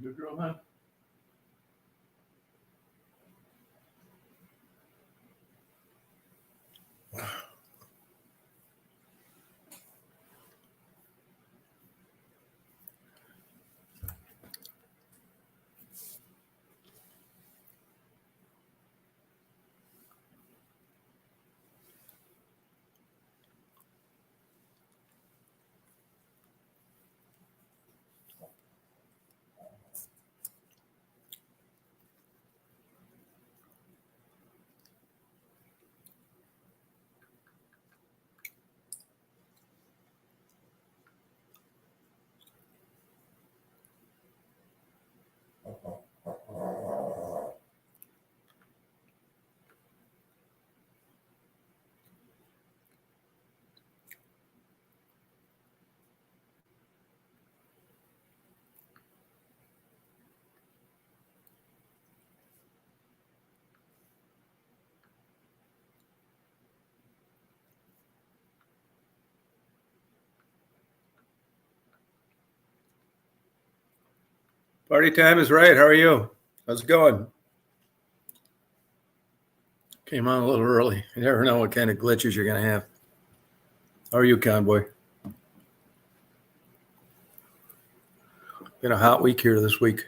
Good girl, huh? Party time is right. How are you? How's it going? Came on a little early. You never know what kind of glitches you're going to have. How are you, Convoy? Been a hot week here this week.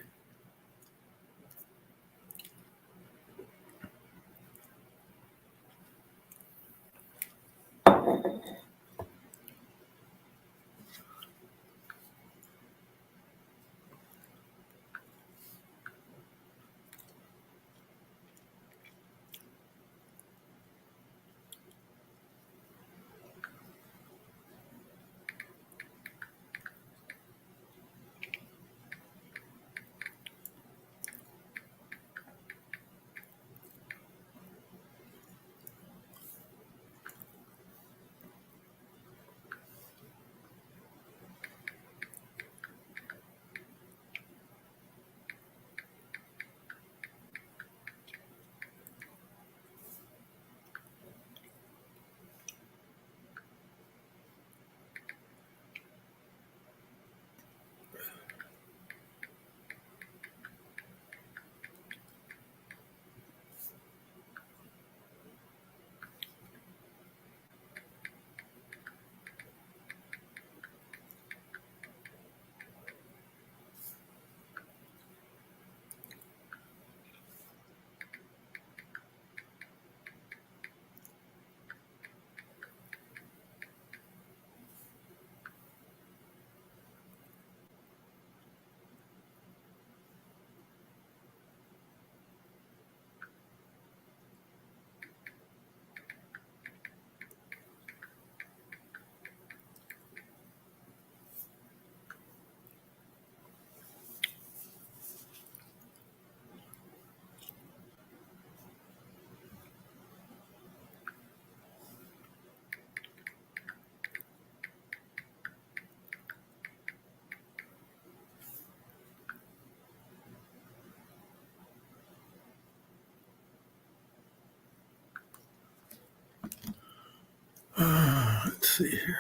Let's see here.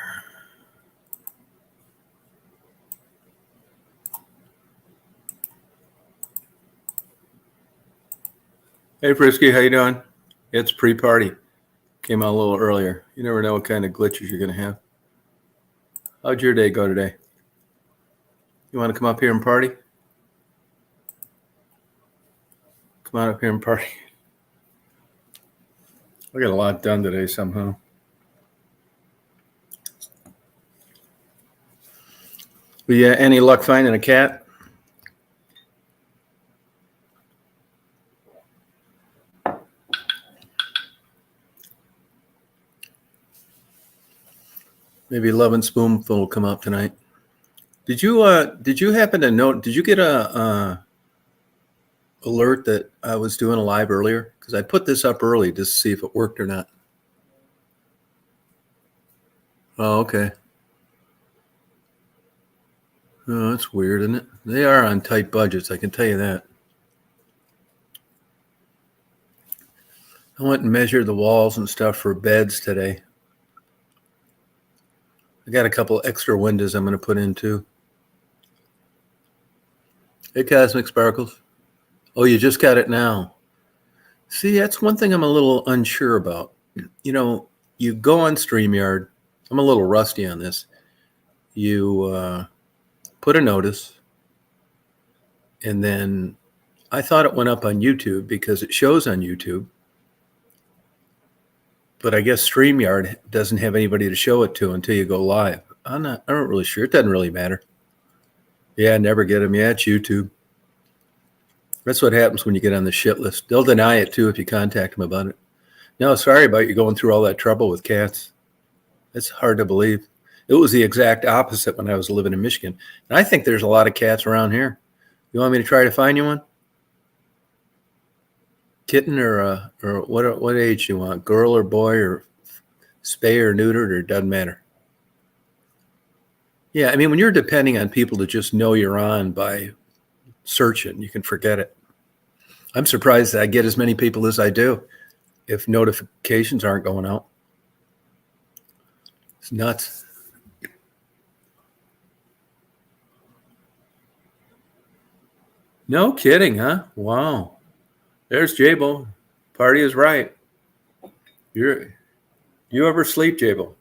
Hey, Frisky, how you doing? It's pre-party. Came out a little earlier. You never know what kind of glitches you're going to have. How'd your day go today? You want to come up here and party? Come on up here and party. I got a lot done today somehow. But yeah, any luck finding a cat? Maybe Love and Spoonful will come up tonight. Did you happen to note? Did you get a alert that I was doing a live earlier? Because I put this up early just to see if it worked or not. Oh, okay. Oh, that's weird, isn't it? They are on tight budgets, I can tell you that. I went and measured the walls and stuff for beds today. I got a couple extra windows I'm going to put in too. Hey, Cosmic Sparkles. Oh, you just got it now. See, that's one thing I'm a little unsure about. You know, you go on StreamYard. I'm a little rusty on this. You put a notice, and then I thought it went up on YouTube because it shows on YouTube. But I guess StreamYard doesn't have anybody to show it to until you go live. I'm not really sure. It doesn't really matter. Yeah, never get them. Yeah, it's YouTube. That's what happens when you get on the shit list. They'll deny it too if you contact them about it. No, sorry about you going through all that trouble with cats. It's hard to believe. It was the exact opposite when I was living in Michigan. And I think there's a lot of cats around here. You want me to try to find you one? Kitten or what age do you want? Girl or boy or spay or neutered, or it doesn't matter? Yeah, I mean, when you're depending on people to just know you're on by searching, you can forget it. I'm surprised that I get as many people as I do if notifications aren't going out. It's nuts. No kidding, huh? Wow. There's Jabo. Party is right. You ever sleep, Jabo?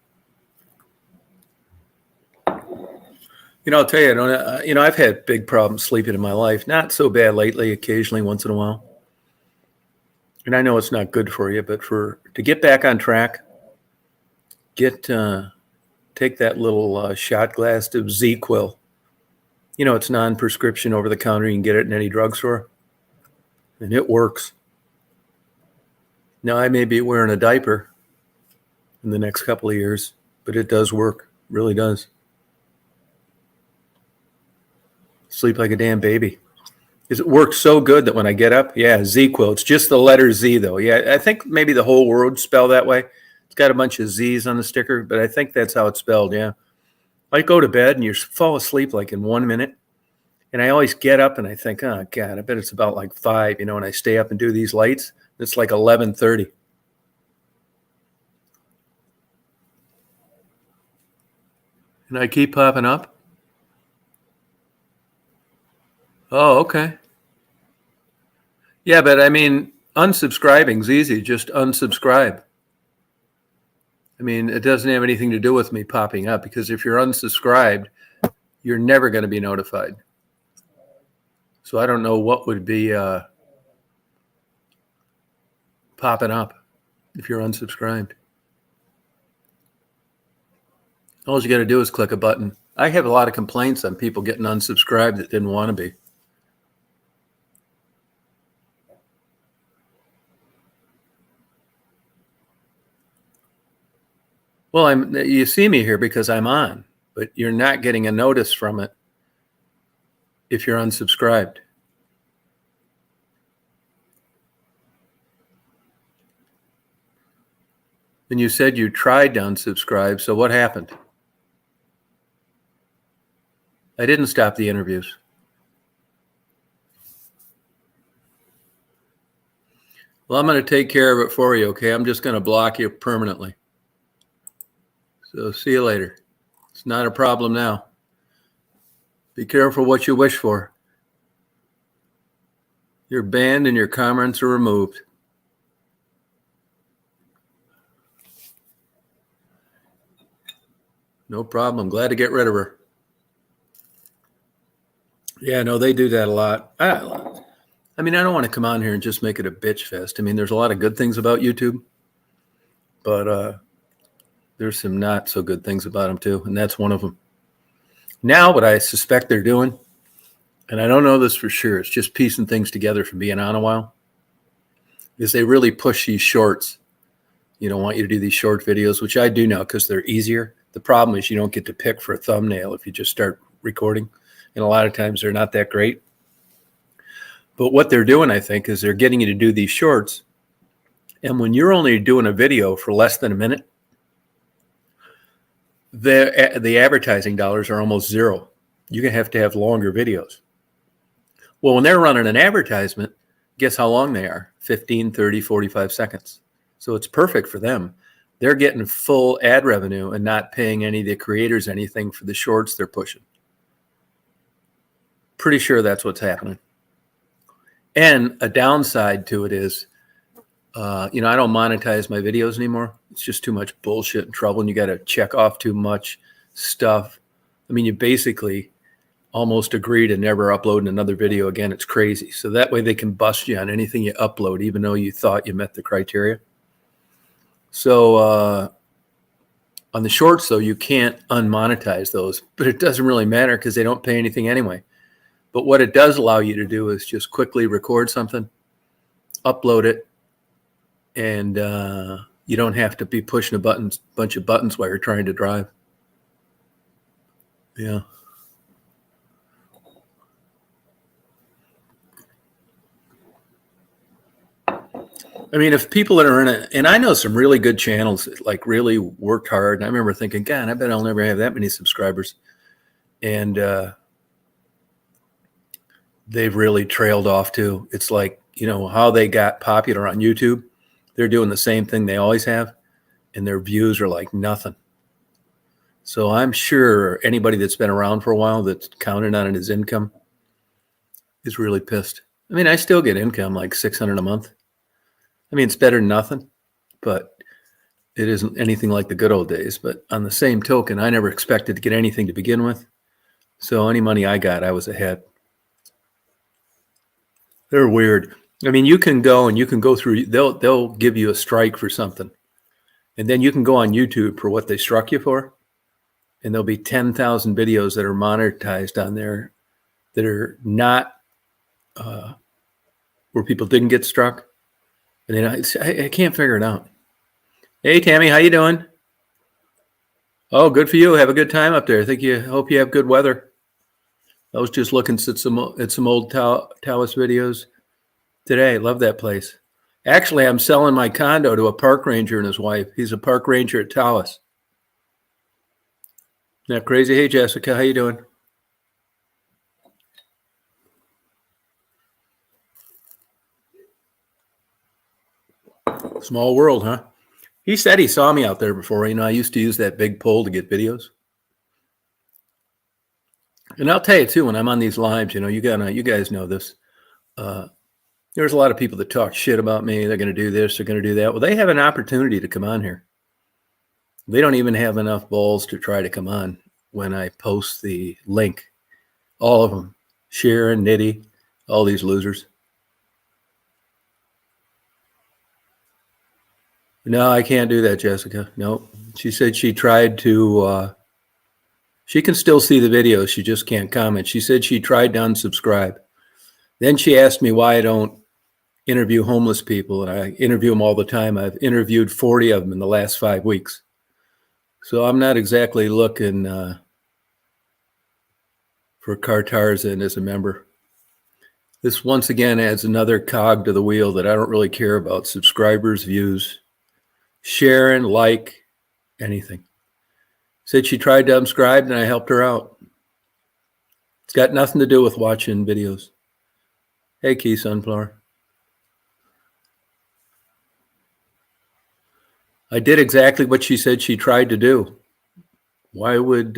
You know, I'll tell you, I've had big problems sleeping in my life. Not so bad lately, occasionally, once in a while. And I know it's not good for you, but to get back on track, take that little shot glass of ZQuil. You know, it's non-prescription, over the counter. You can get it in any drugstore. And it works. Now, I may be wearing a diaper in the next couple of years, but it does work. It really does. Sleep like a damn baby. It works so good that when I get up, yeah, ZQuil. It's just the letter Z, though. Yeah, I think maybe the whole word spelled that way. It's got a bunch of Z's on the sticker, but I think that's how it's spelled, yeah. I go to bed and you fall asleep like in 1 minute. And I always get up and I think, oh, God, I bet it's about like 5, and I stay up and do these lights. It's like 11:30. And I keep popping up. Oh, okay. Yeah, but I mean, unsubscribing's easy. Just unsubscribe. I mean, it doesn't have anything to do with me popping up, because if you're unsubscribed, you're never going to be notified. So I don't know what would be popping up if you're unsubscribed. All you got to do is click a button. I have a lot of complaints on people getting unsubscribed that didn't want to be. Well, you see me here because I'm on, but you're not getting a notice from it if you're unsubscribed. And you said you tried to unsubscribe, so what happened? I didn't stop the interviews. Well, I'm going to take care of it for you, okay? I'm just going to block you permanently. So see you later. It's not a problem now. Be careful what you wish for. You're banned and your comments are removed. No problem. Glad to get rid of her. Yeah, no, they do that a lot. I mean, I don't want to come on here and just make it a bitch fest. I mean, there's a lot of good things about YouTube, but there's some not so good things about them too, and that's one of them. Now, what I suspect they're doing, and I don't know this for sure, it's just piecing things together from being on a while, is they really push these shorts. You don't want you to do these short videos, which I do now because they're easier. The problem is you don't get to pick for a thumbnail if you just start recording. And a lot of times they're not that great. But what they're doing, I think, is they're getting you to do these shorts. And when you're only doing a video for less than a minute, the advertising dollars are almost zero. You're going to have longer videos. Well, when they're running an advertisement, guess how long they are? 15, 30, 45 seconds. So it's perfect for them. They're getting full ad revenue and not paying any of the creators anything for the shorts they're pushing. Pretty sure that's what's happening. And a downside to it is, I don't monetize my videos anymore. It's just too much bullshit and trouble, and you got to check off too much stuff. I mean, you basically almost agree to never upload another video again. It's crazy. So that way they can bust you on anything you upload, even though you thought you met the criteria. So on the shorts, though, you can't unmonetize those, but it doesn't really matter because they don't pay anything anyway. But what it does allow you to do is just quickly record something, upload it, and you don't have to be pushing a bunch of buttons while you're trying to drive. Yeah. I mean, if people that are in it, and I know some really good channels that like really worked hard. And I remember thinking, God, I bet I'll never have that many subscribers. And they've really trailed off too. It's like, how they got popular on YouTube. They're doing the same thing they always have. And their views are like nothing. So I'm sure anybody that's been around for a while that's counted on it as income is really pissed. I mean, I still get income like $600 a month. I mean, it's better than nothing, but it isn't anything like the good old days. But on the same token, I never expected to get anything to begin with. So any money I got, I was ahead. They're weird. I mean, you can go through, they'll give you a strike for something. And then you can go on YouTube for what they struck you for. And there'll be 10,000 videos that are monetized on there that are not where people didn't get struck. And then I can't figure it out. Hey, Tammy, how you doing? Oh, good for you. Have a good time up there. Hope you have good weather. I was just looking at some old Taoist videos today. Love that place. Actually, I'm selling my condo to a park ranger and his wife. He's a park ranger at Taos. Isn't that crazy? Hey, Jessica, how you doing? Small world, huh? He said he saw me out there before. I used to use that big pole to get videos. And I'll tell you too, when I'm on these lives, you guys know this. There's a lot of people that talk shit about me. They're going to do this, they're going to do that. Well, they have an opportunity to come on here. They don't even have enough balls to try to come on when I post the link. All of them. Sharon, Nitty, all these losers. No, I can't do that, Jessica. No. She said she tried to, she can still see the video. She just can't comment. She said she tried to unsubscribe. Then she asked me why I don't interview homeless people, and I interview them all the time. I've interviewed 40 of them in the last 5 weeks. So I'm not exactly looking for Tarzan as a member. This once again adds another cog to the wheel that I don't really care about. Subscribers, views, sharing, like, anything. Said she tried to unsubscribe and I helped her out. It's got nothing to do with watching videos. Hey, Key Sunflower. I did exactly what she said she tried to do. Why would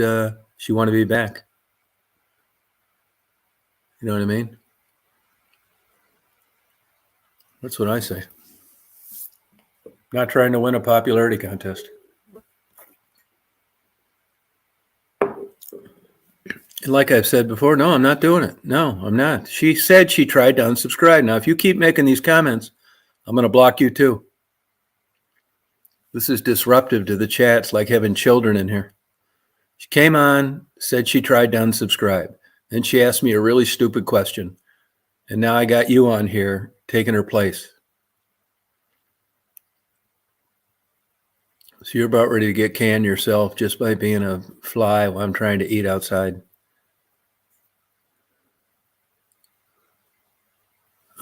she want to be back? You know what I mean? That's what I say. Not trying to win a popularity contest. And like I've said before, no, I'm not doing it. No, I'm not. She said she tried to unsubscribe. Now, if you keep making these comments, I'm going to block you too. This is disruptive to the chats, like having children in here. She came on, said she tried to unsubscribe. Then she asked me a really stupid question. And now I got you on here taking her place. So you're about ready to get canned yourself just by being a fly while I'm trying to eat outside.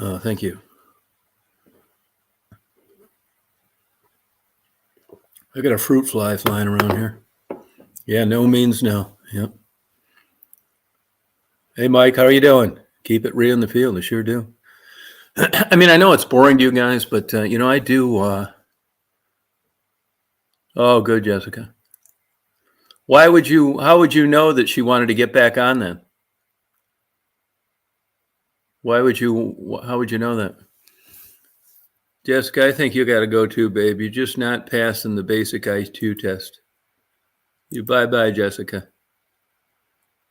Oh, thank you. I got a fruit fly flying around here. Yeah, no means no. Yep. Hey, Mike, how are you doing? Keep it real in the field. I sure do. I mean, I know it's boring to you guys, but, I do. Oh, good, Jessica. How would you know that she wanted to get back on then? How would you know that? Jessica, I think you got to go too, babe. You're just not passing the basic IQ test. You bye-bye, Jessica.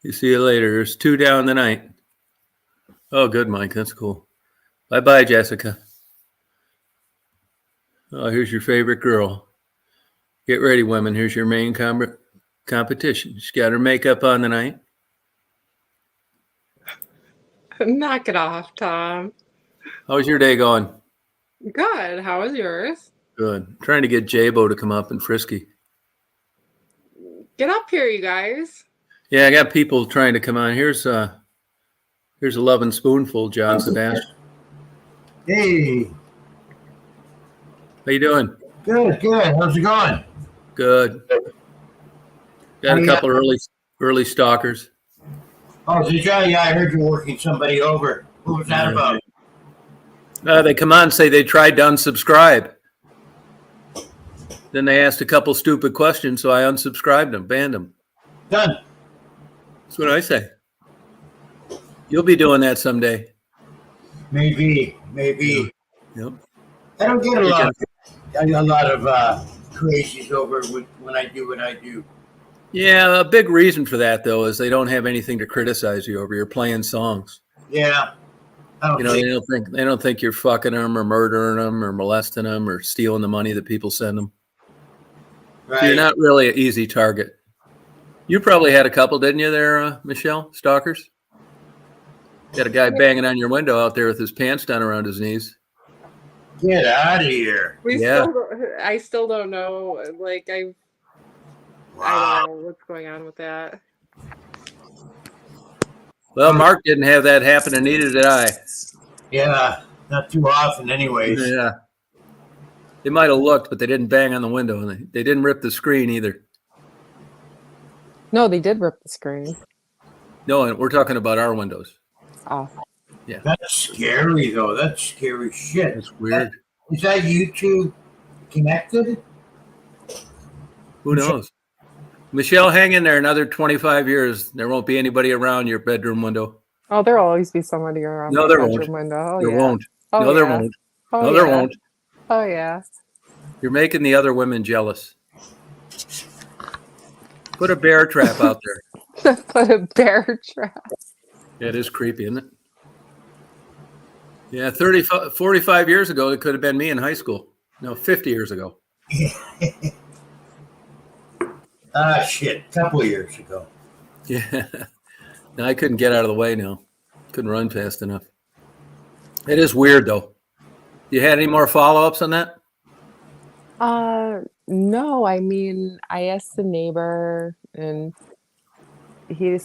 You see you later. There's 2 down tonight. Oh, good, Mike. That's cool. Bye-bye, Jessica. Oh, here's your favorite girl. Get ready, women. Here's your main competition. She's got her makeup on tonight. Knock it off, Tom. How's your day going? Good. How was yours? Good. Trying to get Jabo to come up and Frisky. Get up here, you guys. Yeah, I got people trying to come on. Here's a loving spoonful, John Sebastian. Hey. How you doing? Good. How's it going? Good. Got a couple early stalkers. Oh, did you? Yeah, I heard you were working somebody over. What was that about? They come on and say they tried to unsubscribe. Then they asked a couple stupid questions, so I unsubscribed them, banned them. Done. That's what I say. You'll be doing that someday. Maybe. Yep. I don't get a lot of crazies over when I do what I do. Yeah, a big reason for that though is they don't have anything to criticize you over. You're playing songs. Yeah. They don't think you're fucking them or murdering them or molesting them or stealing the money that people send them. Right. So you're not really an easy target. You probably had a couple, didn't you there, Michelle? Stalkers? Got a guy banging on your window out there with his pants down around his knees. Get out of here. I still don't know. Like, I don't know what's going on with that. Well, Mark didn't have that happen, and neither did I. Yeah, not too often anyways. Yeah. They might have looked, but they didn't bang on the window, and they didn't rip the screen either. No, they did rip the screen. No, we're talking about our windows. Oh. Yeah. That's scary, though. That's scary shit. That's weird. Is that YouTube connected? Who knows? Michelle, hang in there another 25 years. There won't be anybody around your bedroom window. Oh, there'll always be somebody around No, my there bedroom won't. window. Oh, There yeah. won't. Oh, no, there yeah. won't. Oh, no, yeah. there won't. Oh, yeah. You're making the other women jealous. Put a bear trap out there. Put a bear trap. Yeah, it is creepy, isn't it? Yeah, 45 years ago, it could have been me in high school. No, 50 years ago. Shit. A couple of years ago. Yeah. No, I couldn't get out of the way now. Couldn't run fast enough. It is weird, though. You had any more follow-ups on that? No, I mean, I asked the neighbor and he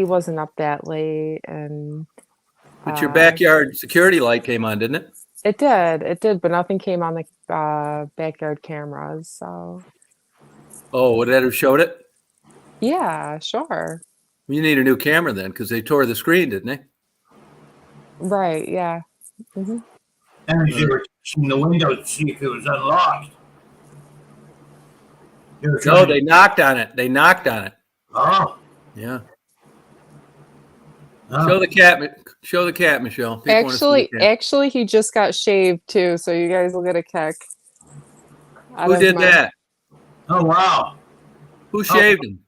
wasn't up that late, and But your backyard security light came on, didn't it? it did, but nothing came on the backyard cameras, so Oh, would that have showed it? yeah, sure. You need a new camera then, because they tore the screen, didn't they? Right, yeah. Mm-hmm. And they were touching the window to see if it was unlocked. No, they knocked on it. Oh. Yeah. Oh. Show the cat, Michelle. People wanna see the cat. Actually, he just got shaved too, so you guys will get a kick. Who did that? Oh, wow. Who shaved him?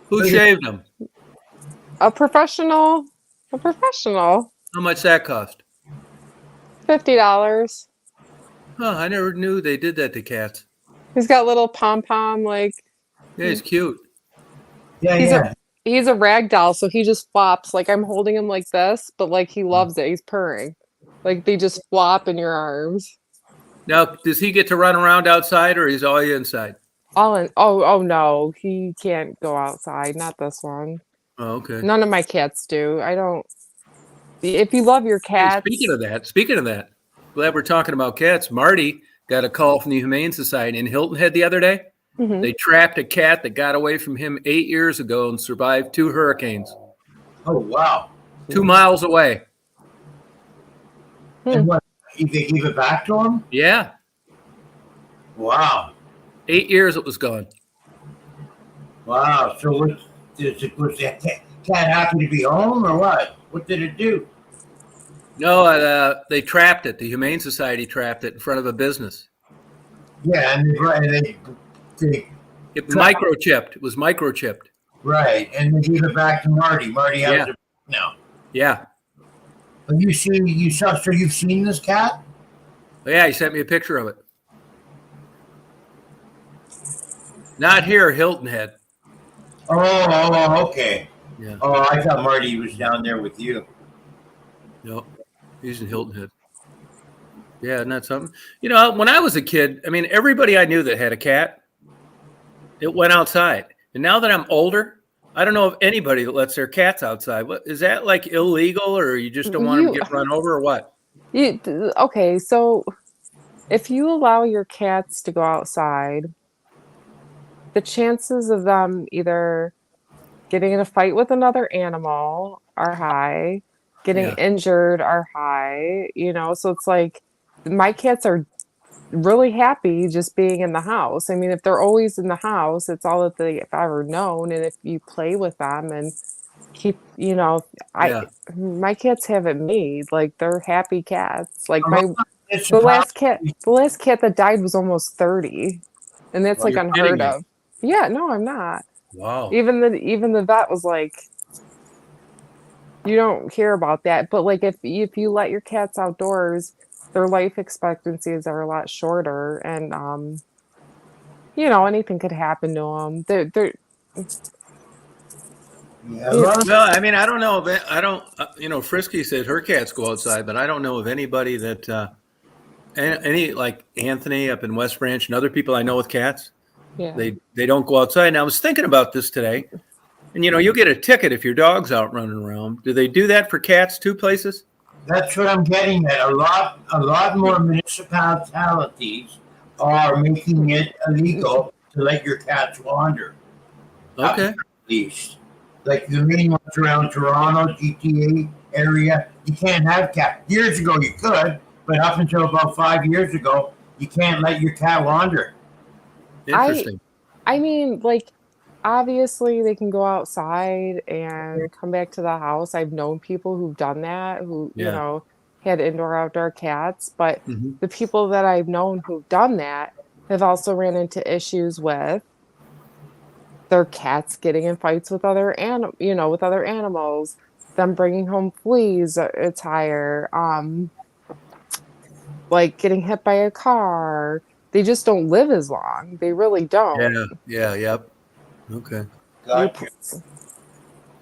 Who shaved him? A professional. How much that cost? $50. Huh, I never knew they did that to cats. He's got little pom-pom, like, Yeah, he's cute. Yeah. he's a rag doll, so he just flops. Like, I'm holding him like this, but like he loves it. He's purring. Like, they just flop in your arms. Now, does he get to run around outside, or he's all inside? All in. Oh no, he can't go outside. Not this one. Oh, okay. None of my cats do. I don't. If you love your cats. Hey, speaking of that, glad we're talking about cats. Marty got a call from the Humane Society in Hilton Head the other day. They trapped a cat that got away from him 8 years ago and survived 2 hurricanes. Oh, wow. 2 miles away. And what? They gave it back to him? Yeah. Wow. 8 years it was gone. Wow. So was that cat happy to be home or what? What did it do? No, they trapped it. The Humane Society trapped it in front of a business. Yeah, and they It microchipped. It was microchipped. right, and they gave it back to Marty. Marty has it now. Yeah. But you've seen this cat? Yeah, he sent me a picture of it. Not here, Hilton Head. Oh, okay. Yeah. Oh, I thought Marty was down there with you. No, he's in Hilton Head. Yeah, isn't that something? You know, when I was a kid, I mean, everybody I knew that had a cat, it went outside. And now that I'm older, I don't know of anybody that lets their cats outside. What is that, like, illegal, or you just don't want them to get run over, or what? Okay, so if you allow your cats to go outside, the chances of them either getting in a fight with another animal are high, getting injured are high, so it's like my cats are really happy just being in the house. I mean, if they're always in the house, it's all that they've ever known. And if you play with them and keep, my cats have it made. Like, they're happy cats. Like the last cat that died was almost 30, and that's like unheard of. Yeah, no, I'm not. Wow. Even the vet was like, you don't hear about that. But like, if you let your cats outdoors, their life expectancies are a lot shorter, and anything could happen to them. Well, I mean, I don't know. Frisky said her cats go outside, but I don't know of anybody that any like Anthony up in West Branch and other people I know with cats. Yeah. They don't go outside. And I was thinking about this today, and you'll get a ticket if your dog's out running around. Do they do that for cats too, places? That's what I'm getting at. A lot more municipalities are making it illegal to let your cats wander. Okay. At least, like the main ones around Toronto, GTA area, you can't have cats. Years ago you could, but up until about 5 years ago, you can't let your cat wander. Interesting. I mean, like, obviously they can go outside and come back to the house. I've known people who've done that, who had indoor outdoor cats, but the people that I've known who've done that have also ran into issues with their cats getting in fights with other animals, them bringing home fleas. It's higher, like getting hit by a car. They just don't live as long. They really don't. Yep. Okay. Gotcha.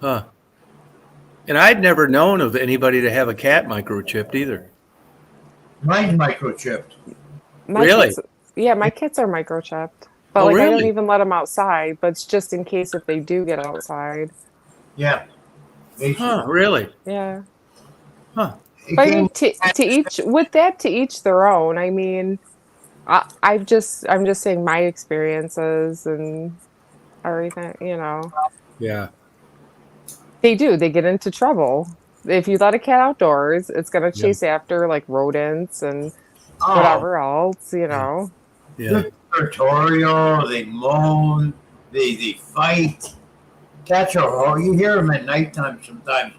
Huh. And I'd never known of anybody to have a cat microchipped either. Mine's microchipped. Really? My kids are microchipped. But I don't even let them outside, but it's just in case if they do get outside. Yeah. Huh, really? Yeah. Huh. But I mean, to each their own. I mean, I'm just saying my experiences and everything, Yeah. They get into trouble. If you let a cat outdoors, it's going to chase after like rodents and whatever else, Yeah. They're territorial, they moan, they fight. Cats are, you hear them at nighttime sometimes.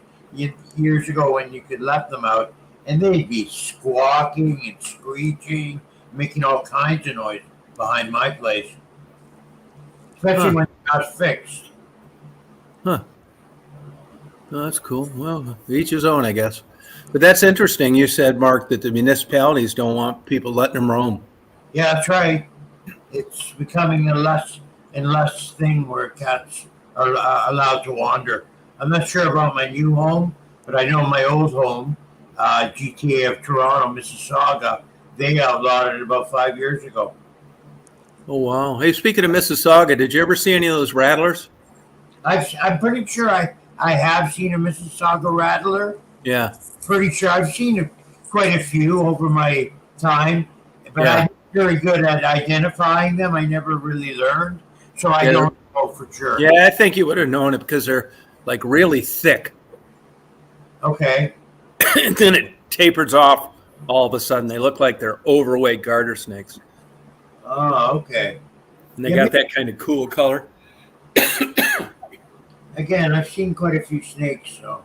Years ago when you could let them out, and they'd be squawking and screeching, making all kinds of noise behind my place. Especially when it got fixed. Huh. Oh, that's cool. Well, each his own, I guess. But that's interesting. You said, Mark, that the municipalities don't want people letting them roam. Yeah, that's right. It's becoming a less and less thing where cats are allowed to wander. I'm not sure about my new home, but I know my old home, GTA of Toronto, Mississauga, they outlawed it about 5 years ago. Oh, wow. Hey, speaking of Mississauga, did you ever see any of those rattlers? I'm pretty sure I have seen a Mississauga rattler. Yeah. Pretty sure I've seen quite a few over my time, but I very good at identifying them. I never really learned, so I don't know for sure. Yeah, I think you would have known it because they're like really thick. Okay. And then it tapers off all of a sudden. They look like they're overweight garter snakes. Oh, okay. And they got that kind of cool color. Again, I've seen quite a few snakes, so.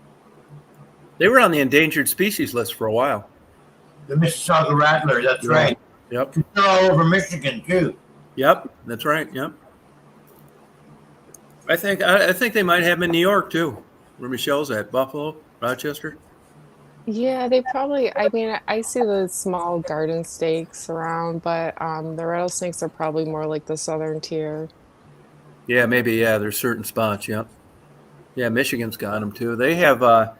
They were on the endangered species list for a while. The Mississauga rattler, that's right. Yep. They're all over Michigan, too. Yep, that's right. Yep. I think they might have them in New York, too, where Michelle's at. Buffalo, Rochester. Yeah, they probably, I mean, I see the small garden snakes around, but the rattlesnakes are probably more like the southern tier. Yeah, maybe. Yeah, there's certain spots. Yep. Yeah, Michigan's got them, too. They have, at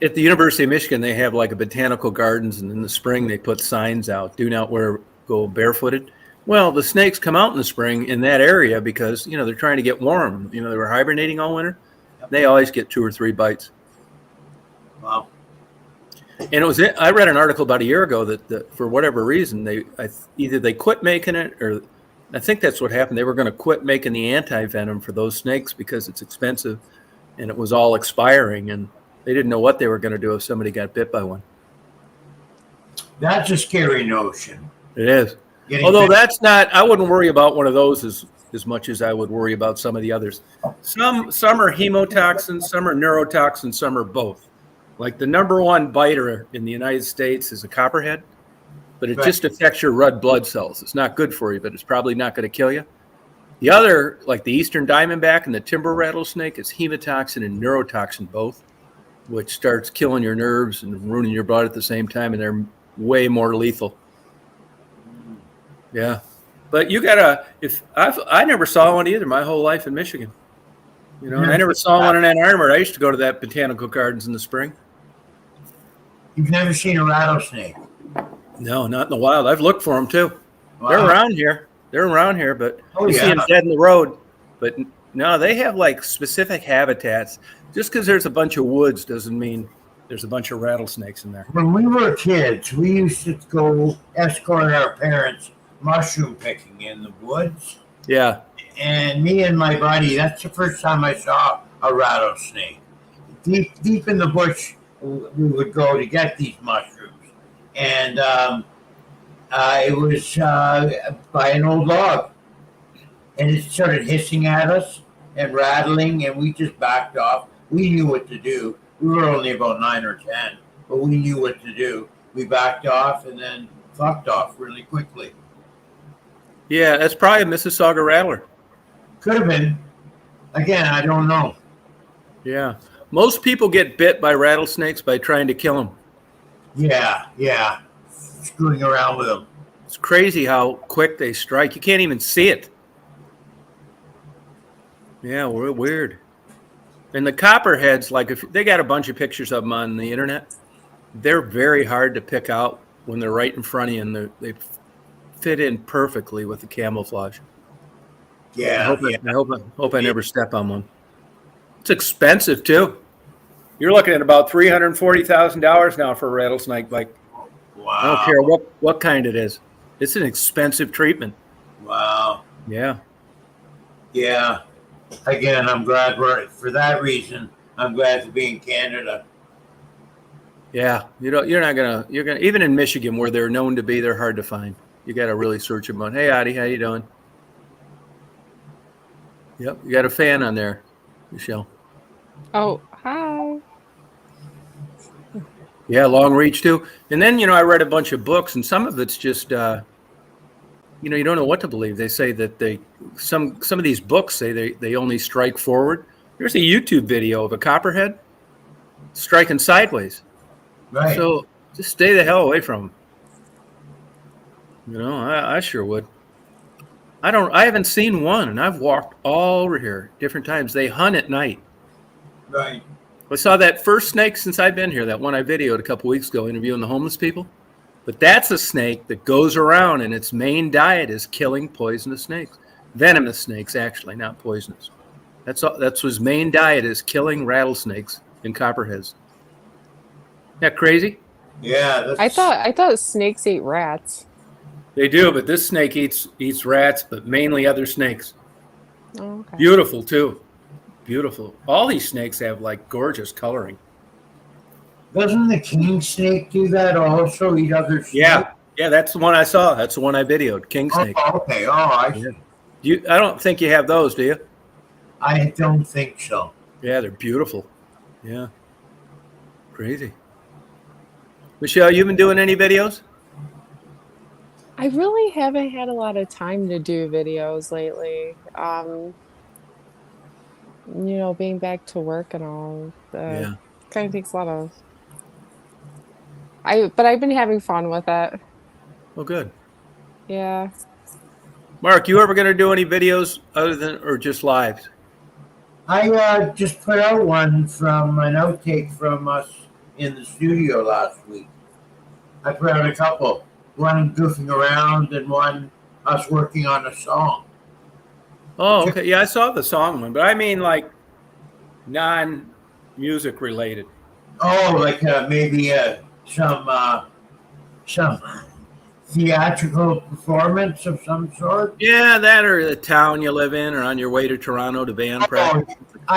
the University of Michigan, they have like a botanical gardens, and in the spring they put signs out, do not go barefooted. Well, the snakes come out in the spring in that area because, they're trying to get warm. They were hibernating all winter. Yep. They always get 2 or 3 bites. Wow. And I read an article about a year ago that for whatever reason, either they quit making it, or I think that's what happened. They were going to quit making the anti-venom for those snakes because it's expensive, and it was all expiring, and they didn't know what they were going to do if somebody got bit by one. That's a scary notion. It is. Although I wouldn't worry about one of those as much as I would worry about some of the others. Some are hemotoxins, some are neurotoxins, some are both. Like the number one biter in the United States is a copperhead, but it just affects your red blood cells. It's not good for you, but it's probably not going to kill you. The other, like the eastern diamondback and the timber rattlesnake, is hemotoxin and neurotoxin both, which starts killing your nerves and ruining your blood at the same time, and they're way more lethal. Yeah. But you gotta, I never saw one either my whole life in Michigan. And I never saw one in Ann Arbor. I used to go to that botanical gardens in the spring. You've never seen a rattlesnake? No, not in the wild. I've looked for them too. Wow. They're around here, but you see them dead in the road. But no, they have like specific habitats. Just because there's a bunch of woods doesn't mean there's a bunch of rattlesnakes in there. When we were kids, we used to go escort our parents mushroom picking in the woods. Yeah. And me and my buddy, that's the first time I saw a rattlesnake. Deep in the bush, we would go to get these mushrooms. And it was by an old log. And it started hissing at us and rattling, and we just backed off. We knew what to do. We were only about 9 or 10, but we knew what to do. We backed off and then fucked off really quickly. Yeah, that's probably a Mississauga rattler. Could have been. Again, I don't know. Yeah. Most people get bit by rattlesnakes by trying to kill them. Yeah. Screwing around with them. It's crazy how quick they strike. You can't even see it. Yeah, weird. And the copperheads, like if they got a bunch of pictures of them on the internet, they're very hard to pick out when they're right in front of you, and they fit in perfectly with the camouflage. Yeah. I hope I never step on one. It's expensive too. You're looking at about $340,000 now for a rattlesnake bite. Wow. I don't care what kind it is. It's an expensive treatment. Wow. Yeah. Yeah. Again, I'm glad for that reason. I'm glad to be in Canada. Yeah, you're gonna even in Michigan where they're known to be, they're hard to find. You got to really search them out. Hey, Audie, how you doing? Yep, you got a fan on there, Michelle. Oh, hi. Yeah, long reach too. And then I read a bunch of books, and some of it's just you don't know what to believe. They say that some of these books say they only strike forward. There's a YouTube video of a copperhead striking sideways. Right. So just stay the hell away from them. I sure would. I haven't seen one, and I've walked all over here different times. They hunt at night. Right. I saw that first snake since I've been here, that one I videoed a couple weeks ago interviewing the homeless people. But that's a snake that goes around, and its main diet is killing poisonous snakes. Venomous snakes, actually, not poisonous. That's his main diet, is killing rattlesnakes and copperheads. Isn't that crazy? Yeah. I thought snakes ate rats. They do, but this snake eats rats, but mainly other snakes. Oh, okay. Beautiful too. Beautiful. All these snakes have like gorgeous coloring. Doesn't the king snake do that also? Eat other snakes? Yeah, that's the one I saw. That's the one I videoed. King snake. Oh, okay. Oh, I see. I don't think you have those, do you? I don't think so. Yeah, they're beautiful. Yeah. Crazy. Michelle, you been doing any videos? I really haven't had a lot of time to do videos lately. Being back to work and all, Yeah. kind of takes a lot of. But I've been having fun with it. Oh, good. Yeah. Mark, you ever going to do any videos other than or just lives? I just put out one from an outtake from us in the studio last week. I put out a couple. One goofing around and one us working on a song. Oh, okay. Yeah, I saw the song one, but I mean like non-music related. Oh, like maybe some theatrical performance of some sort. Yeah, that or the town you live in, or on your way to Toronto to band practice.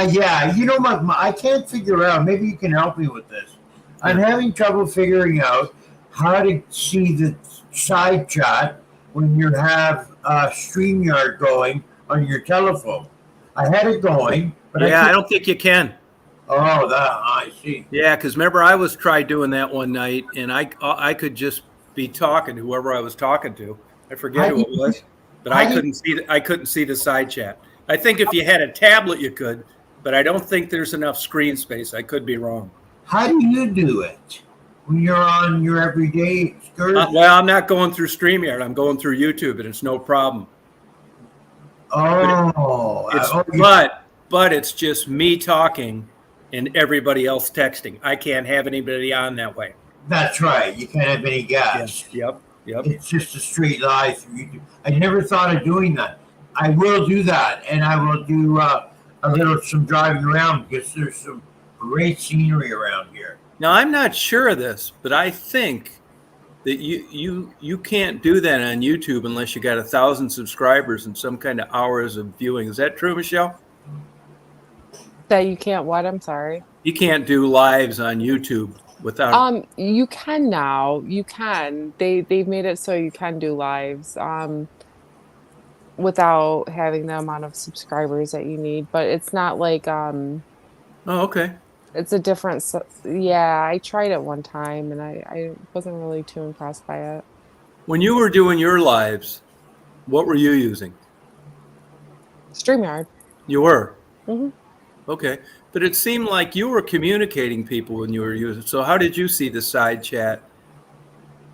Yeah. You know, I can't figure out. Maybe you can help me with this. I'm having trouble figuring out how to see the side chat when you have StreamYard going on your telephone. I had it going, but I don't think you can. Oh, that I see. Yeah, because remember I tried doing that one night, and I could just be talking to whoever I was talking to. I forget who it was, but I couldn't see the side chat. I think if you had a tablet, you could, but I don't think there's enough screen space. I could be wrong. How do you do it when you're on your everyday excursion? Well, I'm not going through StreamYard. I'm going through YouTube, and it's no problem. But it's just me talking and everybody else texting. I can't have anybody on that way. That's right. You can't have any guests. Yep. It's just a straight live through YouTube. I never thought of doing that. I will do that, and I will do some driving around because there's some great scenery around here. Now, I'm not sure of this, but I think that you can't do that on YouTube unless you got 1,000 subscribers and some kind of hours of viewing. Is that true, Michelle? That you can't what? I'm sorry. You can't do lives on YouTube without. You can now. You can. They've made it so you can do lives without having the amount of subscribers that you need. But it's not like Oh, okay. It's a different. Yeah, I tried it one time and I wasn't really too impressed by it. When you were doing your lives, what were you using? StreamYard. You were? Mm-hmm. Okay. But it seemed like you were communicating people when you were using. So how did you see the side chat?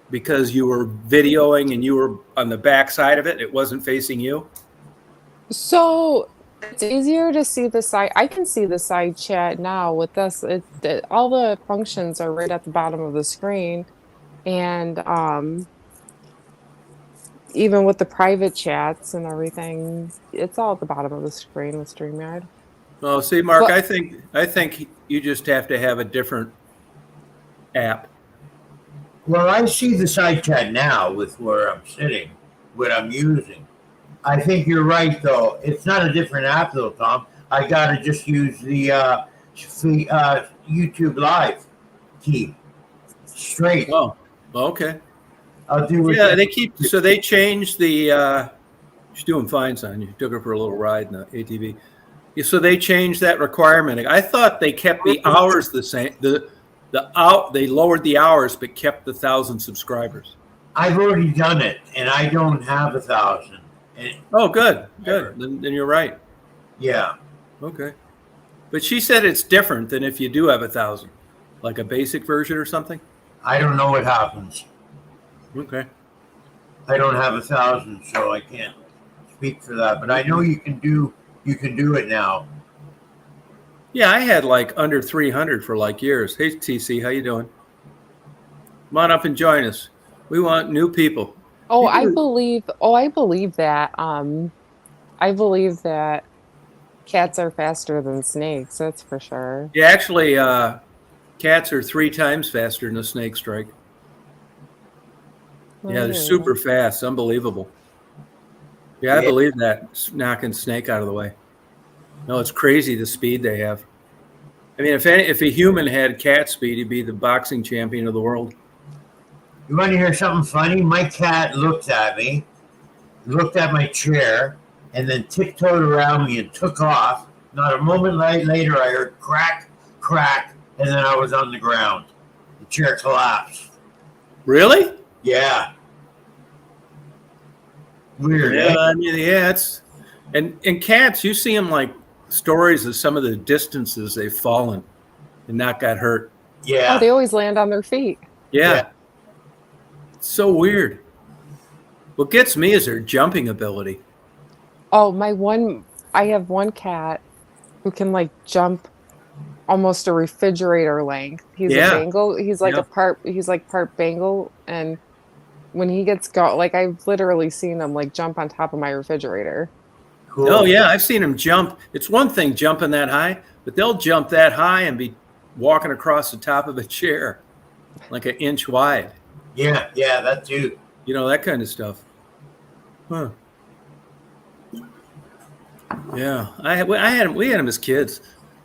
Because you were videoing and you were on the back side of it? It wasn't facing you? So it's easier to see the side. I can see the side chat now with this. All the functions are right at the bottom of the screen. And even with the private chats and everything, it's all at the bottom of the screen with StreamYard. Oh, see, Mark, I think you just have to have a different app. Well, I see the side chat now with where I'm sitting, what I'm using. I think you're right, though. It's not a different app, though, Tom. I got to just use the YouTube Live key straight. Oh, okay. I'll do it. Yeah, they changed the. She's doing fine, son. You took her for a little ride in the ATV. Yeah, so they changed that requirement. I thought they kept the hours the same. They lowered the hours, but kept the 1,000 subscribers. I've already done it, and I don't have 1,000. Oh, good. Then you're right. Yeah. Okay. But she said it's different than if you do have 1,000, like a basic version or something. I don't know what happens. Okay. I don't have 1,000, so I can't speak for that. But I know you can do it now. Yeah, I had like under 300 for like years. Hey, TC, how you doing? Come on up and join us. We want new people. I believe that. I believe that cats are faster than snakes. That's for sure. Yeah, actually, cats are 3 times faster than a snake strike. Yeah, they're Oh. super fast. Unbelievable. Yeah, I Yeah. believe that. Knocking Snake out of the way. No, it's crazy the speed they have. I mean, if a human had cat speed, he'd be the boxing champion of the world. You want to hear something funny? My cat looked at me, looked at my chair, and then tiptoed around me and took off. Not a moment later, I heard crack, crack, and then I was on the ground. The chair collapsed. Really? Yeah. Weird, Yeah, eh? I mean, yeah, it's and cats. You see them like stories of some of the distances they've fallen and not got hurt. Oh, Yeah. they always land on their feet. Yeah, Yeah. it's so weird. What gets me is their jumping ability. Oh, I have one cat who can like jump almost a refrigerator length. He's a Yeah, Bengal. He's like part Bengal, and when he gets like I've literally seen him like jump on top of my refrigerator. Cool. Oh yeah, I've seen them jump. It's one thing jumping that high, but they'll jump that high and be walking across the top of a chair, like an inch wide. Yeah, that too. You know, that kind of stuff. Huh. Yeah, we had them as kids.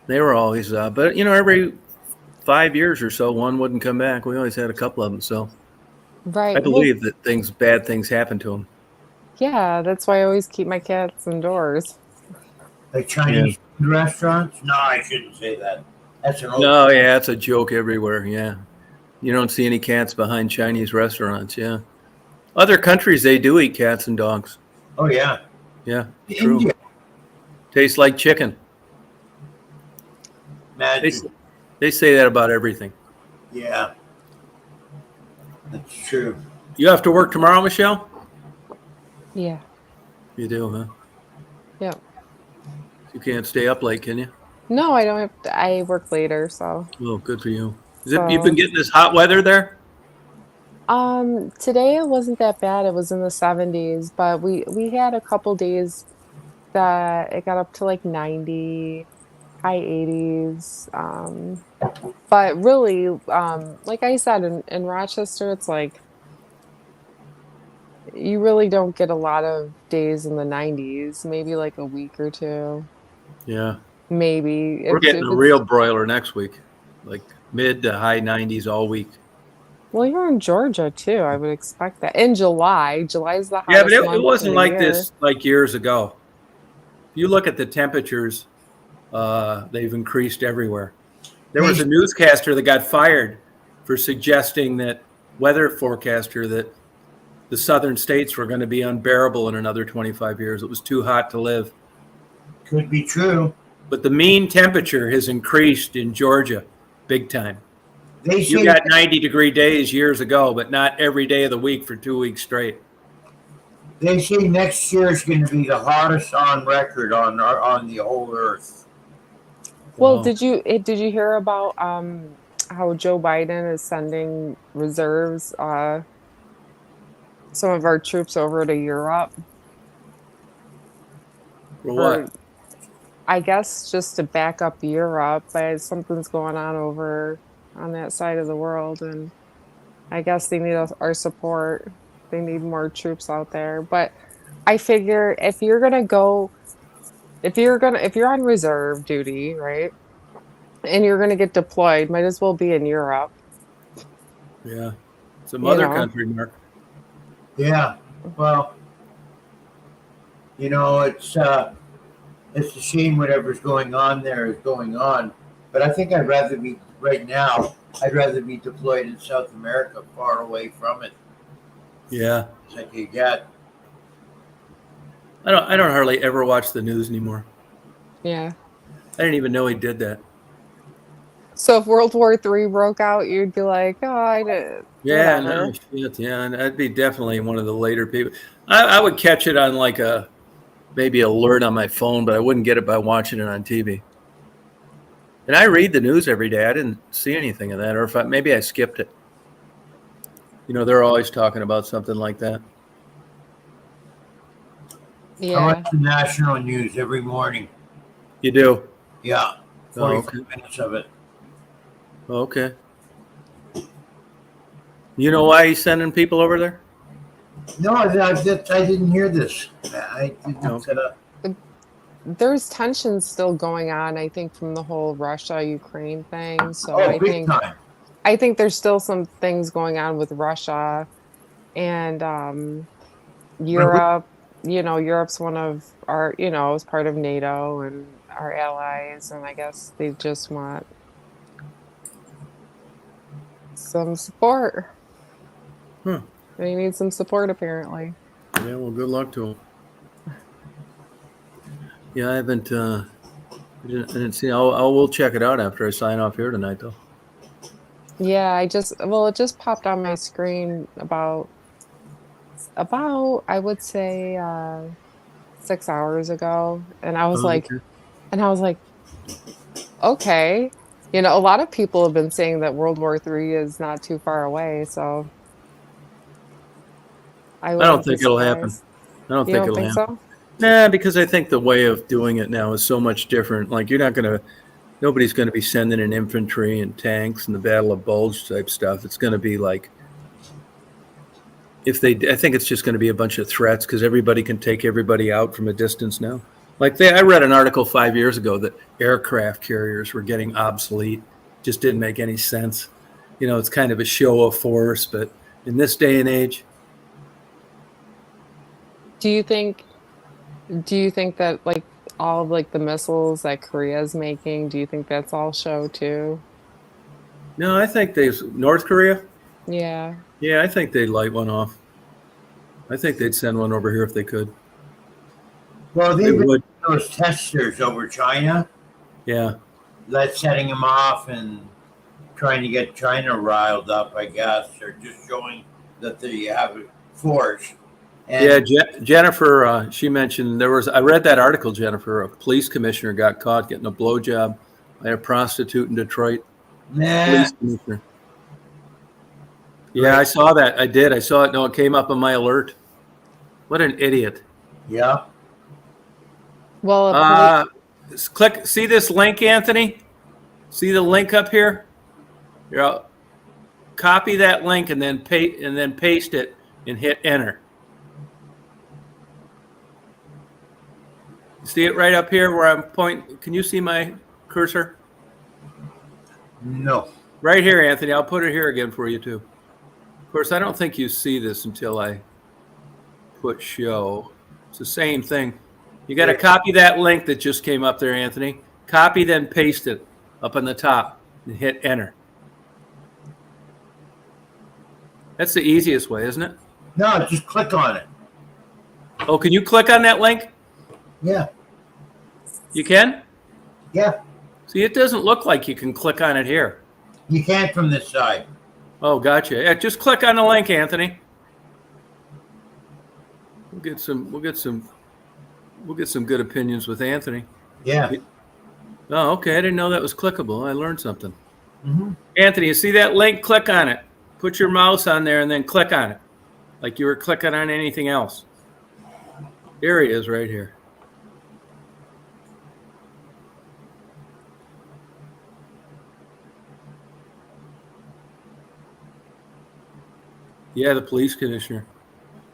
They were always, but you know, every 5 years or so, one wouldn't come back. We always had a couple of them. So Right. I Well, believe that bad things happen to them. yeah, that's why I always keep my cats indoors. Like Chinese food restaurants? No, I shouldn't say that. That's an old. No, yeah, it's a joke everywhere. Yeah, you don't see any cats behind Chinese restaurants. Yeah, other countries they do eat cats and dogs. Oh yeah. Yeah, true. India. Tastes like chicken. Imagine. They say that about everything. Yeah. That's true. You have to work tomorrow, Michelle? Yeah. You do, huh? Yeah. You can't stay up late, can you? No, I don't have to, I work later, so. Oh, good for you. So- You've been getting this hot weather there? Today it wasn't that bad. It was in the 70s, but we had a couple days that it got up to like 90, high 80s. But really, like I said, in Rochester, it's like you really don't get a lot of days in the 90s, maybe like a week or two. Yeah. Maybe. We're If- getting if a it's- real broiler next week, like mid to high 90s all week. Well, you're in Georgia too. I would expect that. In July. July's the Yeah, hottest but month it wasn't of the like year. this like years ago. If you look at the temperatures, they've increased everywhere. There was a newscaster that got fired for suggesting that weather forecaster that the southern states were going to be unbearable in another 25 years. It was too hot to live. Could be true. But the mean temperature has increased in Georgia big time. They You say got 90-degree days years ago, but not every day of the week for 2 weeks straight. next year is going to be the hottest on record on the whole earth. Well, Wow. did you hear about how Joe Biden is sending reserves, some of our troops over to Europe? For what? Or, I guess just to back up Europe, but something's going on over on that side of the world, and I guess they need our support. They need more troops out there. But I figure if you're on reserve duty, right? And you're gonna get deployed, might as well be in Europe. Yeah. Some You other know. country, Mark. Yeah. Well, it's a shame whatever's going on there is going on. But I think I'd rather be deployed in South America, far away from it. Yeah. Like you got. I don't hardly ever watch the news anymore. Yeah. I didn't even know he did that. So if World War III broke out, you'd be like, oh, I did. Yeah, whatever. no shit. Yeah, and I'd be definitely one of the later people. I would catch it on like maybe alert on my phone, but I wouldn't get it by watching it on TV. And I read the news every day. I didn't see anything of that, or maybe I skipped it. They're always talking about something like that. I Yeah. watch the national news every morning. You do? Yeah. Oh, 45 minutes of it. Okay. You know why he's sending people over there? No, I didn't hear this. I didn't No. set up. There's tensions still going on, I think, from the whole Russia-Ukraine thing. So Oh, big time. I think there's still some things going on with Russia and Europe. Europe's one of our, is part of NATO and our allies, and I guess they just want some support. Huh. They need some support, apparently. Yeah, well, good luck to them. Yeah, I haven't. I didn't see. We'll check it out after I sign off here tonight, though. Yeah, it just popped on my screen about I would say 6 hours ago, and I was like, Okay. okay. A lot of people have been saying that World War III is not too far away, so I I don't wouldn't be think it'll happen. surprised. I don't You think don't it'll think happen. so? Nah, because I think the way of doing it now is so much different. Like nobody's gonna be sending in infantry and tanks and the Battle of Bulge type stuff. It's gonna be like I think it's just gonna be a bunch of threats because everybody can take everybody out from a distance now. I read an article 5 years ago that aircraft carriers were getting obsolete. Just didn't make any sense. It's kind of a show of force, but in this day and age, Do you think that like all of like the missiles that Korea's making, do you think that's all show too? no, I think North Korea. Yeah. Yeah, I think they'd light one off. I think they'd send one over here if they could. Well, They they've been would. those testers over China, Yeah. setting them off and trying to get China riled up, I guess, or just showing that they have force. And Yeah, Jennifer, she mentioned I read that article, Jennifer, a police commissioner got caught getting a blowjob by a prostitute in Detroit. nah, Police commissioner. Yeah, Right. I saw that. I did. I saw it. No, it came up on my alert. What an idiot. yeah, Well, See this link, Anthony? See the link up here? Here, copy that link and then paste it and hit enter. See it right up here where I'm pointing? Can you see my cursor? no, Right here, Anthony. I'll put it here again for you, too. Of course, I don't think you see this until I put show. It's the same thing. You got to copy that link that just came up there, Anthony. Copy, then paste it up on the top and hit enter. That's the easiest way, isn't it? no, just click on it. Oh, can you click on that link? Yeah, You can? yeah, See, it doesn't look like you can click on it here. you can't from this side. Oh, gotcha. Yeah, just click on the link, Anthony. We'll get some good opinions with Anthony. Yeah. Oh, okay. I didn't know that was clickable. I learned something. Mm-hmm. Anthony, you see that link? Click on it. Put your mouse on there and then click on it, like you were clicking on anything else. Here he is, right here. Yeah, the police commissioner.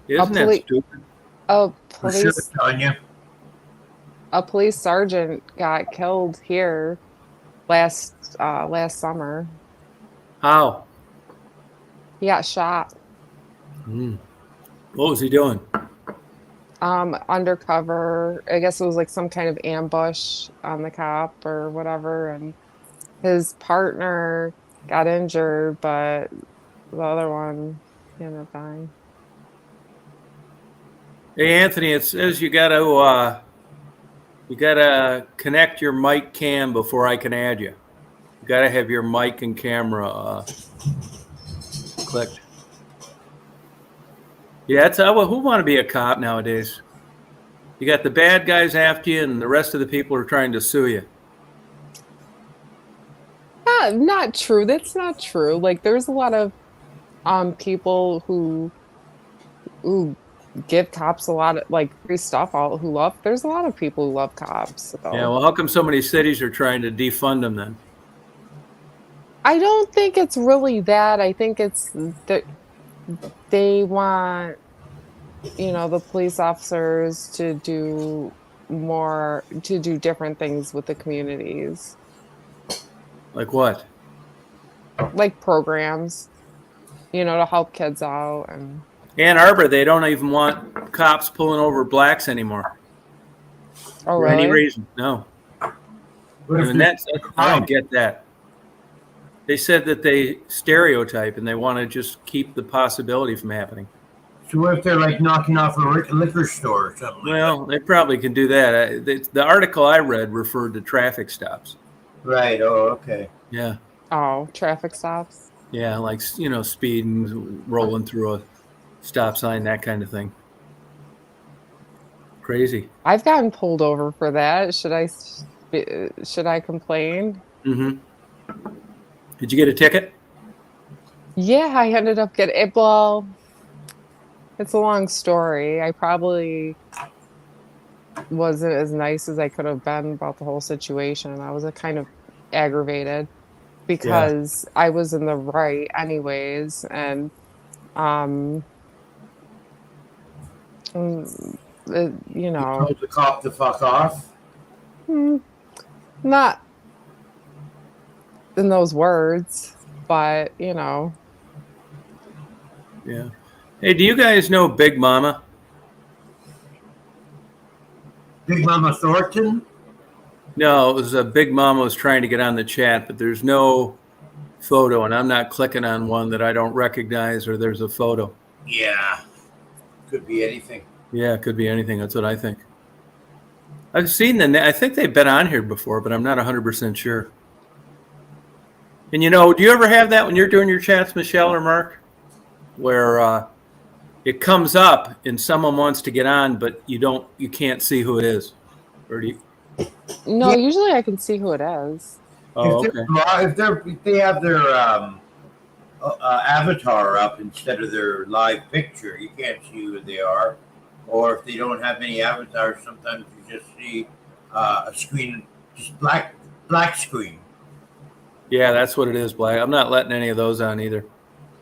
Isn't that stupid? a For sure, police Tanya. a police sergeant got killed here last summer. How? He got shot. What was he doing? Undercover. I guess it was like some kind of ambush on the cop or whatever, and his partner got injured, but the other one ended up dying. Hey, Anthony, it says you gotta connect your mic cam before I can add you. You gotta have your mic and camera clicked. Yeah, who want to be a cop nowadays? You got the bad guys after you, and the rest of the people are trying to sue you. Not true. That's not true. Like there's a lot of people who give cops a lot of like free stuff. There's a lot of people who love cops. So. Yeah, well, how come so many cities are trying to defund them then? I don't think it's really that. I think it's that they want the police officers to do different things with the communities, Like what? like programs, to help kids out. And Ann Arbor, they don't even want cops pulling over blacks anymore oh, for any really? reason. No. What if And there's I don't get that. They said that they stereotype and they want to just keep the possibility from happening. So what if they're like knocking off a liquor store or something like Well, they probably can do that. The article I read referred to traffic stops. that? Right. Oh, okay. Yeah. Oh, traffic stops. Yeah, like, speeding, rolling through a stop sign, that kind of thing. Crazy. I've gotten pulled over for that. Should I complain? Mm-hmm. Did you get a ticket? Yeah, I ended up getting it. Well, it's a long story. I probably wasn't as nice as I could have been about the whole situation. I was kind of aggravated because I was in the right anyways, and um, You told the cop to fuck off. not in those words, but Yeah. Hey, do you guys know Big Mama? Big Mama Thornton. No, it was Big Mama was trying to get on the chat, but there's no photo, and I'm not clicking on one that I don't recognize or there's a photo. Yeah. Could be anything. Yeah, it could be anything. That's what I think. I've seen I think they've been on here before, but I'm not 100% sure. And do you ever have that when you're doing your chats, Michelle or Mark, where it comes up and someone wants to get on, but you can't see who it is? Or do you? no, Yeah. usually I can see who it is. Oh, if okay. if they have their avatar up instead of their live picture, you can't see who they are. Or if they don't have any avatars, sometimes you just see a screen, just black screen. Yeah, that's what it is, Black. I'm not letting any of those on either.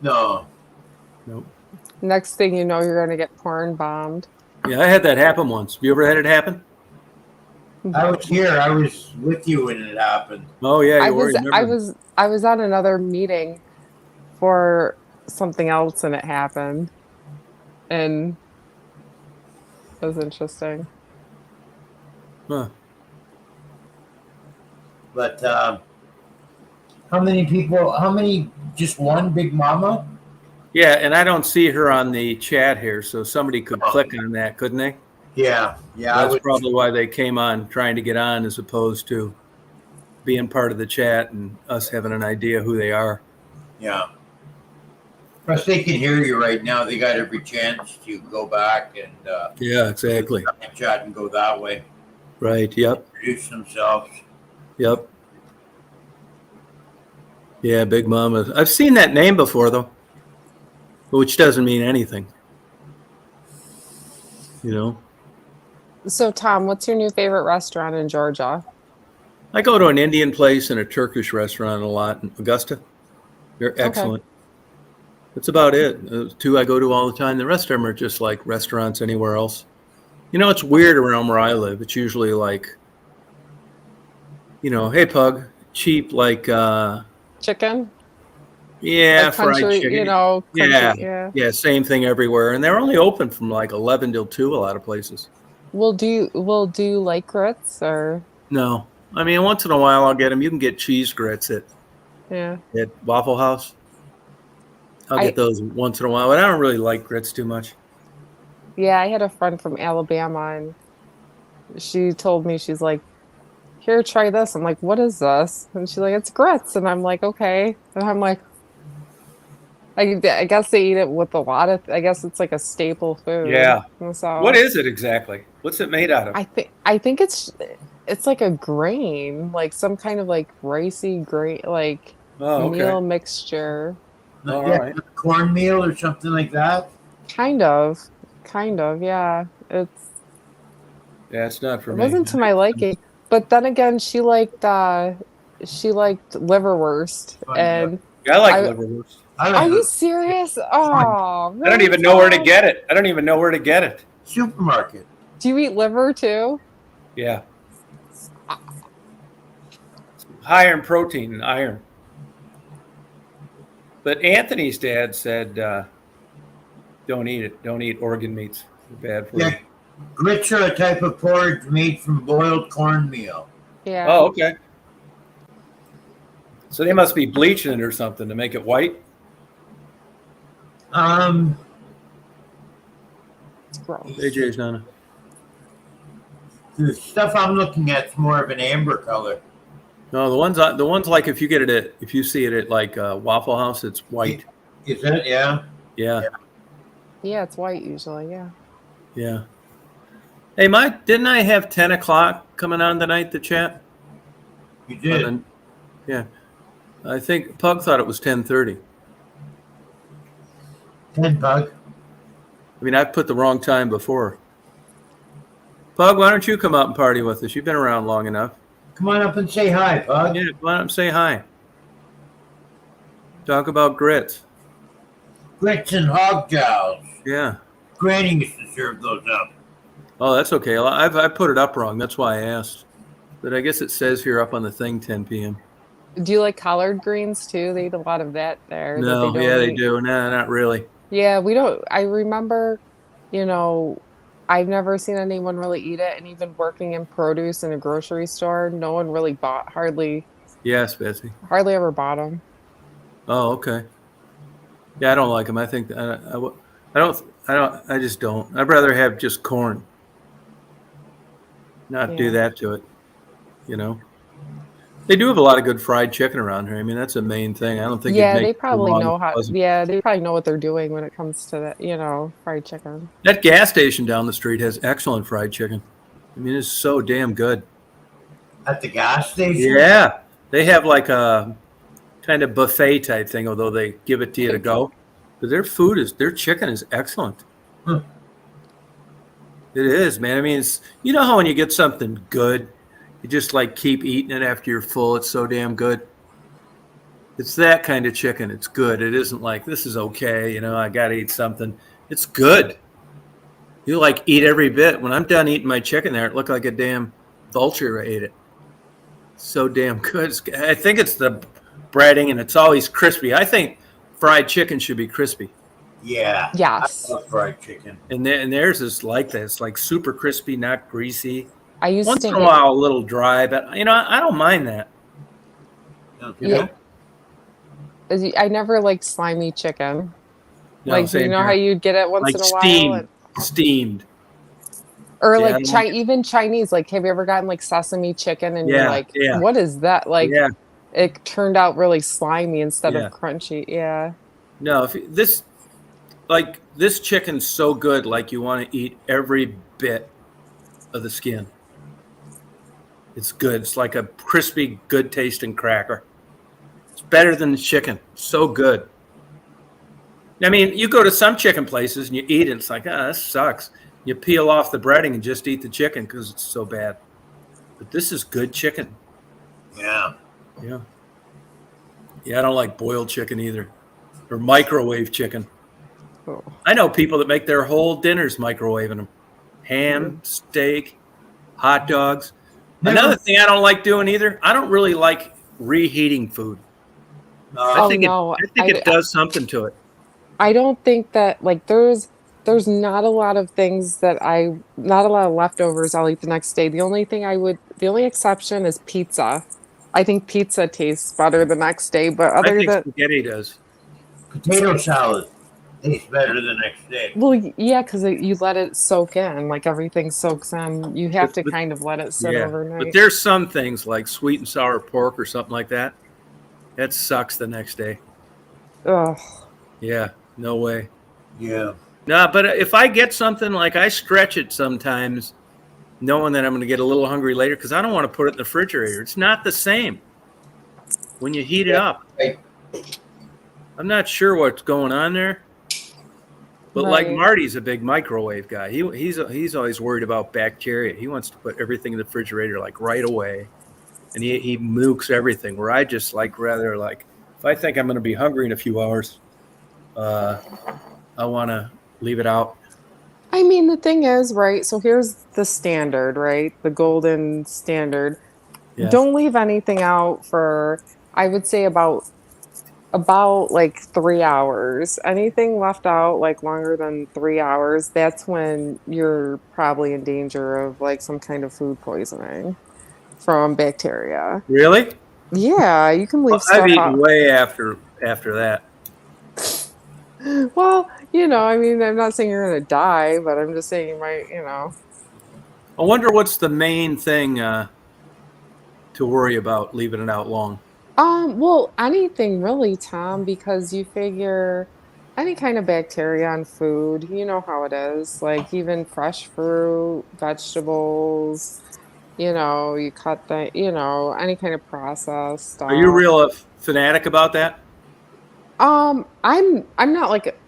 No. Nope. Next thing you know, you're going to get porn bombed. Yeah, I had that happen once. Have you ever had it happen? I was here. I was with you when it happened. Oh yeah, I you were. I was on another meeting for something else and it happened. And it was interesting. Huh. But how many people? How many? Just one Big Mama? Yeah, and I don't see her on the chat here, so somebody could click on that, couldn't they? Yeah. That's probably why they came on trying to get on, as opposed to being part of the chat and us having an idea who they are. Yeah. Plus, they can hear you right now. They got every chance to go back and Yeah, exactly. chat and go that way. Right. Yep. Introduce themselves. Yep. Yeah, Big Mama. I've seen that name before, though, which doesn't mean anything. So, Tom, what's your new favorite restaurant in Georgia? I go to an Indian place and a Turkish restaurant a lot in Augusta. They're excellent. That's about it. Two I go to all the time. The rest of them are just like restaurants anywhere else. It's weird around where I live. It's usually like, hey, Pug, cheap, like, Chicken? yeah, Like country, fried chicken. country, Yeah, same thing everywhere. And they're only open from like 11 till 2 a lot of places. Will do like grits or No. I mean, once in a while I'll get them. You can get cheese grits at Waffle House. I'll get those once in a while, but I don't really like grits too much. Yeah, I had a friend from Alabama and she told me, she's like, here, try this. I'm like, what is this? And she's like, it's grits. And I'm like, okay. And I'm like, I guess they eat it with a lot of, I guess it's like a staple food. Yeah. So What is it exactly? What's it made out of? I think it's like a grain, like some kind of like ricey grain, like meal mixture. All right. Cornmeal or something like that. Kind of, yeah. It's not for It me. wasn't to my liking. But then again, she liked liverwurst, and I like liverwurst. Are you serious? Oh, really? I don't even know where to get it. I don't even know where to get it. Supermarket. Do you eat liver too? Yeah. Higher in protein and iron. But Anthony's dad said, don't eat it. Don't eat organ meats. They're bad for you. Yeah. Grits are a type of porridge made from boiled cornmeal. Yeah. Oh, okay. So they must be bleaching it or something to make it white. It's gross. AJ's Nana. The stuff I'm looking at is more of an amber color. No, the ones like if you see it at like Waffle House, it's white. Is it? Yeah. Yeah, Yeah, it's white usually. Yeah. yeah. Hey, Mike, didn't I have 10 o'clock coming on tonight to chat? You did. Yeah. I think Pug thought it was 10:30. 10 Pug. I mean, I put the wrong time before. Pug, why don't you come up and party with us? You've been around long enough. Come on up and say hi, Pug. Yeah, come on up and say hi. Talk about grits. Grits and hog jows. Yeah. Granny used to serve those up. Oh, that's okay. I put it up wrong. That's why I asked. But I guess it says here up on the thing 10 p.m. Do you like collard greens too? They eat a lot of that there. No, that they eat. do. No, not really. Yeah, we don't. I remember, I've never seen anyone really eat it. And even working in produce in a grocery store, no one really hardly Yes, Betsy. ever bought them. Oh, okay. Yeah, I don't like them. I think I just don't. I'd rather have just corn. Not do that to it, They do have a lot of good fried chicken around here. I mean, that's the main thing. I don't think. Yeah, they probably know how. Yeah, they probably know what they're doing when it comes to that. Fried chicken. That gas station down the street has excellent fried chicken. I mean, it's so damn good. At the gas station? Yeah, they have like a kind of buffet type thing, although they give it to you to go. But their chicken is excellent. It is, man. I mean, it's how when you get something good, you just like keep eating it after you're full. It's so damn good. It's that kind of chicken. It's good. It isn't like this is okay. I got to eat something. It's good. You like eat every bit. When I'm done eating my chicken there, it looked like a damn vulture ate it. So damn good. I think it's the breading and it's always crispy. I think fried chicken should be crispy. Yeah. Yes. I love fried chicken. And theirs is like this, like super crispy, not greasy. I used Once to in a while a little dry, but I don't mind that. Yeah. I never liked slimy chicken. No, like, you know here. how you'd get it once like in a while? Steamed. Or even Chinese. Like, have you ever gotten like sesame chicken and you're like, what is that? Like, it turned out really slimy instead of crunchy. Yeah. No, this chicken's so good, like you want to eat every bit of the skin. It's good. It's like a crispy, good tasting cracker. It's better than the chicken. So good. I mean, you go to some chicken places and you eat it. It's like, this sucks. You peel off the breading and just eat the chicken because it's so bad. But this is good chicken. Yeah. Yeah. Yeah, I don't like boiled chicken either. Or microwave chicken. Oh. I know people that make their whole dinners microwaving them. Ham, steak, hot dogs. Another thing I don't like doing either, I don't really like reheating food. I think it does something to it. I don't think that there's not a lot of things not a lot of leftovers I'll eat the next day. The only exception is pizza. I think pizza tastes better the next day, but I think spaghetti does. Potato salad tastes better the next day. Well, yeah, because you let it soak in, like everything soaks in. You have to kind of let it sit overnight. But there's some things like sweet and sour pork or something like that. That sucks the next day. Ugh. Yeah, no way. Yeah. No, but if I get something, like I stretch it sometimes, knowing that I'm going to get a little hungry later because I don't want to put it in the refrigerator. It's not the same when you heat it up. Right. I'm not sure what's going on there. But like Marty's a big microwave guy. He's always worried about bacteria. He wants to put everything in the refrigerator like right away. And he nukes everything, where I just rather if I think I'm going to be hungry in a few hours, I want to leave it out. I mean, the thing is, right? So here's the standard, right? The golden standard. Yeah. Don't leave anything out for, I would say, about like 3 hours. Anything left out like longer than 3 hours, that's when you're probably in danger of like some kind of food poisoning from bacteria. Really? Yeah, you can Well, leave I've stuff eaten out. way after that. Well, I mean, I'm not saying you're gonna die, but I'm just saying you might. I wonder what's the main thing to worry about leaving it out long. Well, anything really, Tom, because you figure any kind of bacteria on food, you know how it is. Like even fresh fruit, vegetables, you cut any kind of processed Are you stuff. real fanatic about that? I'm not like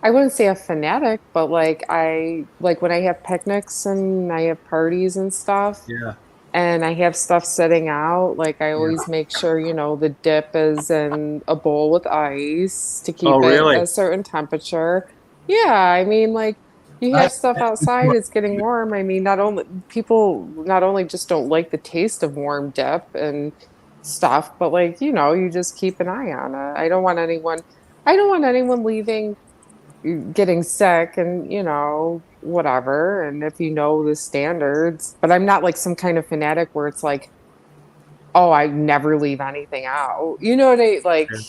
I wouldn't say a fanatic, but like I like when I have picnics and I have parties and stuff. Yeah. And I have stuff sitting out. Like I Yeah. always make sure, the dip is in a bowl with ice to Oh, keep it really? a certain temperature. Yeah, I mean, like you I, have stuff outside, it's getting warm. I mean, not only just don't like the taste of warm dip and stuff, but like, you just keep an eye on it. I don't want anyone leaving getting sick and whatever, and if you know the standards, but I'm not like some kind of fanatic where it's like, oh, I never leave anything out, what I like. Yeah.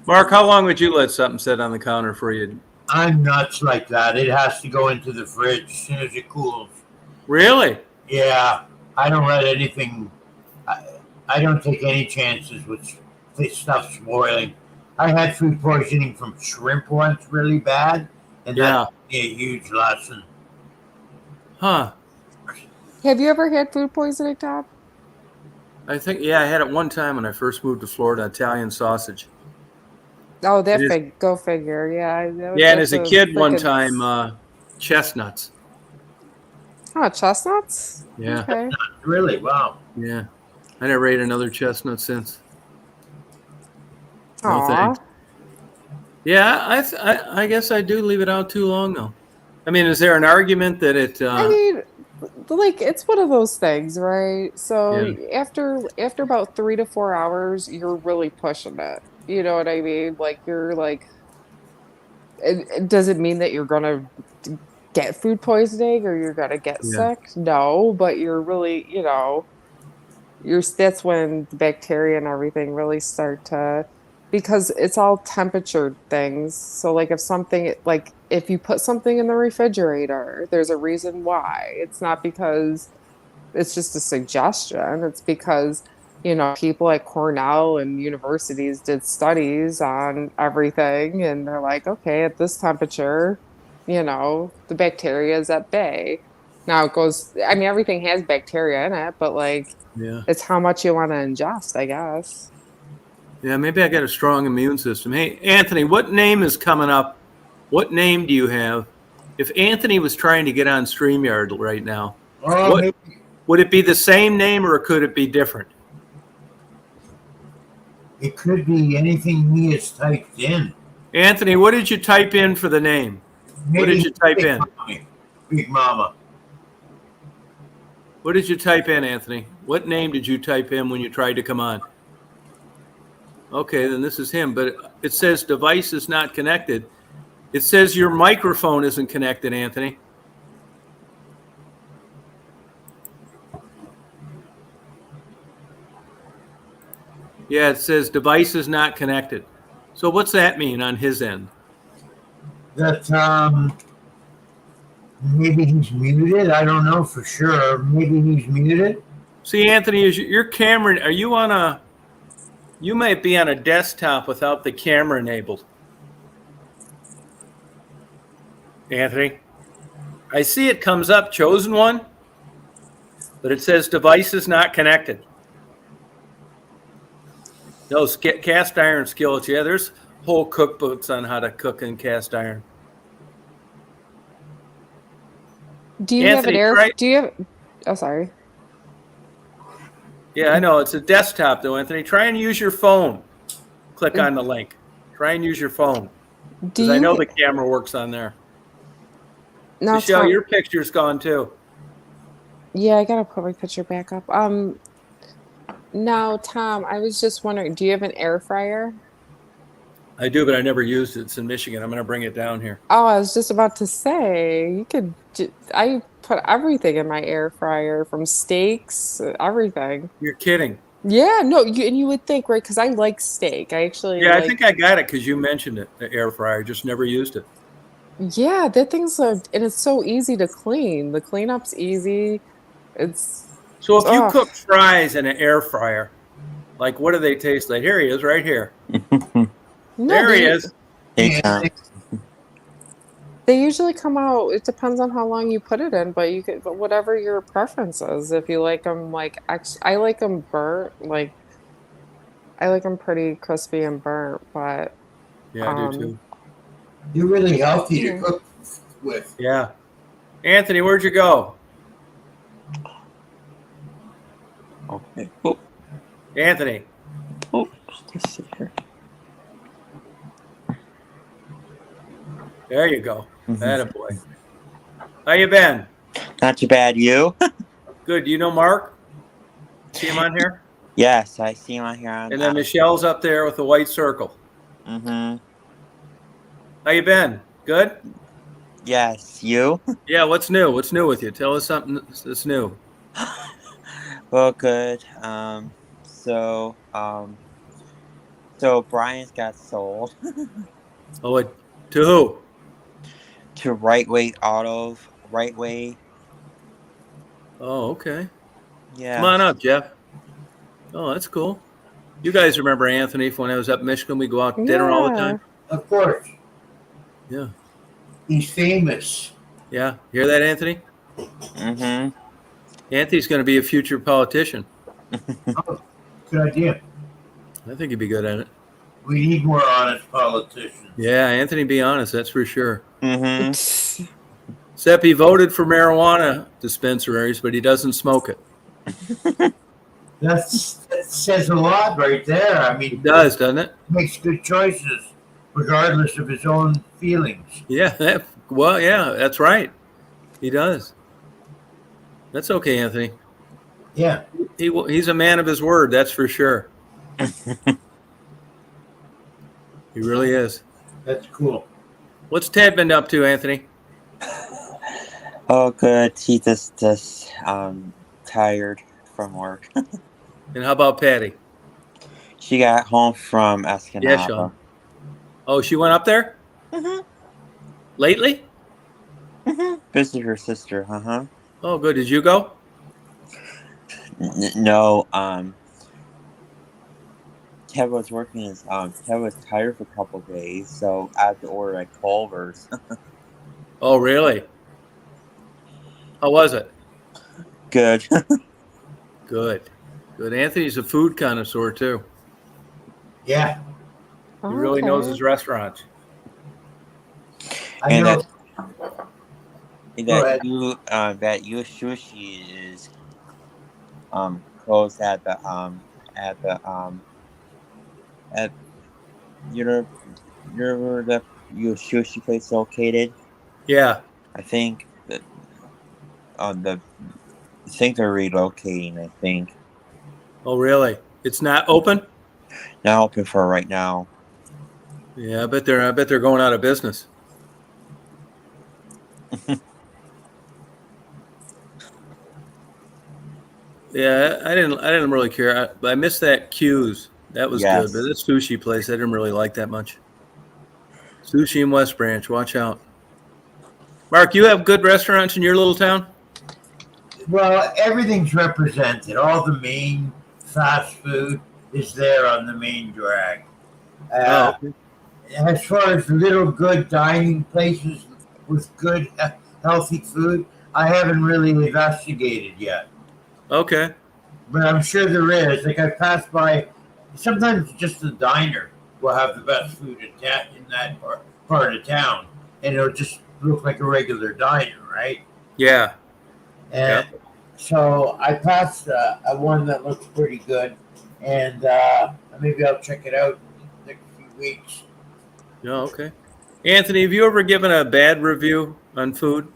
Mark, how long would you let something sit on the counter for you? I'm nuts like that. It has to go into the fridge as soon as it cools. Really? Yeah, I don't let anything. I don't take any chances with this stuff spoiling. I had food poisoning from shrimp once, really bad, and that Yeah. taught me a huge lesson. Huh. Have you ever had food poisoning, Tom? I think, yeah, I had it one time when I first moved to Florida, Italian sausage. Oh, And as, go figure. Yeah, yeah, and that's as a a kid one freaking time, chestnuts. chestnuts. Yeah. Okay. Really, wow. Yeah. I never ate another chestnut since. No Aw. thanks. Yeah, I guess I do leave it out too long, though. I mean, is there an argument that it, I mean, like it's one of those things, right? So yeah, after about 3 to 4 hours, you're really pushing it. You know what I mean? Like you're like, does it mean that you're gonna get food poisoning or you're gonna get yeah, sick? No, but you're really, that's when the bacteria and everything really start to, because it's all temperature things. So like if you put something in the refrigerator, there's a reason why. It's not because it's just a suggestion. It's because, people at Cornell and universities did studies on everything and they're like, okay, at this temperature, the bacteria is at bay. Now it goes, I mean, everything has bacteria in it, but like yeah. it's how much you want to ingest, I guess. Yeah, maybe I got a strong immune system. Hey, Anthony, what name is coming up? What name do you have? If Anthony was trying to get on StreamYard right now, Oh, what would it be the same name or could it be different? it could be anything he has typed in. Anthony, what did you type in for the name? What did you type Big in? Mommy. Big Mama. What did you type in, Anthony? What name did you type in when you tried to come on? Okay, then this is him, but it says device is not connected. It says your microphone isn't connected, Anthony. Yeah, it says device is not connected. So what's that mean on his end? That maybe he's muted. I don't know for sure. Maybe he's muted. See, Anthony, is your camera, are you on a, you might be on a desktop without the camera enabled. Anthony, I see it comes up, chosen one, but it says device is not connected. Those cast iron skillets, yeah, there's whole cookbooks on how to cook in cast iron. Do you Anthony, have an try, do you have Oh, sorry. yeah, I know, it's a desktop though, Anthony. Try and use your phone. Click on the link. Try and use your phone. Do Because I you know the camera works on there. now, Michelle, Tom? your picture's gone too. Yeah, I gotta put my picture back up. Now, Tom, I was just wondering, do you have an air fryer? I do, but I never used it. It's in Michigan. I'm going to bring it down here. Oh, I was just about to say, I put everything in my air fryer, from steaks, everything. You're kidding. Yeah, no, and you would think, right? Because I like steak. I actually Yeah, I like, think I got it because you mentioned it, the air fryer. Just never used it. yeah, that thing's and it's so easy to clean. The cleanup's easy. It's, So if you oh, cook fries in an air fryer, like what do they taste like? Here he is, right here. no, There he is. Hey, Yeah, Tom. they usually come out, it depends on how long you put it in, but you could, but whatever your preference is. If you like them like, I like them burnt, like, I like them pretty crispy and burnt, but, Yeah, I do um, too. you're really healthy to yeah. cook with. Yeah. Anthony, where'd you go? Okay. Oh, Anthony. let's see here. There you go. Mhm. Attaboy. How you been? Not too bad, you? Good. Do you know Mark? See him on here? Yes, I see him on here on. And then Michelle's up there with the white circle. Mm-hmm. How you been? Good? Yes, you? Yeah, what's new? What's new with you? Tell us something that's new. Well, good. So Brian's got sold Oh, to who? to Right Way Autos. Right Way. Oh, okay. Yeah. Come on up, Jeff. Oh, that's cool. You guys remember Anthony from when I was up in Michigan? We go out to dinner all the Yeah. time. Of course, Yeah. he's famous. Yeah. Hear that, Anthony? Mm-hmm. Anthony's going to be a future politician. Oh, good idea. I think he'd be good at it. We need more honest politicians. Yeah, Anthony, be honest, that's for sure. Mm-hmm. Except he voted for marijuana dispensaries, but he doesn't smoke it. That says a lot right there. I mean, It does, doesn't it? he makes good choices regardless of his own feelings. Yeah. Well, yeah, that's right. He does. That's okay, Anthony. Yeah. He's a man of his word, that's for sure. He really is. That's cool. What's Ted been up to, Anthony? Oh, good. He just tired from work. And how about Patty? She got home from Escanaba. Yeah, Sean. Oh, she went up there? Mm-hmm. Lately? Mm-hmm. Visit her sister. Uh-huh. Oh, good. Did you go? No. Ted was working Ted was tired for a couple days, so I had to order like Culver's. Oh, really? How was it? Good. Good. Good. Anthony's a food connoisseur, too. Yeah. He really knows Okay. his restaurants. I And know. that you sushi is closed at you know where the you sushi place located. Yeah. I think that they're relocating. I think Oh, really? It's not open? not open for right now. Yeah, I bet they're going out of business. Yeah, I didn't really care. I missed that Q's. That was Yes. good, but that sushi place I didn't really like that much. Sushi in West Branch, watch out. Mark, you have good restaurants in your little town? Well, everything's represented. All the main fast food is there on the main drag. Okay. As far as little good dining places with good, healthy food, I haven't really investigated yet. Okay. But I'm sure there is. Like I pass by, sometimes just the diner will have the best food in that part of town, and it'll just look like a regular diner, right? Yeah. And so I passed a one that looks pretty good, and maybe I'll check it out in the next few weeks. Yeah, okay. Anthony, have you ever given a bad review on food?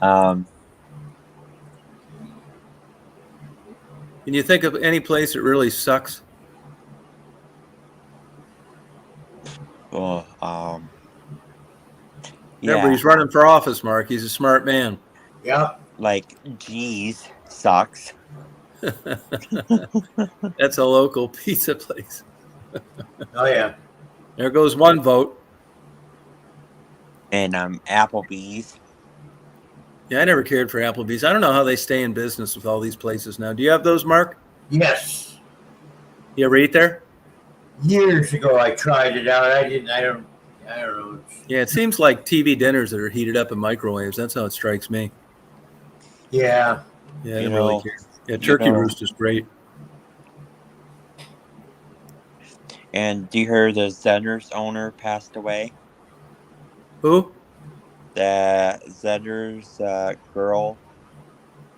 Um, Can you think of any place that really sucks? well, Remember, yeah, he's running for office, Mark. He's a smart man. Yep. like G's sucks. That's a local pizza place. Oh yeah. There goes one vote. And Applebee's. Yeah, I never cared for Applebee's. I don't know how they stay in business with all these places now. Do you have those, Mark? Yes. You ever eat there? Years ago, I tried it out. I didn't. I don't know. Yeah, it seems like TV dinners that are heated up in microwaves. That's how it strikes me. Yeah. Yeah, I You didn't really know- care. Yeah, you turkey know- roast is great. And do you hear the Zedder's owner passed away? Who? The Zedder's girl,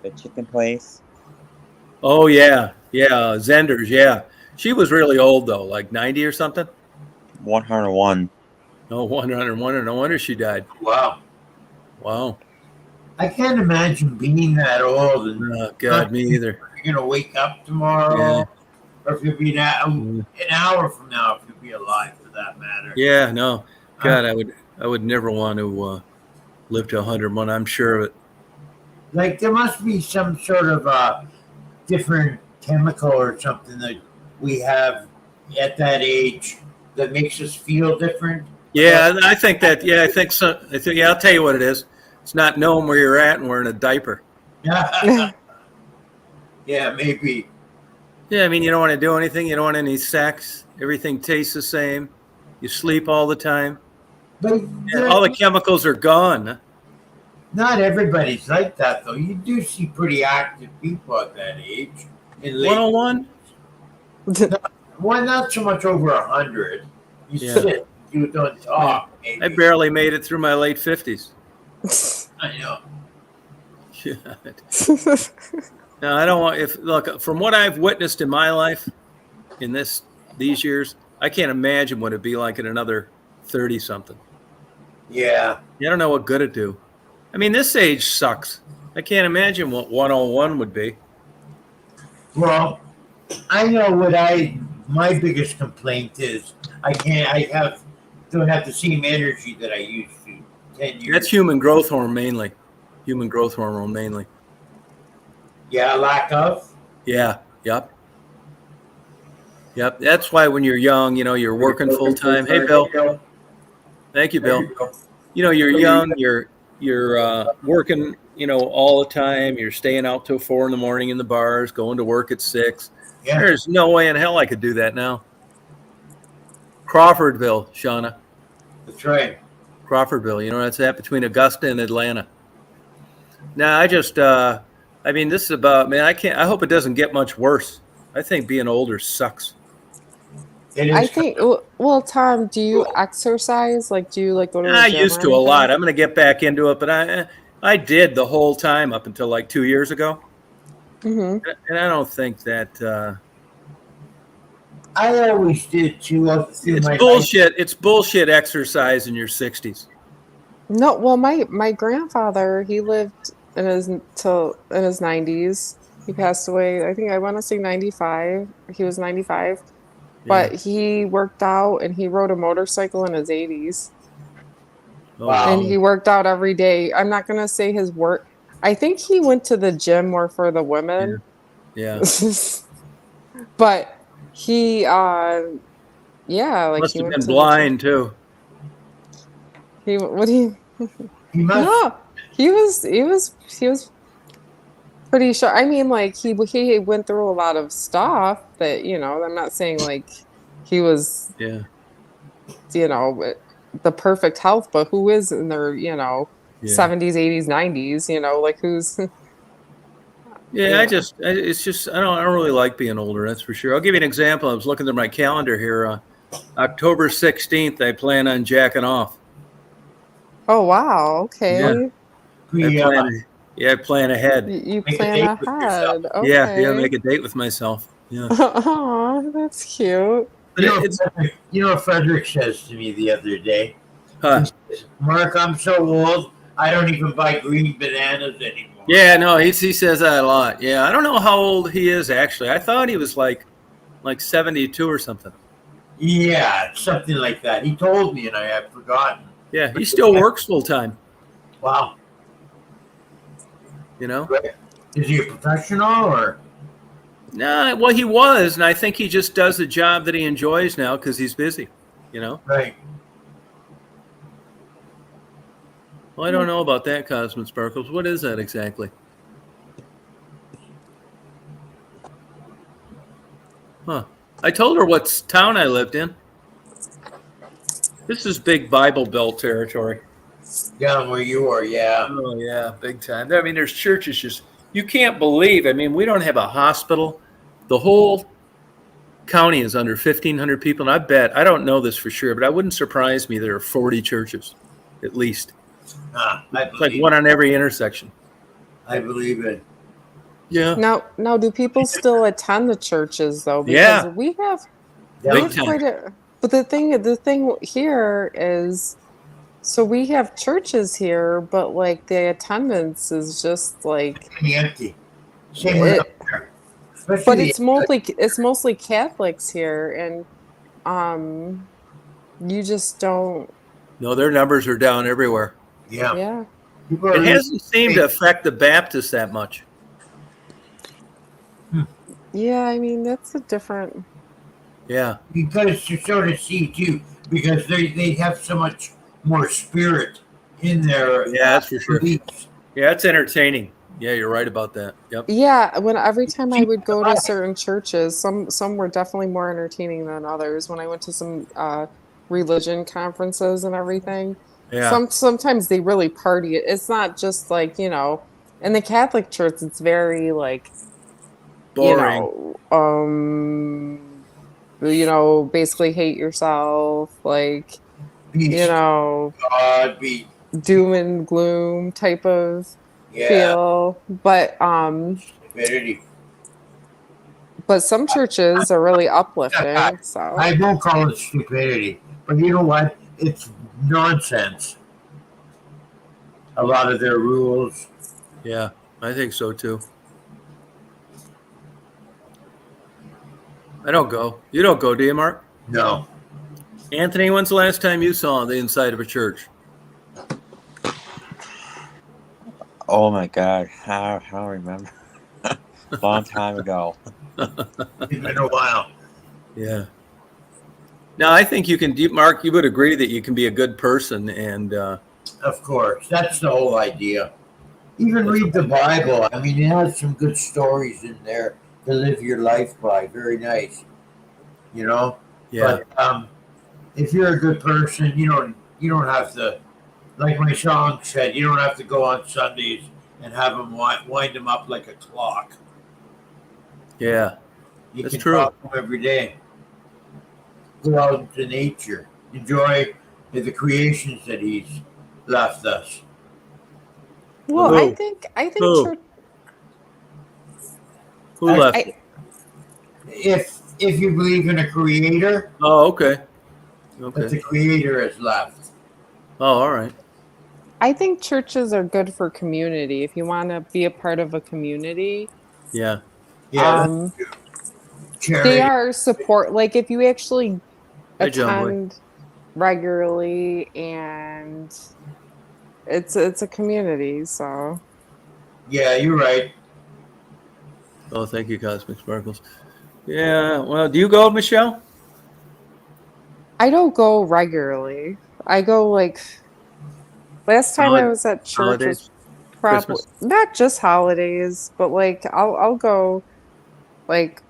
the chicken place. Oh, yeah. Yeah, Zenders, yeah. She was really old, though, like 90 or something. 101. No, 101. No wonder she died. Wow. Wow. I can't imagine being that old and Oh, God, me either. you're gonna wake up tomorrow, Yeah. or if you'll be an hour from now, if you'll be alive for that matter. Yeah, no. God, I would never want to live to 101. I'm sure of it. Like there must be some sort of different chemical or something that we have at that age that makes us feel different. Yeah, I think that. Yeah, I think so. Yeah, I'll tell you what it is. It's not knowing where you're at and wearing a diaper. Yeah, maybe. Yeah, I mean, you don't want to do anything. You don't want any sex. Everything tastes the same. You sleep all the time. But All the chemicals are gone. not everybody's like that, though. You do see pretty active people at that age. In late 101? Well, not so much over 100. You Yeah. sit, you don't talk. Maybe. I barely made it through my late 50s. I know. God. No, I don't want. Look, from what I've witnessed in my life, in these years, I can't imagine what it'd be like in another 30 something. Yeah. You don't know what good it'd do. I mean, this age sucks. I can't imagine what 101 would be. Well, I know what my biggest complaint is. I don't have the same energy that I used to 10 years. That's human growth hormone mainly. Human growth hormone mainly. Yeah, lack of. Yeah. Yep. Yep. That's why when you're young, you're working full time. Hey, Bill. Thank you, Bill. You're young. You're working, all the time. You're staying out till 4 a.m. in the bars, going to work at 6. Yeah. There's no way in hell I could do that now. Crawfordville, Shauna. That's right. Crawfordville. That's that between Augusta and Atlanta. Now, this is about, man, I hope it doesn't get much worse. I think being older sucks. It is. I think. Well, Tom, do you exercise? Like, do you go to the I gym used or to a anything? lot. I'm going to get back into it, but I did the whole time up until like 2 years ago. Mm-hmm. And I don't think that I always did too. it's bullshit. It's bullshit exercise in your 60s. No, well, my grandfather, he lived in his 90s. He passed away, I think I want to say 95. He was 95. But he worked out and he rode a motorcycle in his 80s. Wow. And he worked out every day. I'm not going to say his work. I think he went to the gym more for the women. Yeah. But he Must he have went been to the blind too. gym. He must. No, he was pretty sure. I mean, he went through a lot of stuff that, I'm not saying he was, Yeah. the perfect health, but who is in their, 70s, 80s, 90s, who's. Yeah, it's just I don't really like being older. That's for sure. I'll give you an example. I was looking at my calendar here. October 16th, I plan on jacking off. Oh, wow. Okay. Yeah. I plan ahead. You Make a plan date with ahead. yourself. Okay. Yeah, make a date with myself. Yeah. Oh, that's cute. But You know what Frederick says to me the other day? huh? He says, Mark, I'm so old, I don't even buy green bananas anymore. Yeah, no, he says that a lot. Yeah, I don't know how old he is actually. I thought he was like 72 or something. Yeah, something like that. He told me, and I have forgotten. Yeah, he still works full time. Wow. You know? Is he a professional or? Nah, well, he was, and I think he just does the job that he enjoys now because he's busy. You know? Right. Well, I don't know about that, Cosmo Sparkles. What is that exactly? Huh. I told her what town I lived in. This is big Bible Belt territory. Down where you are, yeah. Oh, yeah, big time. I mean, there's churches just, you can't believe. I mean, we don't have a hospital. The whole county is under 1,500 people. And I bet, I don't know this for sure, but I wouldn't surprise me there are 40 churches at least. It's like one on every intersection. I believe it. Yeah. Now, do people still attend the churches though? Because Yeah. we have Big time. quite a. But the thing here is, so we have churches here, but like the attendance is just like Empty. Same with it. there. But Especially it's mostly Catholics here, and you just don't. No, their numbers are down everywhere. yeah. Yeah. People are It hasn't seemed to affect the Baptists that much. Yeah, I mean that's a different. Yeah. because to sort of see too, because they have so much more spirit in their Yeah, that's for sure. beliefs. Yeah, it's entertaining. Yeah, you're right about that. Yep. Yeah, every time I would go to certain churches, some were definitely more entertaining than others. When I went to some religion conferences and everything, Yeah. sometimes they really party. It's not just like, in the Catholic Church, it's very like, Boring. basically hate yourself, like, Be God, be doom and gloom type of yeah, feel. But stupidity. But some churches are really uplifting. So I won't call it stupidity, but you know what? It's nonsense. A lot of their rules. Yeah, I think so too. I don't go. You don't go, do you, Mark? No. Anthony, when's the last time you saw the inside of a church? Oh my God, how remember? Long time ago. It's been a while. Yeah. Now, I think you can, Mark, you would agree that you can be a good person and Of course. That's the whole idea. Even read the Bible. I mean, it has some good stories in there to live your life by. Very nice. yeah. But if you're a good person, you don't have to, like my song said, you don't have to go on Sundays and have them wind them up like a clock. Yeah. You That's can true. talk to them every day. Go out into nature. Enjoy the creations that he's left us. well, Who? I think Who? church. Who left? If you believe in a creator, Oh, okay. but Okay. the creator has left. Oh, all right. I think churches are good for community. If you want to be a part of a community, Yeah. Yeah, they charity. are support. Like if you actually Hi, John Boy. attend regularly, and it's a community. So Yeah, you're right. Oh, thank you, Cosmic Sparkles. Yeah. Well, do you go, Michelle? I don't go regularly. I go like last time I was at church was Holidays? probably Christmas? not just holidays, but like I'll go like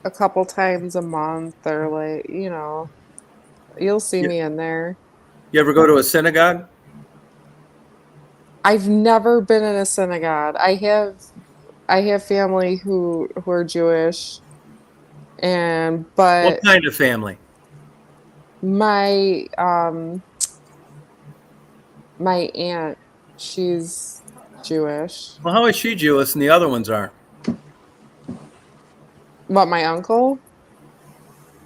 a couple times a month, or like, you'll see Yeah. me in there. You ever go to a synagogue? I've never been in a synagogue. I have family who are Jewish, What but kind of family? my my aunt, she's Jewish. Well, how is she Jewish and the other ones aren't? But my uncle,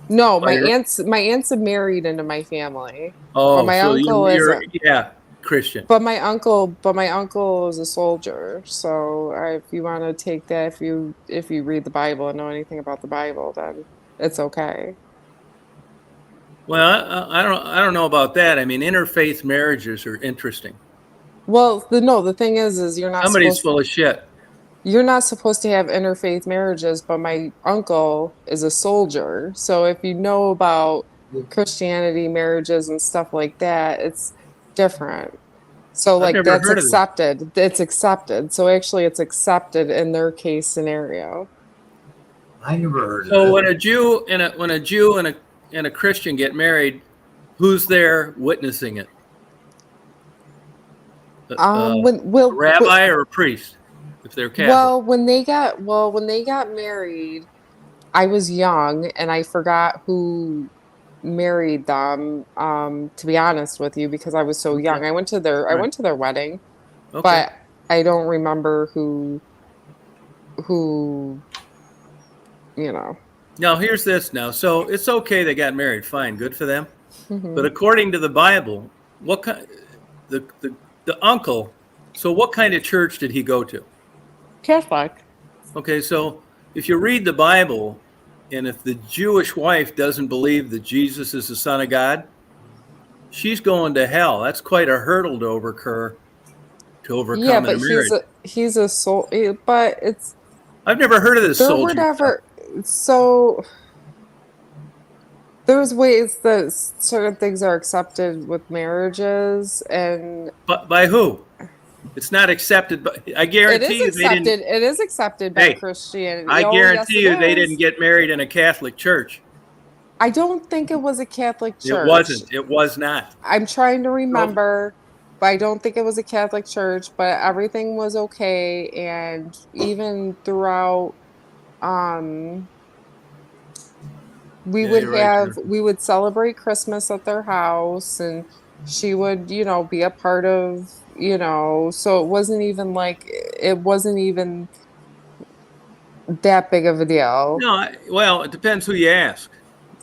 No, By your- my aunts have married into my family. Oh, my so uncle you're isn't. yeah, Christian. But my uncle is a soldier. So if you want to take that, if you read the Bible and know anything about the Bible, then it's okay. Well, I don't know about that. I mean, interfaith marriages are interesting. Well, the thing is Somebody's full of shit. you're not supposed to have interfaith marriages, but my uncle is a soldier. So if you know about Christianity marriages and stuff like that, it's different. So I've like never that's heard of this. accepted. It's accepted. So actually it's accepted in their case scenario. I never heard of So this. when a Jew and a Christian get married, who's there witnessing it? A rabbi or a priest, if they're Catholic. when they got married, I was young and I forgot who married them, to be honest with you, because I was so young. I went to Right. their wedding, Okay. but I don't remember who you know. Now here's this now. So it's okay they got married, fine, good for them. Mhm. But according to the Bible, what kind the uncle, so what kind of church did he go to? Catholic. Okay, so if you read the Bible, and if the Jewish wife doesn't believe that Jesus is the Son of God, she's going to hell. That's quite a hurdle to overcome Yeah, in but a marriage. he's a soul. But it's I've never heard of this there were soldier never so there's ways that certain things are accepted with marriages, and But by who? It's not accepted. But I it guarantee is you they didn't. accepted. It is accepted by Hey, Christianity. I Oh, guarantee yes, you it they is. didn't get married in a Catholic church. I don't think it was a Catholic church. It wasn't. It was not. I'm trying to remember, but I don't think it was a Catholic church, but everything was okay. And even throughout, we Yeah, would you're right, Jennifer. we would celebrate Christmas at their house, and she would, be a part of, so it wasn't even that big of a deal. No, well, it depends who you ask.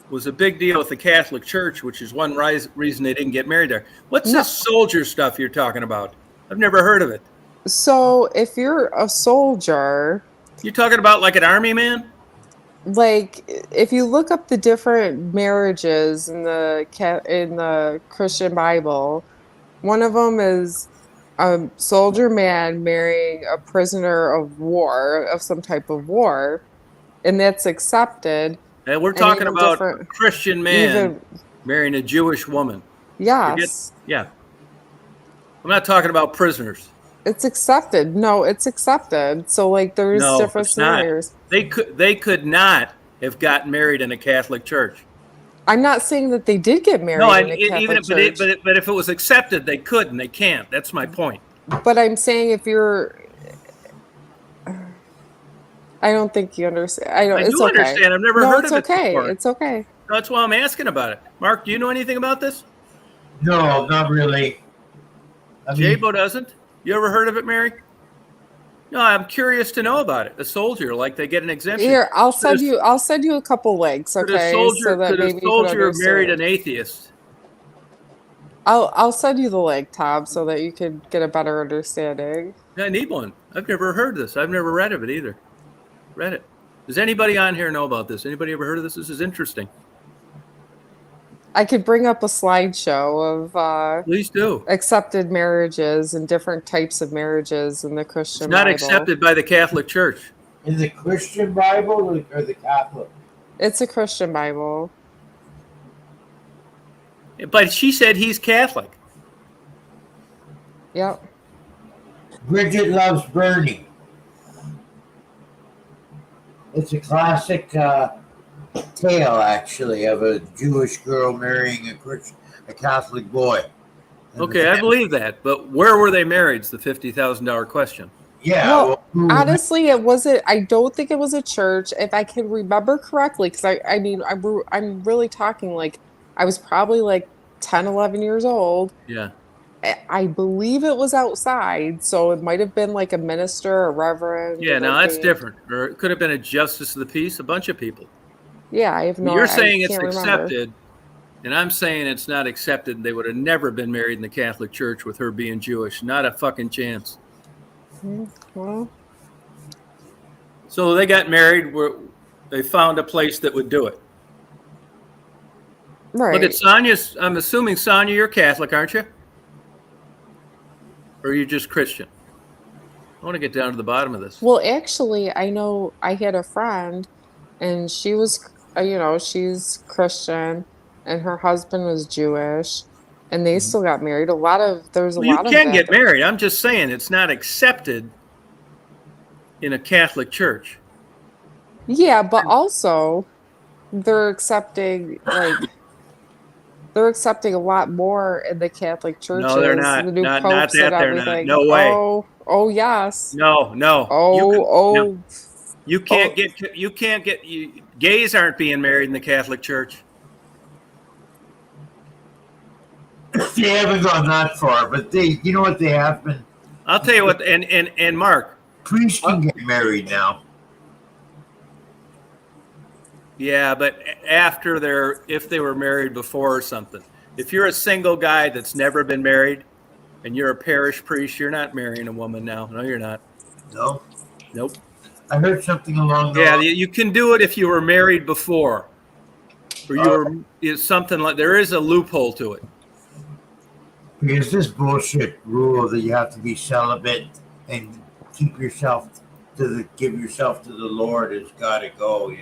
It was a big deal with the Catholic Church, which is one reason they didn't get married there. What's No. this soldier stuff you're talking about? I've never heard of it. So if you're a soldier, You're talking about like an army man? like if you look up the different marriages in the Christian Bible, one of them is a soldier man marrying a prisoner of war, of some type of war, and that's accepted. And we're And talking even about a different- Christian man Even marrying a Jewish woman. yes, Yeah. I'm not talking about prisoners. it's accepted. No, it's accepted. So like there's No, different it's not. scenarios. They could not have gotten married in a Catholic church. I'm not saying that they did get married No, in a Catholic church. but if it was accepted, they could and they can't. That's my point. But I'm saying if you're, I don't think you understand. I It's do okay. understand. I've never No, heard it's of it okay. before. It's okay. That's why I'm asking about it. Mark, do you know anything about this? No, not really. I mean, Jabo doesn't. You ever heard of it, Mary? No, I'm curious to know about it. A soldier, like they get an exemption. Here, I'll Could send you a couple links, a okay? soldier, So that could maybe a you can soldier have married an understand. atheist? I'll send you the link, Tom, so that you can get a better understanding. I need one. I've never heard this. I've never read of it either. Read it. Does anybody on here know about this? Anybody ever heard of this? This is interesting. I could bring up a slideshow of Please do. accepted marriages and different types of marriages in the It's Christian not Bible. accepted by the Catholic Church. in the Christian Bible or the Catholic? It's a Christian Bible. But she said he's Catholic. Yep. Bridget Loves Bernie. It's a classic tale, actually, of a Jewish girl marrying a Catholic boy. And Okay, I believe that. But where were they married? It's the $50,000 question. Yeah. Well, who- honestly, it wasn't. I don't think it was a church, if I can remember correctly. Because I mean, I'm really talking like I was probably like 10, 11 years old. Yeah. I believe it was outside, so it might have been like a minister, a reverend. Yeah, an now that's ordained- different. Or it could have been a justice of the peace, a bunch of people. Yeah, I have no. You're I saying it's can't remember. accepted, and I'm saying it's not accepted. They would have never been married in the Catholic Church with her being Jewish. Not a fucking chance. Well, So they got married. They found a place that would do it. right. Look at Sonia's. I'm assuming, Sonia, you're Catholic, aren't you? Or are you just Christian? I want to get down to the bottom of this. Well, actually, I know I had a friend, and she was, she's Christian, and her husband was Jewish, and they still got married. There's a Well, you lot of can that. get married. I'm just saying it's not accepted in a Catholic church. Yeah, but also they're accepting a lot more in the Catholic churches. No, they're not. The new Not popes that and they're not. everything. No way. Oh yes. No. Oh. You can't get. Gays aren't being married in the Catholic Church. They haven't gone that far, but you know what they have been? I'll tell you what. And Mark. Priests can get married now. Yeah, but if they were married before or something. If you're a single guy that's never been married, and you're a parish priest, you're not marrying a woman now. No, you're not. No. Nope. I heard something along the Yeah, you can do it if you were married before, or is something like. There is a loophole to it. Because this bullshit rule that you have to be celibate and give yourself to the Lord has got to go.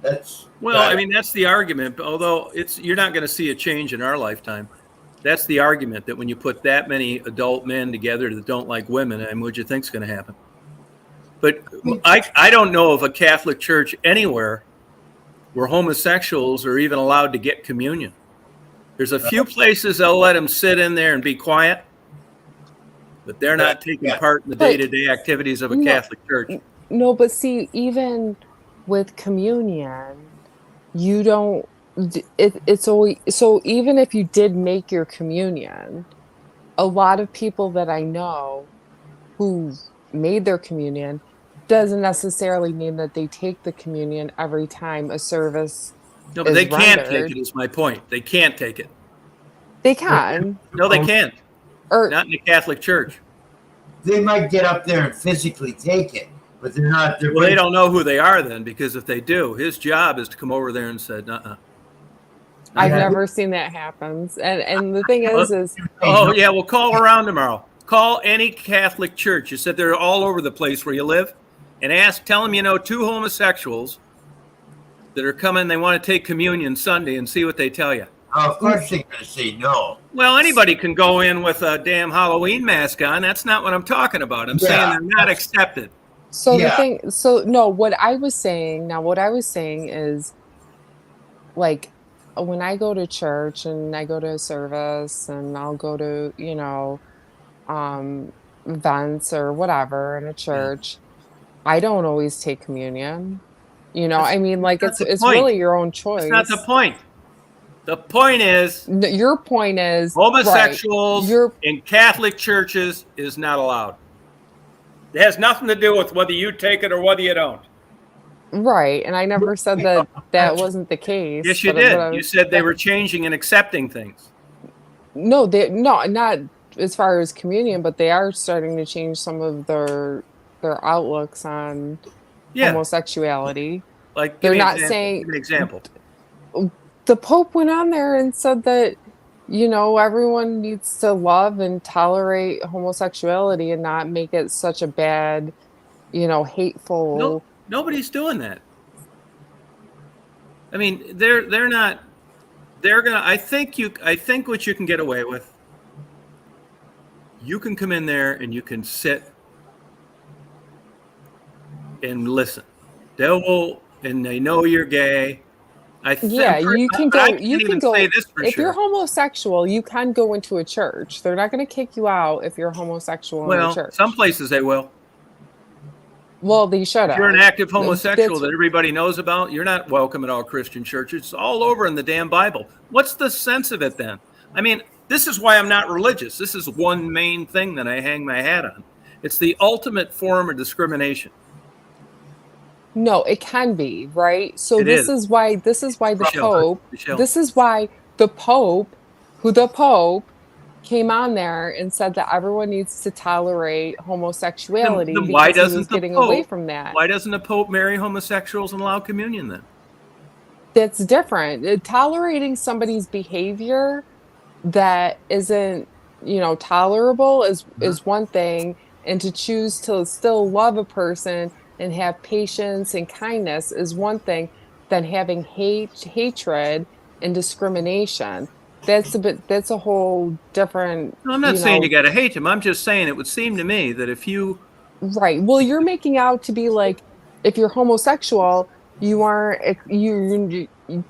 That's that's the argument. Although you're not going to see a change in our lifetime. That's the argument, that when you put that many adult men together that don't like women, what do you think's going to happen? But I don't know of a Catholic church anywhere where homosexuals are even allowed to get communion. There's a few places they'll let them sit in there and be quiet, but they're not taking part in the day-to-day activities of a Catholic church. No, but see, even with communion, you don't. It's always so. Even if you did make your communion, a lot of people that I know who made their communion doesn't necessarily mean that they take the communion every time a service. No, but they can't take it. Is my point. They can't take it. They can. No, they can't. Or not in the Catholic Church. They might get up there and physically take it, but they're not. Well, they don't know who they are then, because if they do, his job is to come over there and say, "Uh-uh." I've never seen that happen. And the thing is oh yeah, we'll call around tomorrow. Call any Catholic church. You said they're all over the place where you live, and tell them 2 homosexuals that are coming. They want to take communion Sunday, and see what they tell you. Of course they're going to say no. Well, anybody can go in with a damn Halloween mask on. That's not what I'm talking about. I'm saying they're not accepted. So what I was saying is, like, when I go to church and I go to a service and I'll go to, events or whatever in a church, I don't always take communion. It's really your own choice. That's not the point. The point is, your point is homosexuals in Catholic churches is not allowed. It has nothing to do with whether you take it or whether you don't. Right, and I never said that wasn't the case. Yes, you did. You said they were changing and accepting things. No, not as far as communion, but they are starting to change some of their outlooks on homosexuality. Like they're not saying. Give me an example. The Pope went on there and said that, everyone needs to love and tolerate homosexuality and not make it such a bad, hateful. No, nobody's doing that. I mean, they're not. They're gonna. I think what you can get away with. You can come in there and you can sit and listen. They know you're gay. You can go. Say this for if sure. You're homosexual, you can go into a church. They're not going to kick you out if you're homosexual in a church. Some places they will. Well, they should have. If you're an active homosexual that everybody knows about, you're not welcome at all Christian churches. It's all over in the damn Bible. What's the sense of it then? I mean, this is why I'm not religious. This is one main thing that I hang my hat on. It's the ultimate form of discrimination. No, it can be, right? So It is. this is why the Michelle, Pope, Michelle. this is why the Pope came on there and said that everyone needs to tolerate homosexuality Then why because he was doesn't the getting away Pope? from that. Why doesn't the Pope marry homosexuals and allow communion then? That's different. Tolerating somebody's behavior that isn't, tolerable is one thing, and to choose to still love a person and have patience and kindness is one thing, than having hatred and discrimination. That's a whole different, No, I'm not saying you got to hate him. I'm just saying it would seem to me that if you right. Well, you're making out to be like, if you're homosexual, you aren't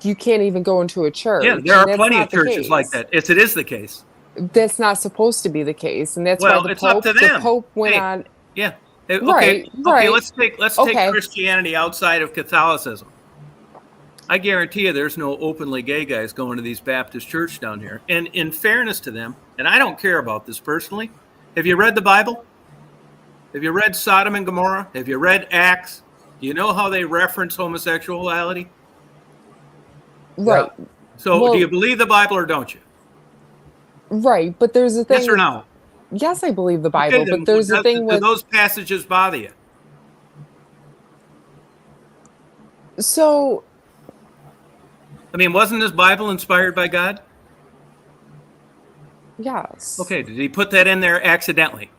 you can't even go into a yeah, church, there and are that's plenty not of the churches like case. that. It is the case. That's not supposed to be the case, and that's why Well, it's up to the them. Pope went Hey, on. yeah. Right, Okay. right. Let's take Okay. Christianity outside of Catholicism. I guarantee you, there's no openly gay guys going to these Baptist church down here. And in fairness to them, and I don't care about this personally. Have you read the Bible? Have you read Sodom and Gomorrah? Have you read Acts? Do you know how they reference homosexuality? Right. So, do you Well, believe the Bible or don't you? right, but there's a Yes thing or with, no? yes, I believe the Okay, Bible, then but there's a thing do with, those passages bother you? so I mean, wasn't this Bible inspired by God? yes. Okay, did he put that in there accidentally?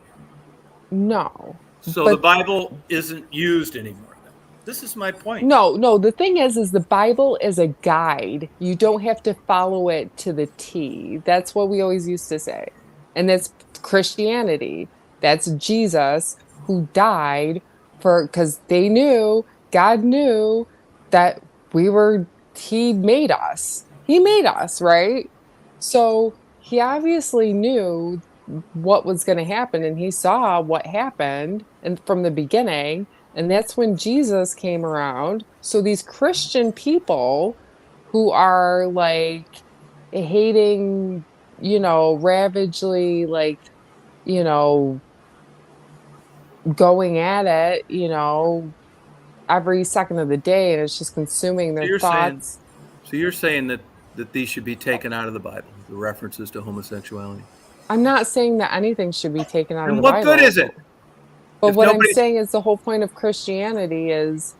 No. So the But Bible isn't used anymore then. This is my point. no, the thing is the Bible is a guide. You don't have to follow it to the T. That's what we always used to say. And that's Christianity. That's Jesus who died because God knew that he made us. He made us, right? So he obviously knew what was going to happen, and he saw what happened and from the beginning, and that's when Jesus came around. So these Christian people who are like hating, ravagely, like, you know, going at it, every second of the day, and it's just consuming So their you're saying, thoughts. that these should be taken out of the Bible, the references to homosexuality. I'm not saying that anything should be taken out of And the what good Bible, is it but if what I'm nobody's saying is the whole point of Christianity is,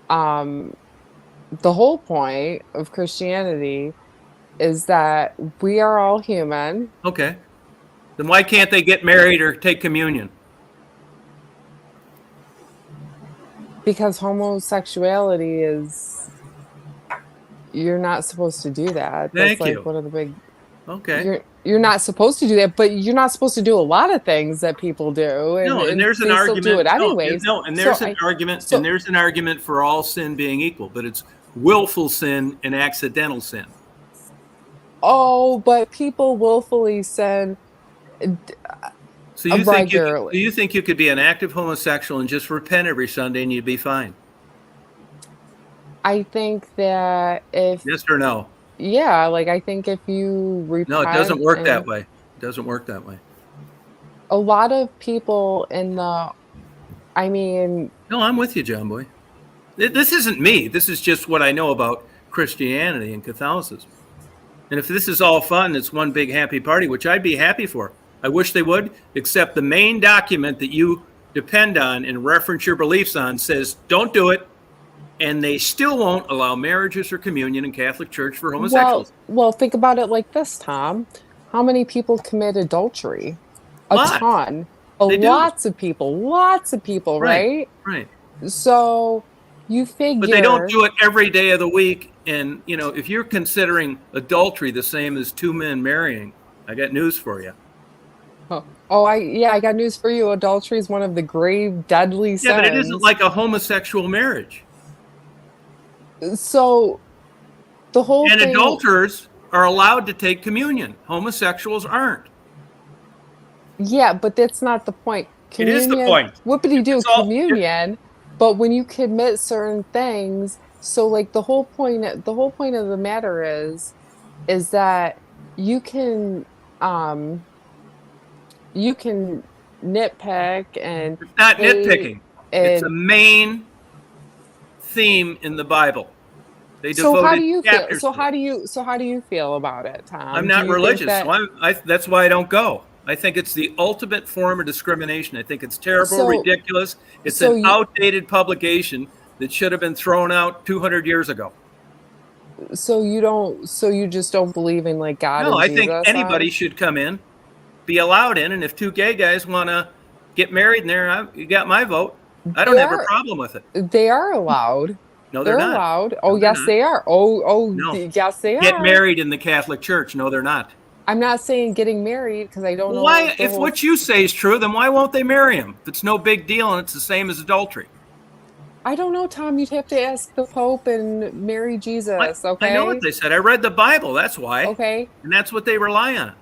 um, the whole point of Christianity is that we are all human. okay? Then why can't they get married or take communion? Because homosexuality is, you're not supposed to do that. That's Thank like you. one of the big, Okay. you're not supposed to do that, but you're not supposed to do a lot of things that people do, No, and and there's an they still do argument. it anyways. No, and So there's an argument, so for all sin being equal, but it's willful sin and accidental sin. but people willfully sin So you think regularly. you could be an active homosexual and just repent every Sunday and you'd be fine? I think that if, Yes or no? yeah, like I think if you No, it doesn't repent, work that and way. It doesn't work that way. a lot of people in the, I mean, No, I'm with you, John Boy. This isn't me. This is just what I know about Christianity and Catholicism. And if this is all fun, it's one big happy party, which I'd be happy for. I wish they would, except the main document that you depend on and reference your beliefs on says don't do it, and they still won't allow marriages or communion in Catholic Church for homosexuals. well, think about it like this, Tom. How many people commit adultery? A Lots. ton. They do. Lots of people, Right, right? right. So you But they don't figure, do it every day of the week. And, if you're considering adultery the same as two men marrying, I got news for you. I got news for you. Adultery is one of the grave, deadly Yeah, but it isn't sins. like a homosexual marriage. So the whole And thing, adulterers are allowed to take communion. Homosexuals aren't. yeah, but that's not the point. It is the Communion, point. whoopity-doo, It's all. communion, but when you commit certain things, so like the whole point of the matter is that you can um you can nitpick and It's not hate nitpicking. It's a and main theme in the Bible. They So devoted how do you feel? chapters So to it. how do you feel about it, Tom? I'm Do not you think religious, that so that's why I don't go. I think it's the ultimate form of discrimination. I think it's terrible, so ridiculous. It's so an outdated publication that should have been thrown out 200 years ago. you just don't believe in like God No, and I think Jesus anybody then? should come in, be allowed in, and if two gay guys want to get married in there, you got my vote. I They don't have a are problem with it. they are allowed. No, they're They're not. allowed. Oh No, they're yes, not. they are. No. Yes, they Get are. married in the Catholic Church. No, they're not. I'm not saying getting married because I don't Well, know why, the if whole. what you say is true, then why won't they marry him? If it's no big deal and it's the same as adultery. I don't know, Tom. You'd have to ask the Pope and marry Jesus. I know what Okay. they said. I read the Bible. That's why. Okay. And that's what they rely on.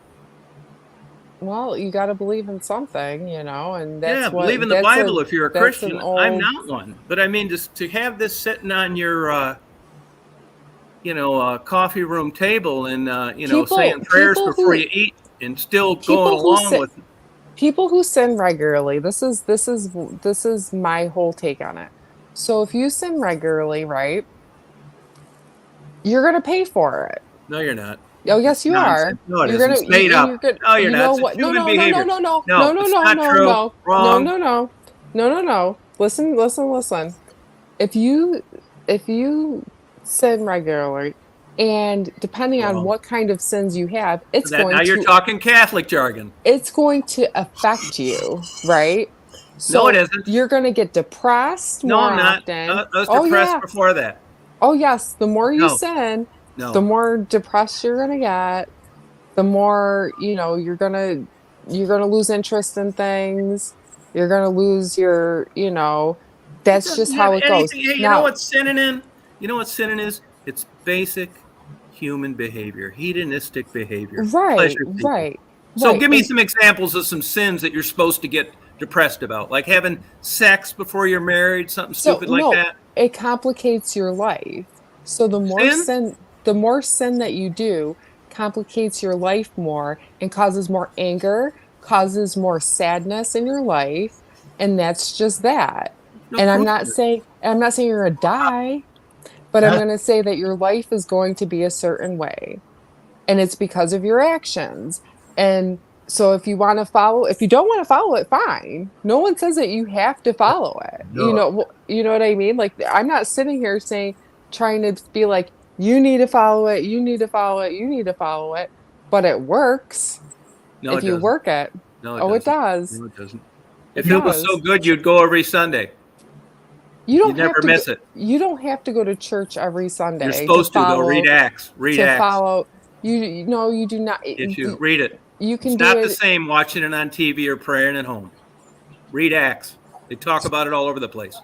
Well, you got to believe in something, and Yeah, that's believe what in the Bible if you're a that's an Christian. I'm old. not one. But I mean, just to have this sitting on your, coffee room table and, saying prayers People before who you eat and still going people who along sin with. people who sin regularly. This is my whole take on it. So if you sin regularly, right, you're gonna pay for it. No, you're not. Oh yes, That's you are. nonsense. No, it You're isn't. gonna It's made and up. you're gonna. No, you're You not. know It's what? No, human no, no, no, behavior. no, no, No, no, no, it's no, not no, true. no, no, Wrong. no, no, no, no, no. Listen, listen, listen. If you sin regularly, and depending on Wrong. what kind of sins you have, it's Now going you're to talking Catholic jargon. affect you, right? No, it So isn't. you're going to get depressed No, more I'm not. often. I was Oh depressed yeah. before that. Oh yes. The more you No, sin, the no. more depressed you're going to get. The more you're gonna lose interest in things. You're gonna lose your. It That's just doesn't have how it goes. anything. Hey, you know Now, what sinning in? You know what sinning is? It's basic human behavior, hedonistic behavior, right, pleasure seeking. right, So right. give me And some examples of some sins that you're supposed to get depressed about, like having sex before you're married, something so stupid like no, that. it complicates your life. So Sin? the more sin that you do complicates your life more and causes more anger, causes more sadness in your life, and that's just that. No And proof of it. I'm not saying you're gonna die, but I'm That's going to say that your life is going to be a certain way. And it's because of your actions. And so if you don't want to follow it, fine. No one says that you have to follow it. no. You know what I mean? Like I'm not sitting here trying to be like, you need to follow it, you need to follow it, you need to follow it. But it works No, if it you doesn't. work it. No, it Oh, it doesn't. does. No, it doesn't. It If it was so does. good, you'd go every Sunday. You You'd don't have never to miss it. you don't have to go to church every You're Sunday supposed to, though. Read Acts. Read Acts. you no, you do not. If you read it, You can it's do not the it. same watching it on TV or praying at home. Read Acts. They talk about it all over the place.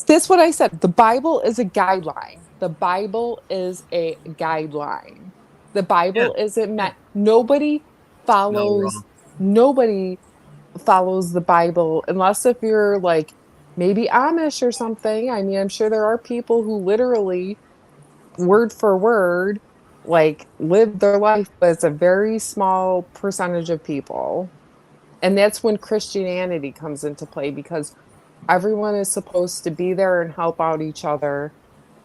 That's what I said. The Bible is a guideline. The Bible is a guideline. The Yeah. Bible isn't meant. Nobody No, follows. wrong. Nobody follows the Bible unless if you're like maybe Amish or something. I mean, I'm sure there are people who literally word for word like live their life, but it's a very small percentage of people. And that's when Christianity comes into play because everyone is supposed to be there and help out each other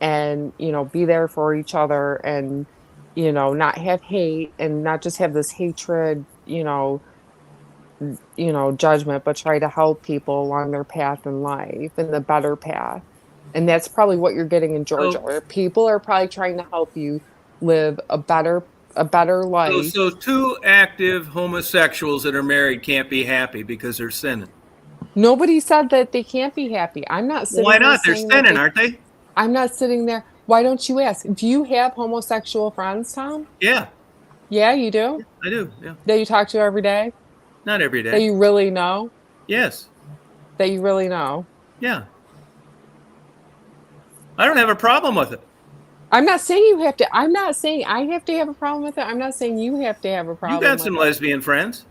and be there for each other and not have hate and not just have this hatred, judgment, but try to help people along their path in life and the better path. And that's probably what you're getting in Georgia, So, where people are probably trying to help you live a better life. so two active homosexuals that are married can't be happy because they're sinning. Nobody said that they can't be happy. I'm not sitting Why here not? They're saying that sinning, aren't they? I'm not sitting there. Why don't you ask? Do you have homosexual friends, Tom? Yeah, Yeah, you do? I do. Yeah, That you talk to every day? not every That day. you really know? Yes. That you really know? Yeah. I don't have a problem with it. I'm not saying you have to. I'm not saying I have to have a problem with it. I'm not saying you have to have a You problem got with some it. lesbian friends.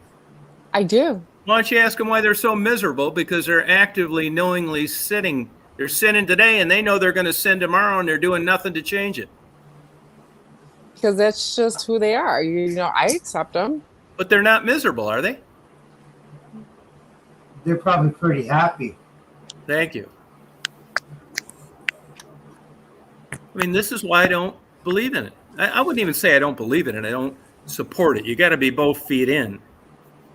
I do. Why don't you ask them why they're so miserable? Because they're actively, knowingly sinning. They're sinning today, and they know they're going to sin tomorrow, and they're doing nothing to change it. Because that's just who they are. I accept them. But they're not miserable, are they? They're probably pretty happy. Thank you. I mean, this is why I don't believe in it. I wouldn't even say I don't believe in it. I don't support it. You got to be both feet in.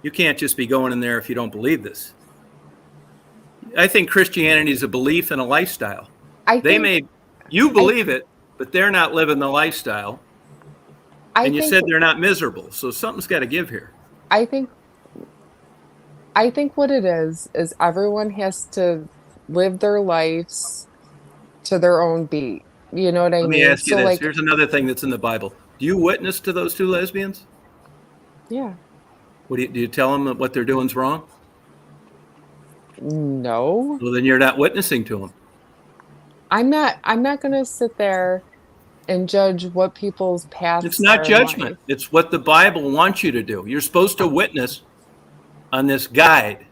You can't just be going in there if you don't believe this. I think Christianity is a belief and a lifestyle. You believe it, but they're not living the lifestyle. And you said they're not miserable. So something's got to give here. I think what it is everyone has to live their lives to their own beat. You know what I mean? Let me ask you So, this. like, Here's another thing that's in the Bible. Do you witness to those two lesbians? yeah. Do you tell them that what they're doing is wrong? No. Well, then you're not witnessing to them. I'm not going to sit there and judge what people's paths It's not are in judgment. life. It's what the Bible wants you to do. You're supposed to witness on this guide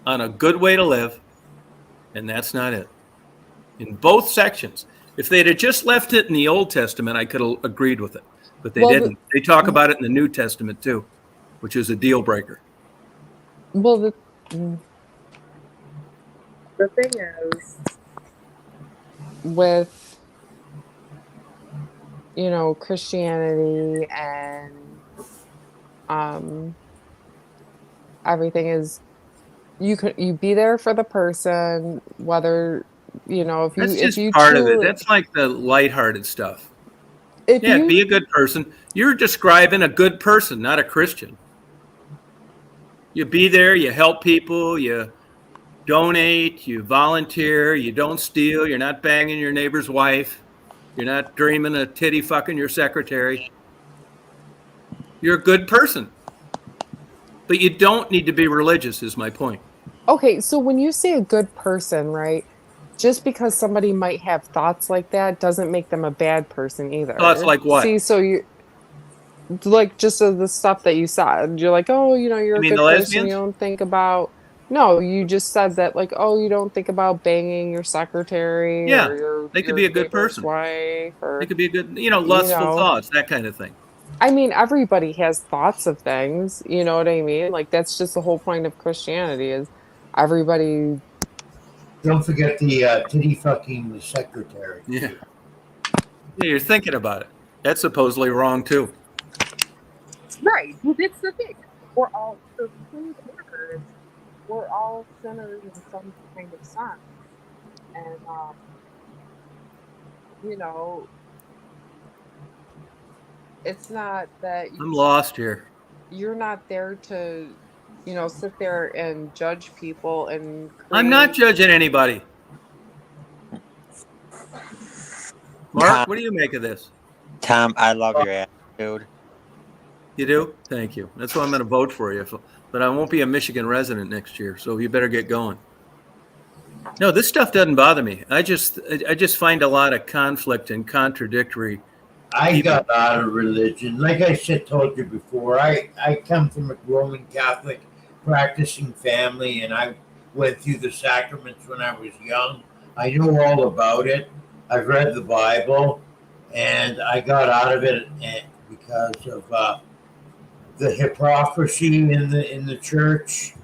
on a good way to live, and that's not it. In both sections. If they'd have just left it in the Old Testament, I could have agreed with it. But they didn't. They talk about it in the New Testament too, which is a deal breaker. Well, the thing is, with, you know, Christianity and everything is, you be there for the person, whether, you know, if you part truly, of it. That's like the lighthearted stuff. be a good person. You're describing a good person, not a Christian. You be there, you help people, you donate, you volunteer, you don't steal, you're not banging your neighbor's wife, you're not dreaming of titty fucking your secretary. You're a good person. But you don't need to be religious, is my point. Okay, so when you say a good person, right? Just because somebody might have thoughts like that doesn't make them a bad person either. Thoughts like what? See, so you, like, just the stuff that you said, you're like, oh, you know, you're a good person. You don't think about. No, you just said that, like, oh, you don't think about banging your secretary. Yeah, or they could be a good person. Wife, or they could be a good, lustful thoughts, that kind of thing. I mean, everybody has thoughts of things. You know what I mean? Like, that's just the whole point of Christianity is everybody. Don't forget the titty fucking the secretary. Yeah, you're thinking about it. That's supposedly wrong too. Right. Well, that's the thing. We're all sinners in some kind of sense, and you know, it's not that I'm lost here. You're not there to, you know, sit there and judge people and. I'm not judging anybody. Mark, Tom, what do you make of this? Tom, I love your attitude. You do? Thank you. That's why I'm going to vote for you. But I won't be a Michigan resident next year, so you better get going. No, this stuff doesn't bother me. I just find a lot of conflict and contradictory. I got out of religion. Like I told you before, I come from a Roman Catholic practicing family, and I went through the sacraments when I was young. I know all about it. I've read the Bible, and I got out of it because of the hypocrisy in the church,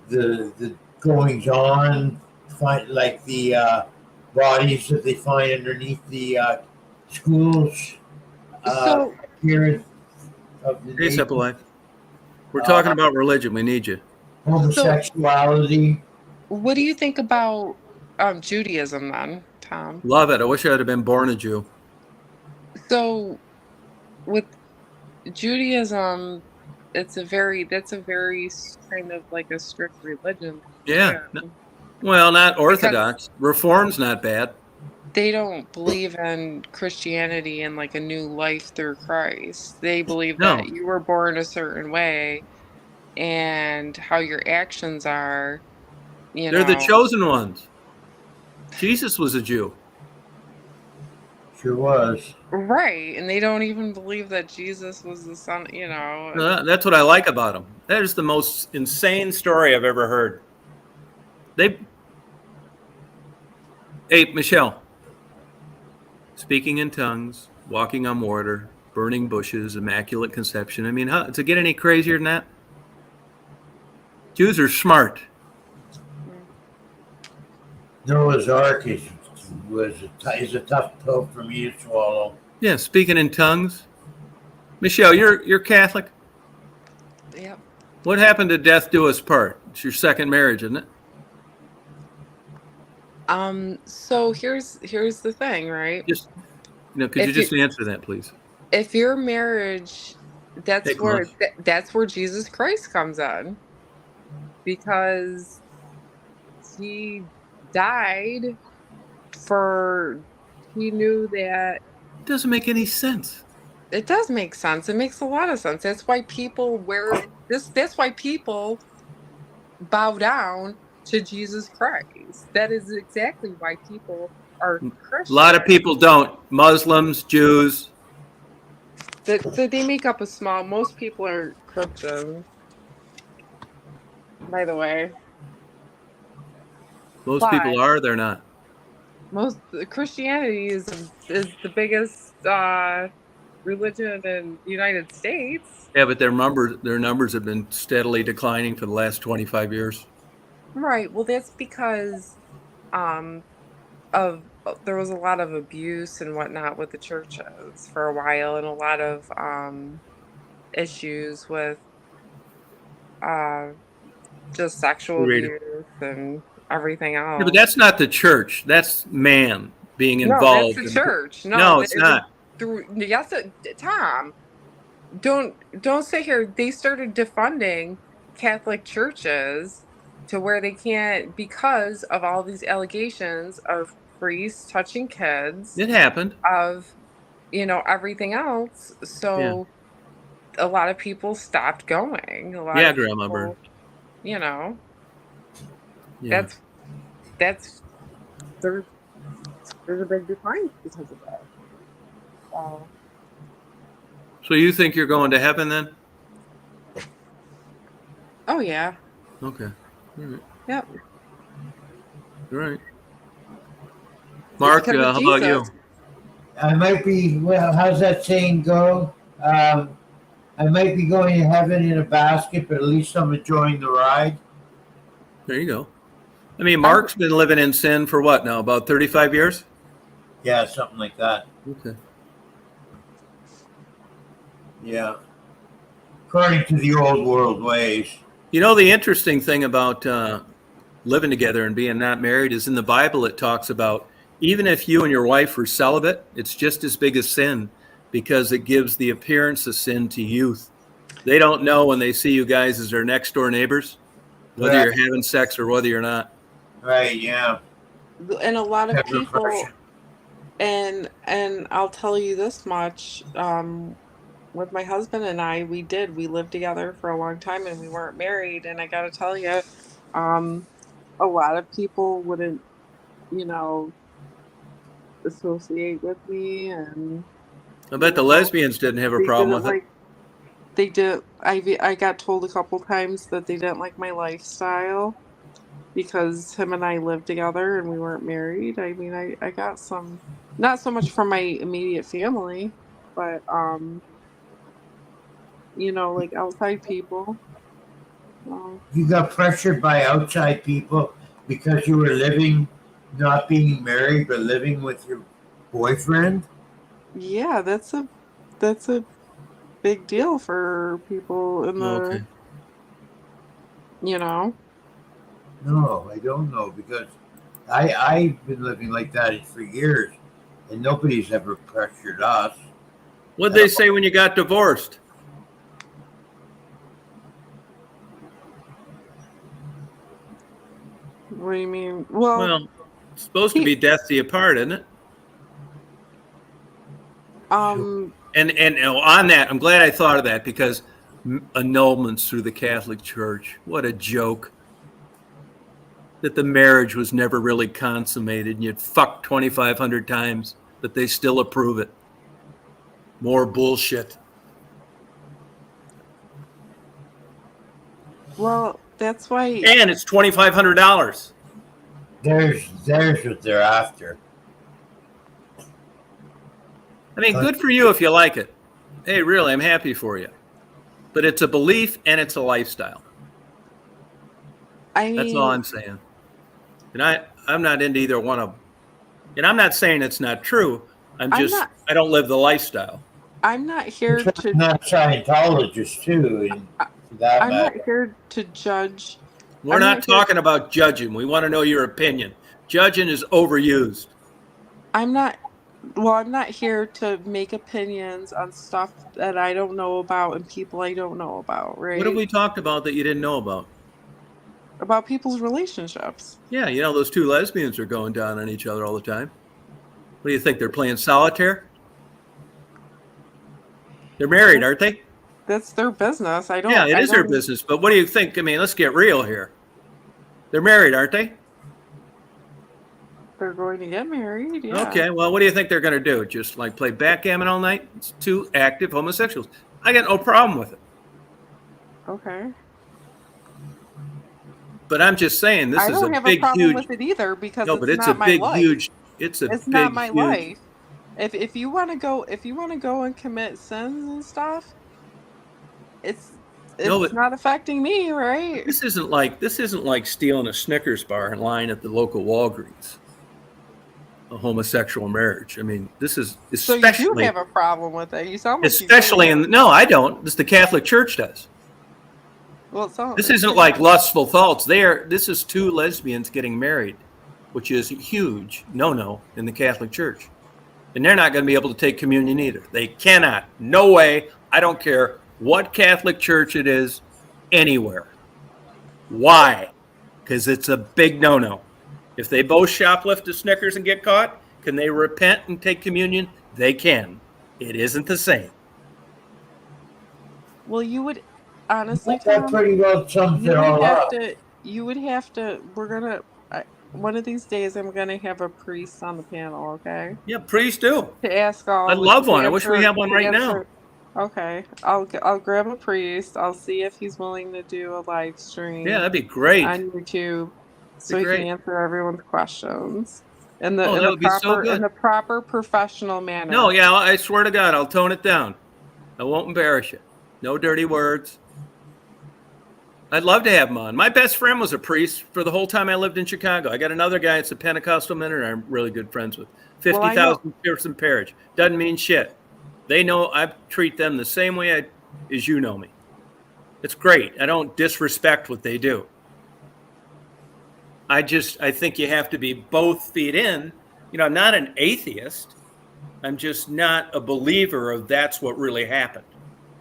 the goings on, like the bodies that they find underneath the schools. Here of the Hey, Sepulveda. We're talking about religion. We need you. Homosexuality. What do you think about Judaism then, Tom? Love it. I wish I had been born a Jew. So, with Judaism, that's a very kind of like a strict religion. Yeah. Well, not Orthodox. Because Reform's not bad. They don't believe in Christianity and like a new life through Christ. They believe that you were born a certain way and how your actions are, They're the chosen ones. Jesus was a Jew. Sure was. Right. And they don't even believe that Jesus was the son, That's what I like about them. That is the most insane story I've ever heard. Hey, Michelle. Speaking in tongues, walking on water, burning bushes, immaculate conception. I mean, to get any crazier than that? Jews are smart. Noah's Ark is is a tough pill for me to swallow. Yeah, speaking in tongues. Michelle, you're Catholic. Yep. What happened to death do us part? It's your second marriage, isn't it? So here's the thing, right? Just could you If you just answer that, please? if your marriage, Hey, that's where Clutch. that's where Jesus Christ comes in, because he died for he knew that It doesn't make any sense. it does make sense. It makes a lot of sense. That's why people wear this. That's why people bow down to Jesus Christ. That is exactly why people are A lot of Christian. people don't. Muslims, Jews. They make up a small. Most people are Christian, by the way. Most But people are. They're not. most Christianity is the biggest religion in the United States. Yeah, but their numbers have been steadily declining for the last 25 years. Right. Well, that's because um of there was a lot of abuse and whatnot with the churches for a while, and a lot of issues with uh just sexual Read. abuse and everything Yeah, but else. that's not the church. That's man being No, that's involved the in. church. No, No, it's it was not. through. Yes, Tom. Don't sit here. They started defunding Catholic churches to where they can't, because of all these allegations of priests touching kids, It happened. of everything else. Yeah. So a lot of people stopped going. A lot Yeah, of Grandma Bird. people, you know, Yeah. that's there's a big decline because of that. So you think you're going to heaven then? Oh yeah. Okay. All right. Yep. All right. Mark, Because of how about you? Jesus. I might be, well, how's that saying go? I might be going to heaven in a basket, but at least I'm enjoying the ride. There you go. I mean, Mark's been living in sin for what now? About 35 years? Yeah, something like that. Okay. Yeah. According to the old world ways. You know, the interesting thing about living together and being not married is in the Bible, it talks about even if you and your wife were celibate, it's just as big a sin because it gives the appearance of sin to youth. They don't know when they see you guys as their next door neighbors, whether Right. you're having sex or whether you're not. Right, yeah. And a lot of Have people, repression. and I'll tell you this much, with my husband and I, we lived together for a long time and we weren't married, and I gotta tell you, a lot of people wouldn't, associate with me, and I bet the lesbians didn't have a they problem didn't with it. like they did I got told a couple times that they didn't like my lifestyle because him and I lived together and we weren't married. I mean, I got some, not so much from my immediate family, but like outside people. You got pressured by outside people because you were living, not being married, but living with your boyfriend? Yeah, that's a big deal for people in Okay. the. No, I don't know because I've been living like that for years and nobody's ever pressured us. What'd they say when you got divorced? What do you mean? Well, It's supposed to be death do you part, isn't it? um, And on that, I'm glad I thought of that because annulments through the Catholic Church. What a joke. That the marriage was never really consummated and you'd fucked 2,500 times, but they still approve it. More bullshit. well, that's why. And it's $2,500. There's what they're after. I mean, good for you if you like it. Hey, really, I'm happy for you. But it's a belief and it's a lifestyle. I That's mean, all I'm saying. And I'm not into either one of them. And I'm not saying it's not true. I'm I don't live the lifestyle. I'm not here to. Not Scientologists too, and for that I'm not matter. here to judge. We're I'm not not here- talking about judging. We want to know your opinion. Judging is overused. I'm not. Well, I'm not here to make opinions on stuff that I don't know about and people I don't know about, right? What have we talked about that you didn't know about? About people's relationships. Yeah, you know, those two lesbians are going down on each other all the time. What do you think? They're playing solitaire? They're married, aren't they? That's their business. I don't. Yeah, it I is their don't- business. But what do you think? I mean, let's get real here. They're married, aren't they? They're going to get married. Yeah. Okay, well, what do you think they're going to do? Just like play backgammon all night? It's two active homosexuals. I got no problem with it. Okay. But I'm just saying this I is don't a have big, a problem huge. with it either because No, it's but it's not a my big, life. huge. It's It's big, not my huge. life. If you want to go and commit sins and stuff, it's No, but- not affecting me, right? This isn't like stealing a Snickers bar in line at the local Walgreens. A homosexual marriage. I mean, this is So especially. you do have a problem with it. You sound like especially you do. no, I don't. This the Catholic Church does. Well, it sounds, This isn't like lustful thoughts. This is two lesbians getting married, which is huge no in the Catholic Church. And they're not going to be able to take communion either. They cannot. No way. I don't care what Catholic church it is, anywhere. Why? Because it's a big no. If they both shoplift a Snickers and get caught, can they repent and take communion? They can. It isn't the same. Well, you would honestly, That Tom, pretty well sums you it all would have up. to. You would have to. One of these days, I'm gonna have a priest on the panel. Okay. Yeah, please do. To ask all. I'd love to one. I wish we answer- had one to right now. answer- Okay, I'll grab a priest. I'll see if he's willing to do a live stream. Yeah, that'd be great. On YouTube, so Be he great. can answer everyone's questions in the Oh, in that the would be so proper good. in the proper professional manner. No, yeah, I swear to God, I'll tone it down. I won't embarrass you. No dirty words. I'd love to have him on. My best friend was a priest for the whole time I lived in Chicago. I got another guy that's a Pentecostal minister I'm really good friends with. 50,000 person parish. Doesn't mean shit. They know I treat them the same way as you know me. It's great. I don't disrespect what they do. I think you have to be both feet in. You know, I'm not an atheist. I'm just not a believer of that's what really happened.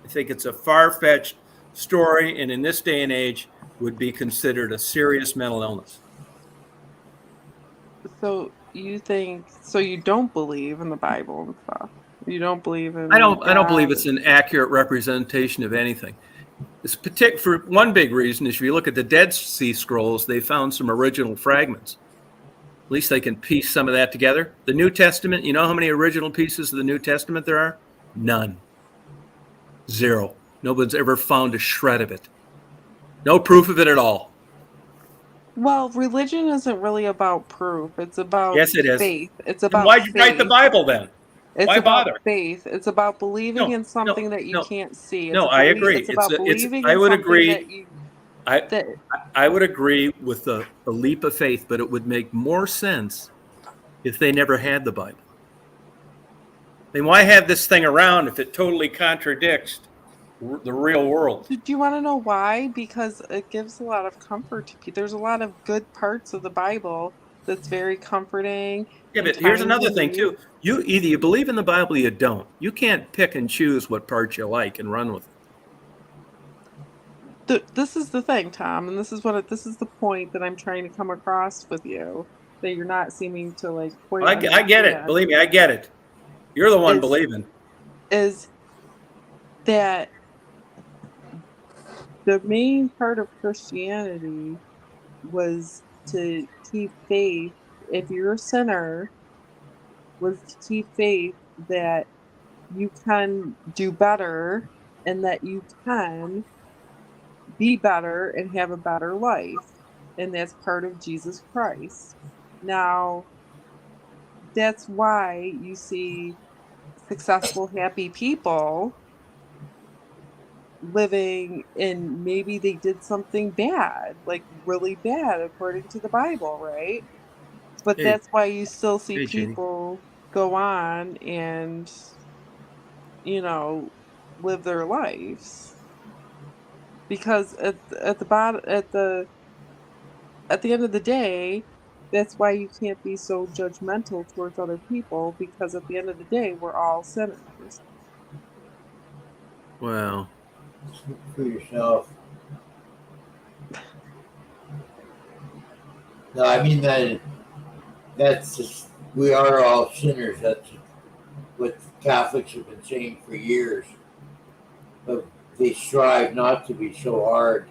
I think it's a far-fetched story, and in this day and age would be considered a serious mental illness. So you don't believe in the Bible and stuff. You don't believe in. I don't believe it's an accurate representation of anything. It's for one big reason is if you look at the Dead Sea Scrolls, they found some original fragments. At least they can piece some of that together. The New Testament, you know how many original pieces of the New Testament there are? None. Zero. Nobody's ever found a shred of it. No proof of it at all. Well, religion isn't really about proof. It's about Yes, it is. faith. It's Then about why'd you write the faith. Bible then? It's Why about bother? faith. It's about believing in something that you can't see. I agree. It's about believing I in would something agree. that I would agree with a leap of faith, but it would make more sense if they never had the Bible. I mean, why have this thing around if it totally contradicts the real world? Do you want to know why? Because it gives a lot of comfort to people. There's a lot of good parts of the Bible that's very comforting. Yeah, but here's another thing too. You either you believe in the Bible or you don't. You can't pick and choose what parts you like and run with it. This is the thing, Tom, and this is the point that I'm trying to come across with you, that you're not seeming to like. I get it. Believe me, I get it. You're the one believing. Is that the main part of Christianity was to keep faith. If you're a sinner, was to keep faith that you can do better and that you can be better and have a better life. And that's part of Jesus Christ. Now, that's why you see successful, happy people living in, maybe they did something bad, like really bad according to the Bible, right? But Hey. that's why you still see Hey, Jeannie. people go on and, live their lives. Because at the bottom at the end of the day, that's why you can't be so judgmental towards other people, because at the end of the day, we're all sinners. Well, Speak for yourself. No, I mean that's just, we are all sinners. That's what Catholics have been saying for years. But they strive not to be so hard.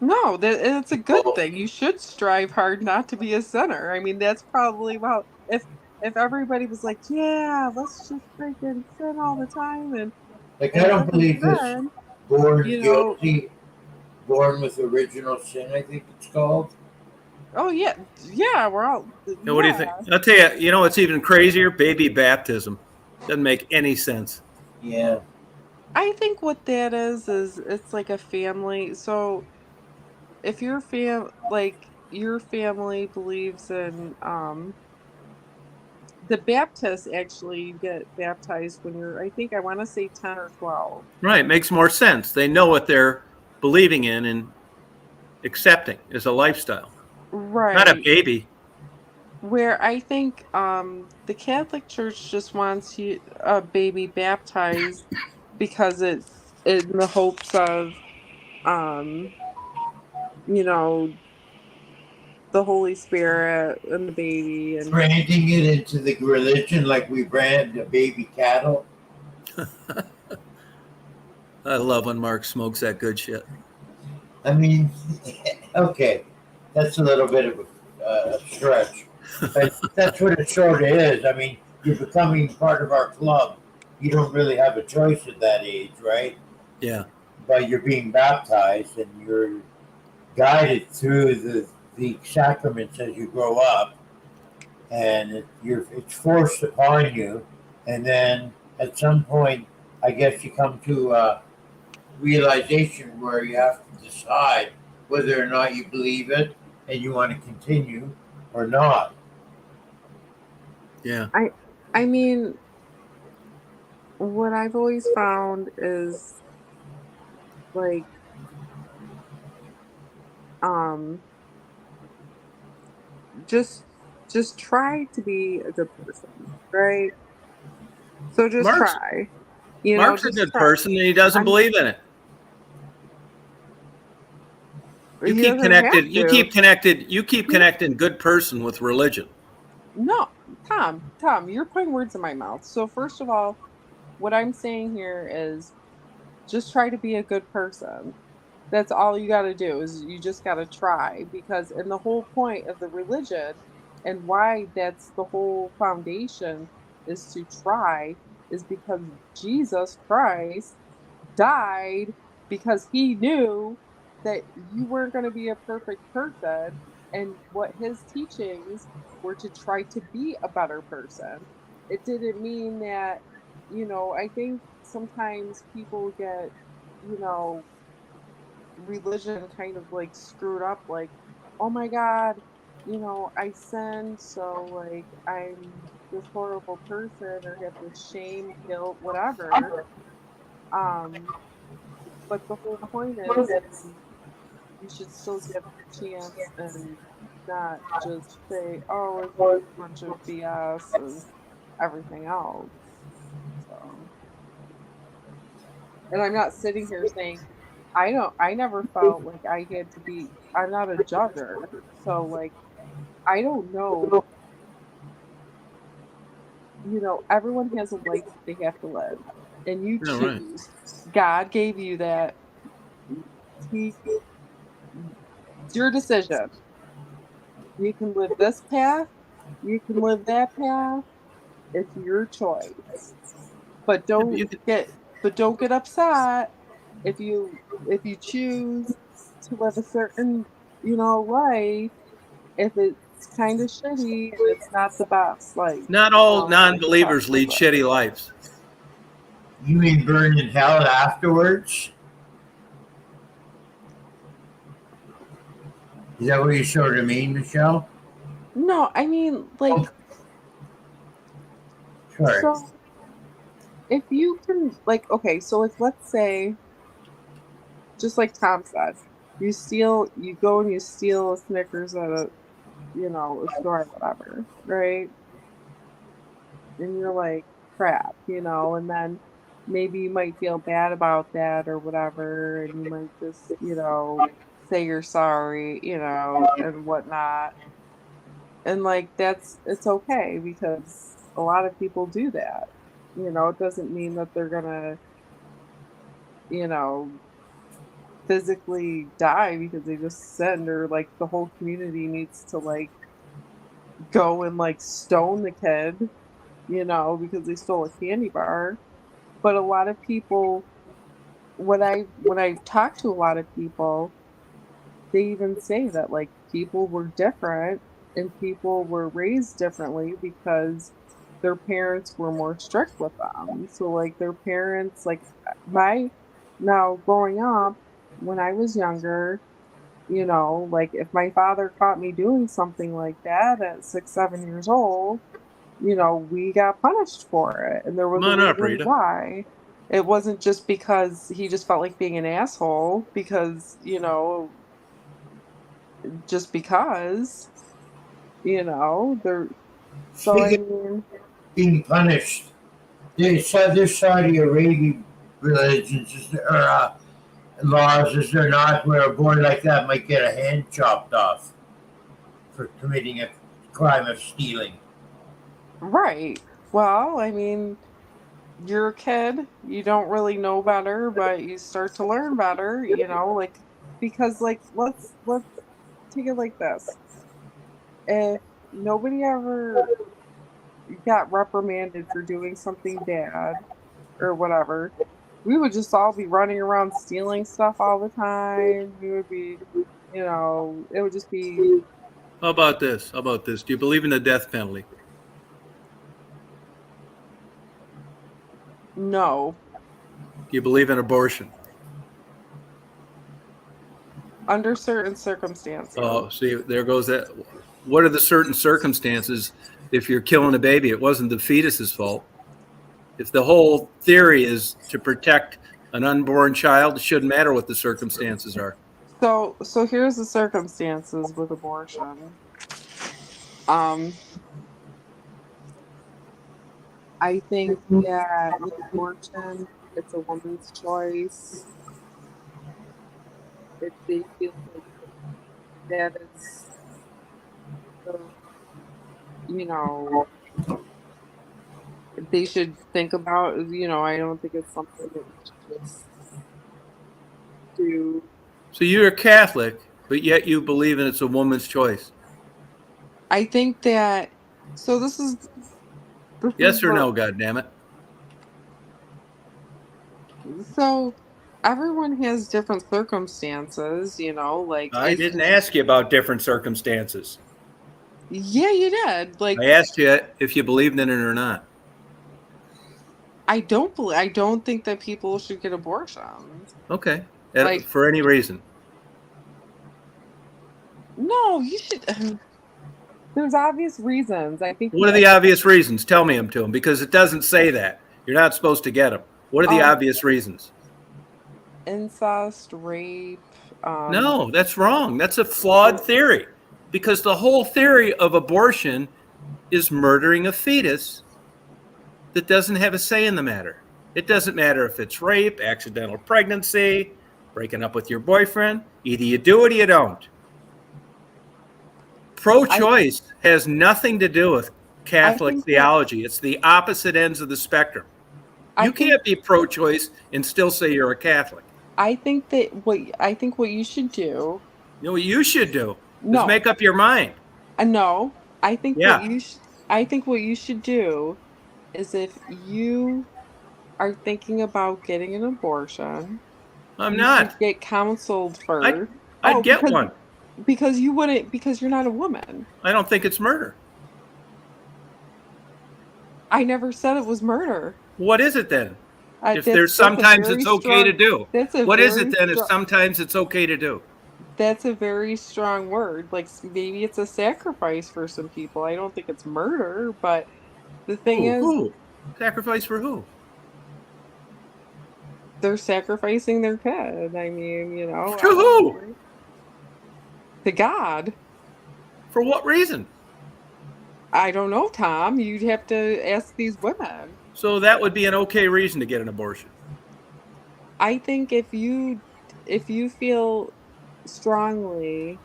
No, it's a good Oh, thing. You should strive hard not to be a sinner. I mean, that's probably about if everybody was like, yeah, let's just freaking sin all the time like I and don't live in believe this sin, born you know. guilty, born with original sin, I think it's called. Oh yeah, yeah, we're all now what do you yeah. think? I'll tell you. You know what's even crazier? Baby baptism doesn't make any sense. Yeah. I think what that is it's like a family. So if your family believes in the Baptists actually get baptized when you're, I think I want to say 10 or 12. Right? Makes more sense. They know what they're believing in and accepting as a lifestyle, not a Right. baby. Where I think the Catholic Church just wants a baby baptized because it's in the hopes of um you know the Holy Spirit and the baby and Branding it into the religion like we brand a baby cattle. I love when Mark smokes that good shit. I mean, okay, that's a little bit of a stretch, but that's what it sort of is. I mean, you're becoming part of our club. You don't really have a choice at that age, right? Yeah. But you're being baptized and you're guided through the sacraments as you grow up, and it's forced upon you, and then at some point, I guess you come to a realization where you have to decide whether or not you believe it and you want to continue or not. Yeah. I mean, what I've always found is like um just just try to be a good person, right? So just Mark's try. Mark's a Just good try. person and he doesn't I'm believe in it. You He keep doesn't have connected. You to. keep connected. You keep He, connecting good person with religion. no, Tom, you're putting words in my mouth. So first of all, what I'm saying here is just try to be a good person. That's all you got to do is you just got to try, because and the whole point of the religion and why that's the whole foundation is to try is because Jesus Christ died because he knew that you weren't going to be a perfect person, and what his teachings were to try to be a better person. It didn't mean that, I think sometimes people get, you know, religion kind of like screwed up, like, oh my God, I sinned, so like I'm this horrible person or have this shame, guilt, whatever. Um, but the whole point is you should still give it a chance and not just say, oh, it's just a bunch of BS and everything else. So, and I'm not sitting here saying, I never felt like I had to be, I'm not a judger. So, like, I don't know, everyone has a life that they have to live and you Yeah, right. choose. God gave you that. He, it's your decision. You can live this path, you can live that path. It's your choice. But Yeah, but don't get upset if you choose to live a certain, life, if it's kind of shitty and it's not the best, like, not all like the best non-believers for lead life. shitty lives. You mean burn in hell afterwards? Is that what you sort of mean, Michelle? No, I mean, like, Sorry. so if you can, like, okay, so like, let's say, just like Tom said, you go and you steal a Snickers at a store or whatever, right? And you're like, crap, and then maybe you might feel bad about that or whatever, and you might just, say you're sorry, and whatnot. And like it's okay because a lot of people do that. It doesn't mean that they're gonna, you know, physically die because they just sinned, or like the whole community needs to like go and like stone the kid, because they stole a candy bar. But a lot of people, when I talk to a lot of people, they even say that like people were different and people were raised differently because their parents were more strict with them. So like their parents, like my now growing up, when I was younger, like if my father caught me doing something like that at 6, 7 years old, we got punished for it. And there was Come a on up, reason Rita. why. It wasn't just because he just felt like being an asshole, because, just because, there, so I Speaking mean, of being punished, there's Saudi Arabian religions or laws, is there not, where a boy like that might get a hand chopped off for committing a crime of stealing? right. Well, I mean, you're a kid, you don't really know better, but you start to learn better, like, because like let's take it like this. If nobody ever got reprimanded for doing something bad or whatever, we would just all be running around stealing stuff all the time. We would be, it would just be How about this? How about this? Do you believe in the death penalty? no, Do you believe in abortion? under certain circumstances. Oh, see, there goes that. What are the certain circumstances if you're killing a baby? It wasn't the fetus's fault. If the whole theory is to protect an unborn child, it shouldn't matter what the circumstances are. So here's the circumstances with abortion. Um, I think that with abortion, it's a woman's choice. If they feel like that is, the, you know, they should think about. I don't think it's something that we should just do. So you're a Catholic, but yet you believe in it's a woman's choice. I think that. So this Yes is or what. no, God damn it. So everyone has different circumstances. Like I didn't ask you about different circumstances. yeah, you did. Like I asked you if you believed in it or not. I don't think that people should get abortions. Okay. Like For any reason. no, you should. There's obvious reasons. I think What are the obvious reasons? Tell me them to them, because it doesn't say that. You're not supposed to get them. What are the obvious reasons? incest, rape. No, that's wrong. That's a flawed theory, because the whole theory of abortion is murdering a fetus that doesn't have a say in the matter. It doesn't matter if it's rape, accidental pregnancy, breaking up with your boyfriend. Either you do it or you don't. Pro-choice has nothing to do with Catholic theology. It's the opposite ends of the spectrum. You can't be pro-choice and still say you're a Catholic. I think what you should do. You know what you should do No. is make up your mind. No, I think Yeah. I think what you should do is, if you are thinking about getting an abortion, I'm you not. should get counseled first. I'd get one. Because you wouldn't, because you're not a woman. I don't think it's murder. I never said it was murder. What is it then? If That's there's sometimes very it's okay to strong- do. That's a What is very it then if strong- sometimes it's okay to do? That's a very strong word. Like maybe it's a sacrifice for some people. I don't think it's murder, but the thing is, Who? Sacrifice for who? they're sacrificing their kid. I mean, To I don't who? know. To God. For what reason? I don't know, Tom. You'd have to ask these women. So that would be an okay reason to get an abortion. I think if you feel strongly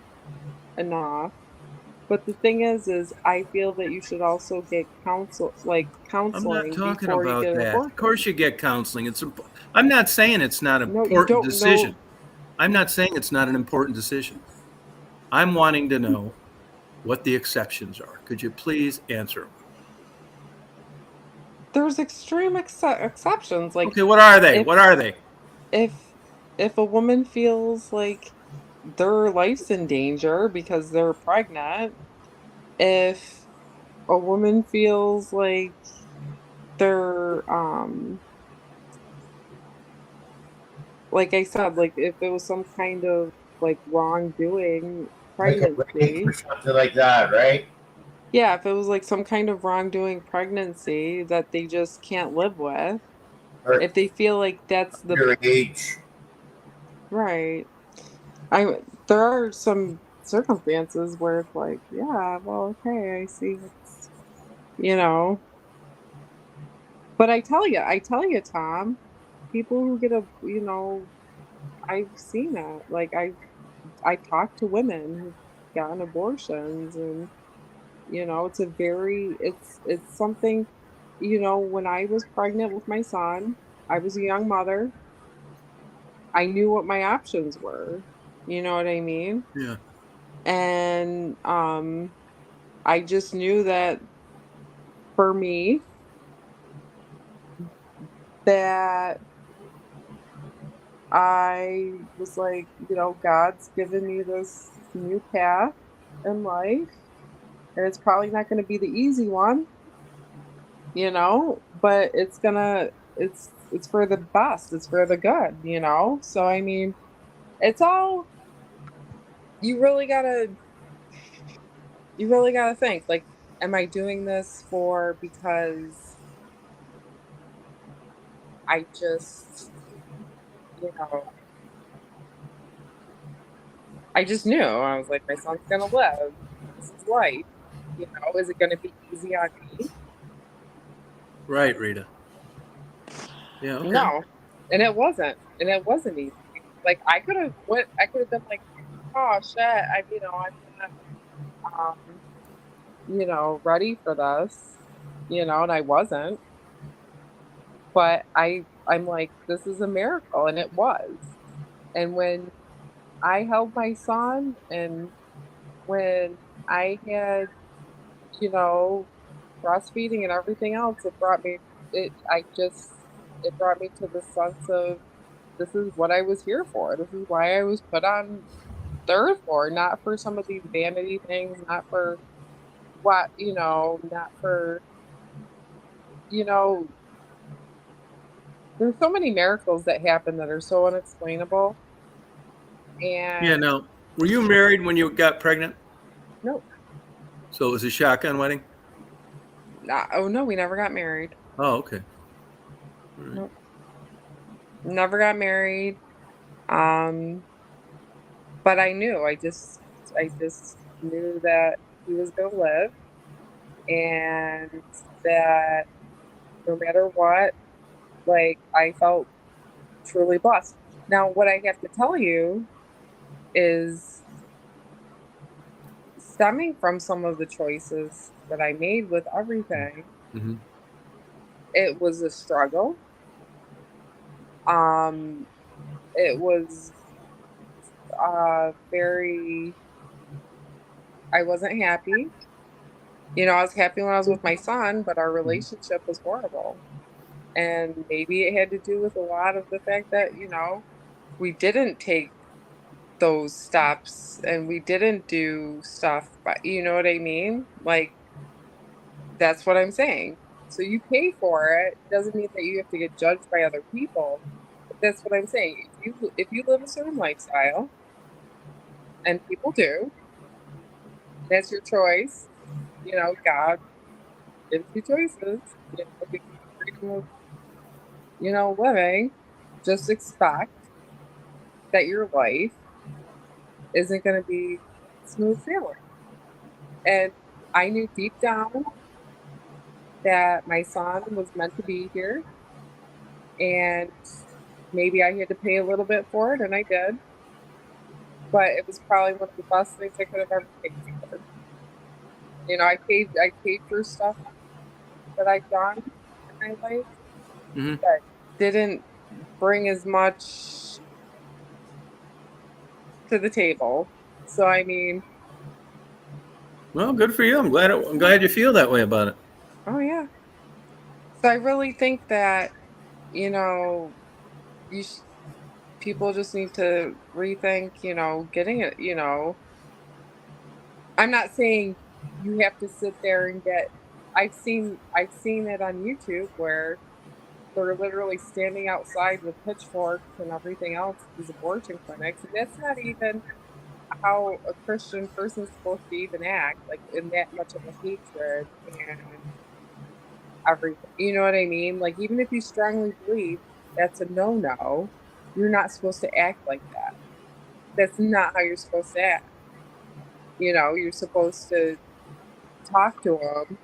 enough, but the thing is I feel that you should also get I'm not counseling talking before you about get an that. Of course, abortion. you get counseling. I'm not saying it's not an No, you important don't know. decision. I'm not saying it's not an important decision. I'm wanting to know what the exceptions are. Could you please answer them? There's extreme exceptions. Like Okay, what are they? if What are they? if if a woman feels like their life's in danger because they're pregnant, if a woman feels they're like I said, like if it was some kind of wrongdoing Like a rape or pregnancy, something like that, right? yeah, if it was like some kind of wrongdoing pregnancy that they just can't live with, Or if they feel like that's the your age. right. There are some circumstances where it's like, yeah, well, okay, I see what's, you know. But I tell you, Tom, people who get I've seen it. I talked to women who've gotten abortions, and it's something, when I was pregnant with my son, I was a young mother. I knew what my options were. You know what I mean? Yeah. And I just knew that for me that I was like, God's given me this new path in life, and it's probably not going to be the easy one, but it's for the best, it's for the good. So I mean, it's all you really gotta you really gotta think, like, am I doing this for because I just, you know, I just knew. I was like, my son's gonna live. This is life. Is it gonna be easy on me? Right, Rita. Yeah, okay. No. And it wasn't. And it wasn't easy. Like I could have been like, oh shit, I'm not ready for this, and I wasn't. But I'm like, this is a miracle, and it was. And when I held my son and when I had, you know, breastfeeding and everything else, it brought me to the sense of this is what I was here for. This is why I was put on the earth for, not for some of these vanity things, not for not for, you know, there's so many miracles that happen that are so unexplainable. Yeah, And now, were you married when you got pregnant? no, So it was a shotgun wedding? oh no, we never got married. Oh, okay. All right. No, never got married. Um, but I just knew that he was gonna live and that no matter what, like I felt truly blessed. Now, what I have to tell you is stemming from some of the choices that I made with everything, Mm-hmm. it was a struggle. Um, it was very, I wasn't happy. I was happy when I was with my son, but our Mm-hmm. relationship was horrible. And maybe it had to do with a lot of the fact that, we didn't take those steps and we didn't do stuff, but you know what I mean? Like, that's what I'm saying. So you pay for it. Doesn't mean that you have to get judged by other people. But that's what I'm saying. If you live a certain lifestyle and people do. That's your choice. You know, God gives you choices. You know, gives you freedom of, living. Just expect that your life isn't going to be smooth sailing. And I knew deep down that my son was meant to be here, and maybe I had to pay a little bit for it, and I did. But it was probably one of the best things I could have ever paid for. You know, I paid for stuff that I've done in my life Mhm. that didn't bring as much to the table. So I mean, Well, good for you. I'm glad you feel that way about it. oh yeah. So I really think that, you know, you sh- people just need to rethink, getting it, I'm not saying you have to sit there and get I've seen it on YouTube where they're literally standing outside with pitchforks and everything else, these abortion clinics, and that's not even how a Christian person's supposed to even act, like in that much of a hatred and everything. You know what I mean? Like even if you strongly believe that's a no-no, you're not supposed to act like that. That's not how you're supposed to act. You're supposed to talk to them.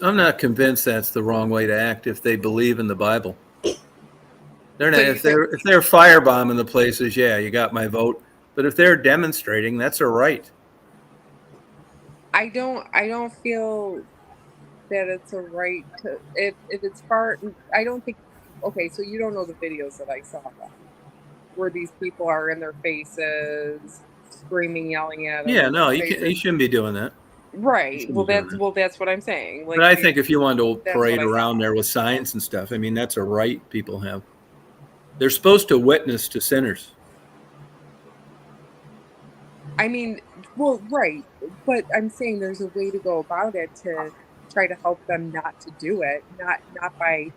I'm not convinced that's the wrong way to act if they believe in the Bible. They're So not, you if think they're firebombing the places, yeah, you got my vote. But if they're demonstrating, that's a right. I don't feel that it's a right to if it's part I don't think okay, so you don't know the videos that I saw then, where these people are in their faces, screaming, yelling at them Yeah, in their no, you faces. shouldn't be doing that. You Right. shouldn't be doing that. That's what I'm saying. But Like I think if you want to that's what parade I around saw. there with signs and stuff, I mean, that's a right people have. They're supposed to witness to sinners. I mean, well, right. But I'm saying there's a way to go about it to try to help them not to do it, not by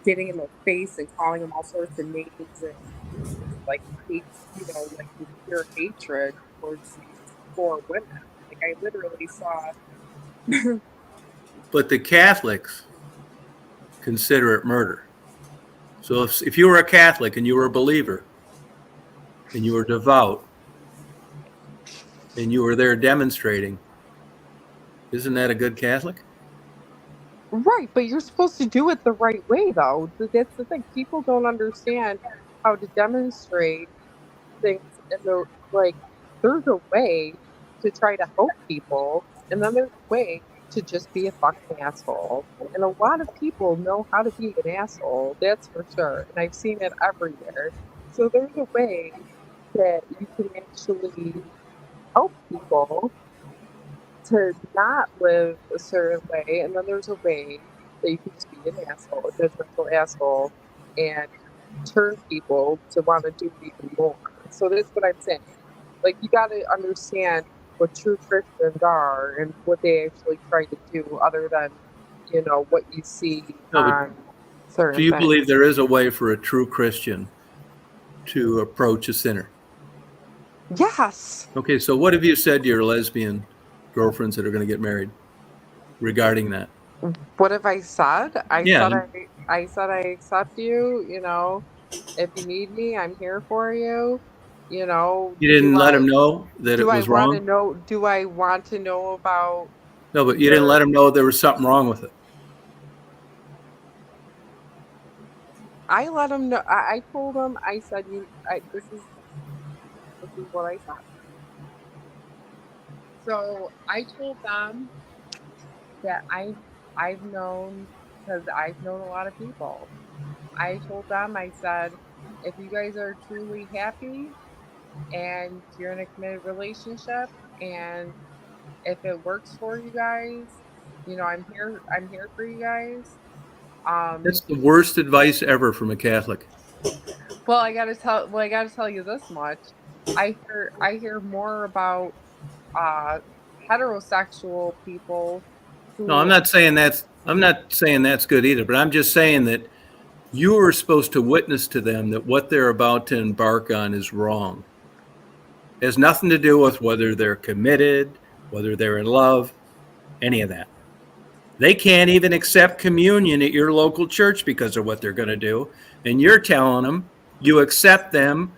getting in their face and calling them all sorts of names and like hate, like this pure hatred towards these poor women. Like I literally saw. But the Catholics consider it murder. So if you were a Catholic and you were a believer and you were devout and you were there demonstrating, isn't that a good Catholic? Right, but you're supposed to do it the right way, though. That's the thing. People don't understand how to demonstrate things, and they're like, there's a way to try to help people, and then there's a way to just be a fucking asshole. And a lot of people know how to be an asshole, that's for sure. And I've seen it everywhere. So there's a way that you can actually help people to not live a certain way, and then there's a way that you can just be an asshole, a judgmental asshole, and turn people to want to do it even more. So that's what I'm saying. Like you got to understand what true Christians are and what they actually try to do, other than what you see No, but on do certain you believe things. there is a way for a true Christian to approach a sinner? Yes. Okay, so what have you said to your lesbian girlfriends that are going to get married regarding that? What have I said? Yeah, I said I accept you. If you need me, I'm here for you. you didn't let them know that it Do I was want to wrong? know? Do I want to know about No, but you didn't let their? them know there was something wrong with it. I let them know. I told them. I said, this is what I said. So I told them that I've known, because I've known a lot of people. I told them, I said, if you guys are truly happy and you're in a committed relationship, and if it works for you guys, I'm here for you guys. That's the worst advice ever from a Catholic. I gotta tell you this much. I hear more about uh heterosexual people No, I'm who. not saying that's good either, but I'm just saying that you are supposed to witness to them that what they're about to embark on is wrong. It has nothing to do with whether they're committed, whether they're in love, any of that. They can't even accept communion at your local church because of what they're going to do. And you're telling them you accept them.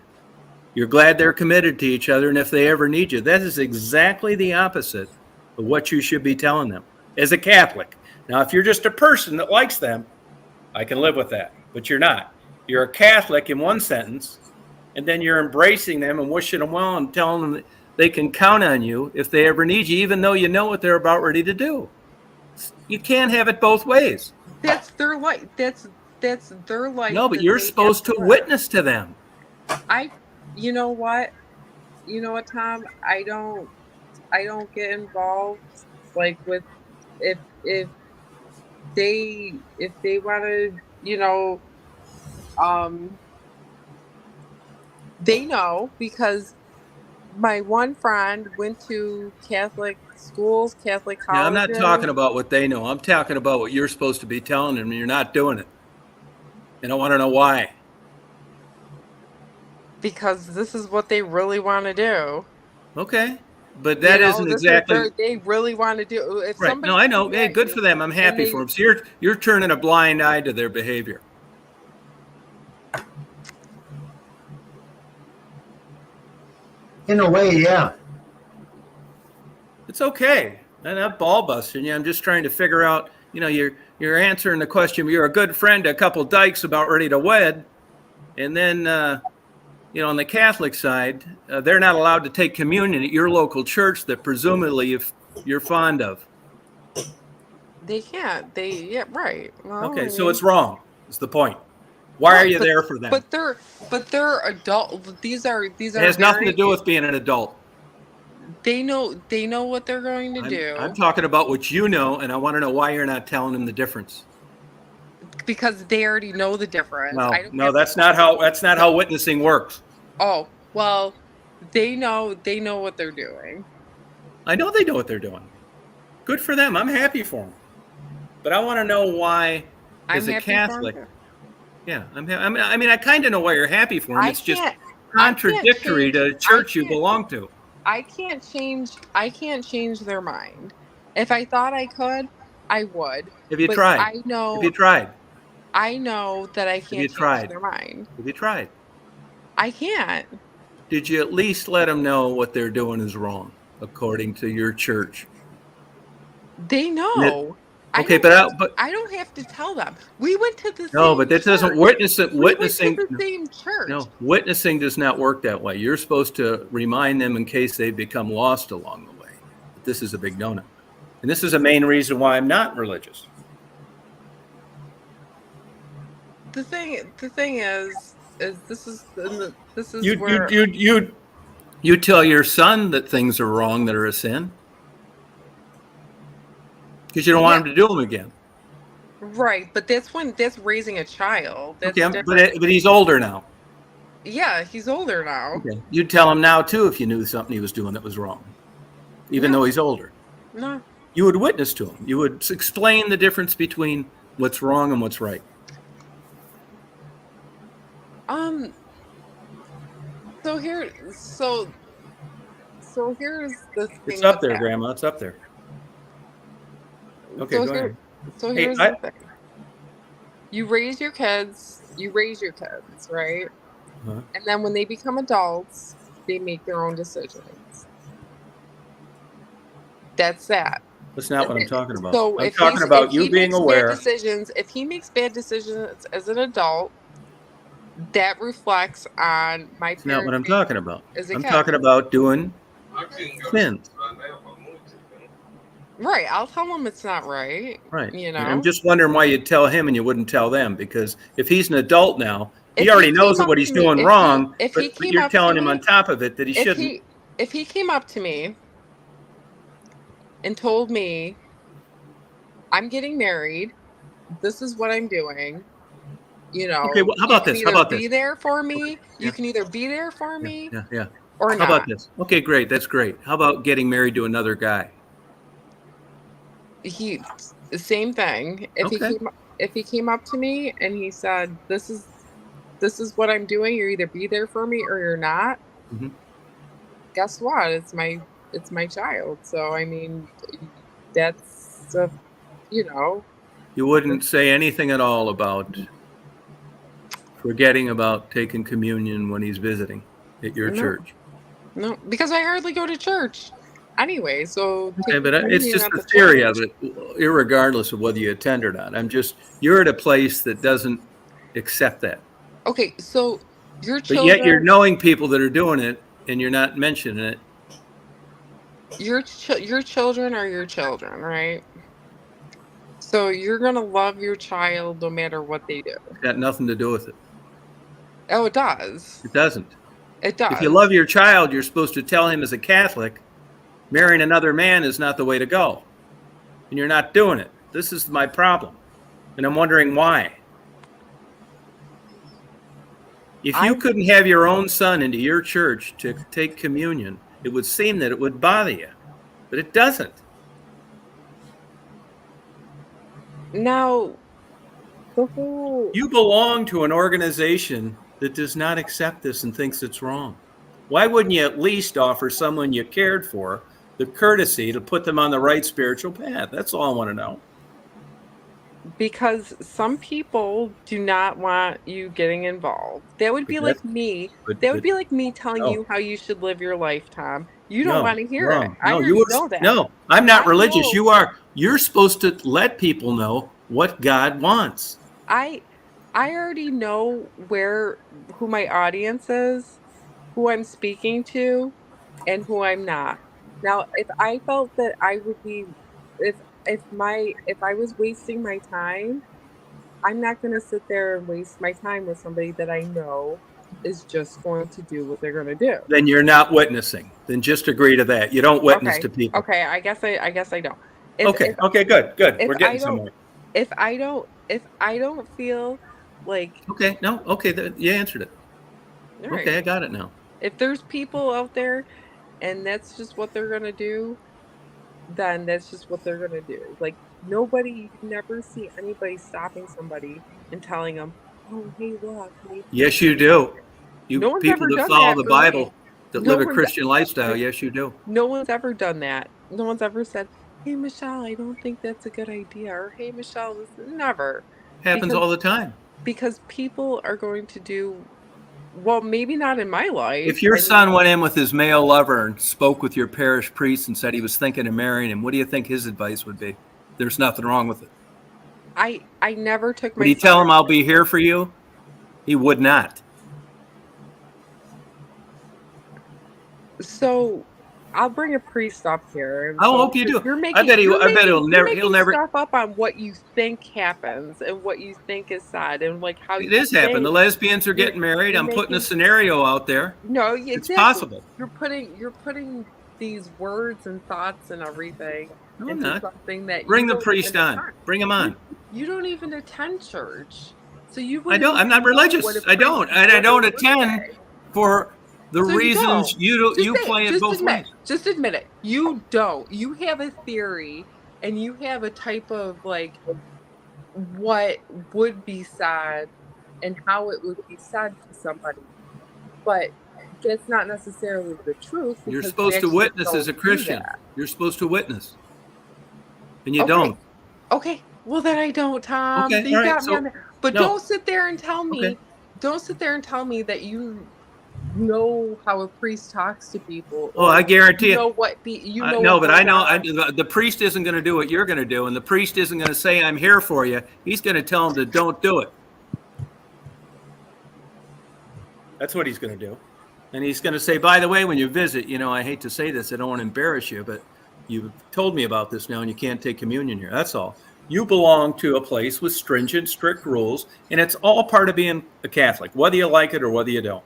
You're glad they're committed to each other. And if they ever need you, that is exactly the opposite of what you should be telling them as a Catholic. Now, if you're just a person that likes them, I can live with that. But you're not. You're a Catholic in one sentence, and then you're embracing them and wishing them well and telling them that they can count on you if they ever need you, even though you know what they're about ready to do. You can't have it both ways. That's their life. That's their life. No, but you're supposed to witness to them. You know what, Tom? I don't get involved like with if they want to, they know, because my one friend went to Catholic schools, Catholic colleges. Now, I'm not talking about what they know. I'm talking about what you're supposed to be telling them, and you're not doing it. And I want to know why. Because this is what they really want to do. Okay. But that isn't exactly. They really want to do. If right. No, I know. Hey, good for them. I'm happy for them. So you're turning a blind eye to their behavior. In a way, yeah. It's okay. I'm not ball busting you. I'm just trying to figure out, you're answering the question. You're a good friend to a couple dykes about ready to wed. And then, on the Catholic side, they're not allowed to take communion at your local church that presumably you're fond of. They can't. Right. Well, okay, so it's wrong. Is the point. Why are you there for them? But they're adult. These are. It has nothing to do with being an adult. They know what they're going to do. I'm talking about what you know, and I want to know why you're not telling them the difference. Because they already know the difference. No, that's not how witnessing works. Oh, well, they know what they're doing. I know they know what they're doing. Good for them. I'm happy for them. But I want to know why, as a Catholic. Yeah, I kind of know why you're happy for them. It's just contradictory to the church you belong to. I can't change their mind. If I thought I could, I would. Have you tried? I know. Have you tried? I know that I can't change their mind. Have you tried? I can't. Did you at least let them know what they're doing is wrong, according to your church? They know. Okay, but I don't have to tell them. We went to the no, but that doesn't witnessing. We went to the same church. No, witnessing does not work that way. You're supposed to remind them in case they become lost along the way. This is a big no-no, and this is a main reason why I'm not religious. The thing is this is you tell your son that things are wrong that are a sin. Because you don't want him to do them again. Right, but that's raising a child. That's but he's older now. Yeah, he's older now. Okay. You'd tell him now, too, if you knew something he was doing that was wrong. Even though he's older. No. You would witness to him. You would explain the difference between what's wrong and what's right. So here's the thing. It's up there, Grandma. It's up there. Okay, go ahead. So here's the thing. You raise your kids, right? Uh-huh. And then when they become adults, they make their own decisions. That's that. That's not what I'm talking about. So I'm talking about you being aware. If he makes bad decisions as an adult, that reflects on my parents. That's not what I'm talking about. I'm talking about doing sins. Right, I'll tell him it's not right. Right. And I'm just wondering why you'd tell him and you wouldn't tell them, because if he's an adult now, he already knows that what he's doing wrong, but you're telling him on top of it that he shouldn't. If he came up to me and told me, I'm getting married, this is what I'm doing, Okay, well, how about this? How about this? Be there for me. Okay. You can either be there for me, or not. How about this? Okay, great. That's great. How about getting married to another guy? The same thing. If he came up to me and he said, "This is what I'm doing. You're either be there for me or you're not." Mm-hmm. guess what? It's my child. So I mean, that's you know. You wouldn't say anything at all about forgetting about taking communion when he's visiting at your No, church. no, because I hardly go to church anyway. So Okay, taking but it's communion just at the the theory church. of it, irregardless of whether you attend or not. You're at a place that doesn't accept that. Okay, so your But yet you're children, knowing people that are doing it and you're not mentioning it. your children are your children, right? So you're gonna love your child no matter what they do. It's got nothing to do with it. Oh, it does. It doesn't. It If you does. love your child, you're supposed to tell him as a Catholic, marrying another man is not the way to go. And you're not doing it. This is my problem. And I'm wondering why. If you couldn't have your own son into your church to take communion, it would seem that it would bother you. But it doesn't. Now, the whole You belong to an organization that does not accept this and thinks it's wrong. Why wouldn't you at least offer someone you cared for the courtesy to put them on the right spiritual path? That's all I want to know. because some people do not want you getting involved. That would be like me. That would be like me telling no. you how you should live your life, Tom. You don't No, want to hear wrong. it. I No, already you were, know that. no, I'm not I religious. know. You are. You're supposed to let people know what God wants. I already know who my audience is, who I'm speaking to, and who I'm not. Now, if I felt that I would be if if I was wasting my time, I'm not going to sit there and waste my time with somebody that I know is just going to do what they're going to do. Then you're not witnessing. Then just agree to that. You don't witness to people. Okay, I guess I don't. Okay, good. If We're I getting don't somewhere. if I don't feel like Okay, no, okay, you answered it. all right, Okay, I got it now. if there's people out there and that's just what they're going to do, then that's just what they're going to do. Like you never see anybody stopping somebody and telling them, "Oh, hey, look." Yes, you do. You No one's people ever that done follow that the for Bible, me. that No live a one's Christian lifestyle, yes, you do. No one's ever done that. No one's ever said, "Hey, Michelle, I don't think that's a good idea," or "Hey, Michelle, this never." Happens all the time. Because people are going to do well, maybe not in my life. If your son went in with his male lover and spoke with your parish priest and said he was thinking of marrying him, what do you think his advice would be? There's nothing wrong with it. I never took my Would he tell him I'll be here for you? He would not. So I'll bring a priest up here. I hope you do. You're making, I bet he'll never. He'll never stuff up on what you think happens and what you think is said and like how it is happening. The lesbians are getting married. I'm putting a scenario out there. No, it's possible. You're putting these words and thoughts and everything no, into I'm not. Something that bring the priest on. Bring him on. You don't even attend church, so you. I don't. I'm not religious. I don't, and I don't attend for the reasons you play it both ways. Just admit it. You don't. You have a theory, and you have a type of like what would be said and how it would be said to somebody, but that's not necessarily the truth. You're supposed to witness as a Christian. You're supposed to witness, and you don't. Okay. Well, then I don't, Tom. Okay. You all right. got me on there. But don't sit there and tell me. Okay. Don't sit there and tell me that you know how a priest talks to people. Oh, I guarantee you. Know what no, but I know the priest isn't going to do what you're going to do, and the priest isn't going to say, "I'm here for you." He's going to tell them to don't do it. That's what he's going to do. And he's going to say, by the way, when you visit, I hate to say this, I don't want to embarrass you, but you've told me about this now and you can't take communion here. That's all. You belong to a place with stringent, strict rules, and it's all part of being a Catholic, whether you like it or whether you don't.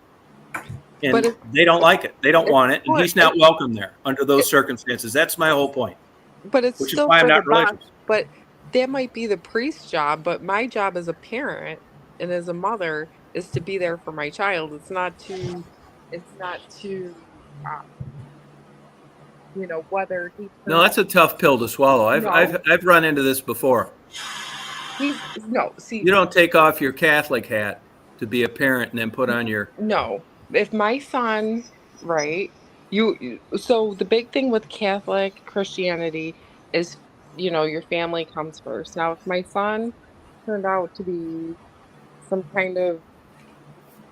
And they don't like it. They don't want it, and he's not welcome there under those circumstances. That's my whole point. But it's which still is why I'm not religious. But that might be the priest's job, but my job as a parent and as a mother is to be there for my child. It's not to whether he. No, that's a tough pill to swallow. I've run into this before. You don't take off your Catholic hat to be a parent and then put on your. No, if my son, right, So the big thing with Catholic Christianity is, your family comes first. Now, if my son turned out to be some kind of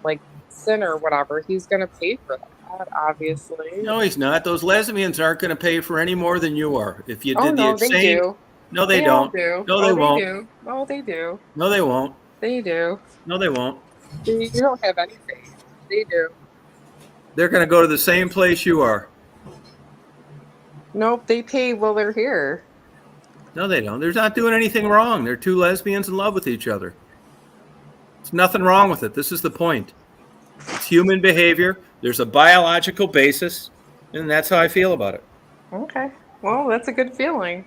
like sin or whatever, he's going to pay for that, obviously. No, he's not. Those lesbians aren't going to pay for any more than you are. If you Oh did the no, they same, do. no, they They all don't. do. No, they Oh, they won't. do. Oh, they do. No, they won't. They do. No, they won't. You don't have any faith. They do. They're going to go to the same place you are. Nope, they pay while they're here. No, they don't. They're not doing anything wrong. They're two lesbians in love with each other. There's nothing wrong with it. This is the point. It's human behavior. There's a biological basis, and that's how I feel about it. Okay. Well, that's a good feeling.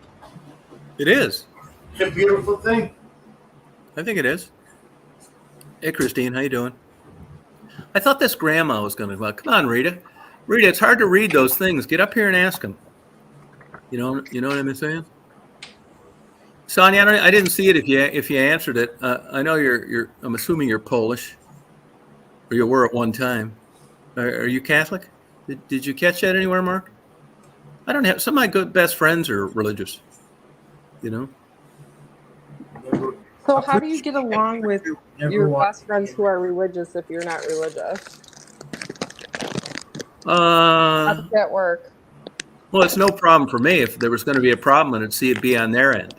It is. It's a beautiful thing. I think it is. Hey, Christine, how you doing? I thought this grandma was going to. Come on, Rita. Rita, it's hard to read those things. Get up here and ask them. You know what I'm saying? Sonia, I didn't see it if you answered it. I know you're. I'm assuming you're Polish, or you were at one time. Are you Catholic? Did you catch that anywhere, Mark? I don't have. Some of my good best friends are religious. Never, So how do you get along with never your want- best friends who are religious if you're not religious? How does that work? Well, it's no problem for me. If there was going to be a problem, I'd see it be on their end.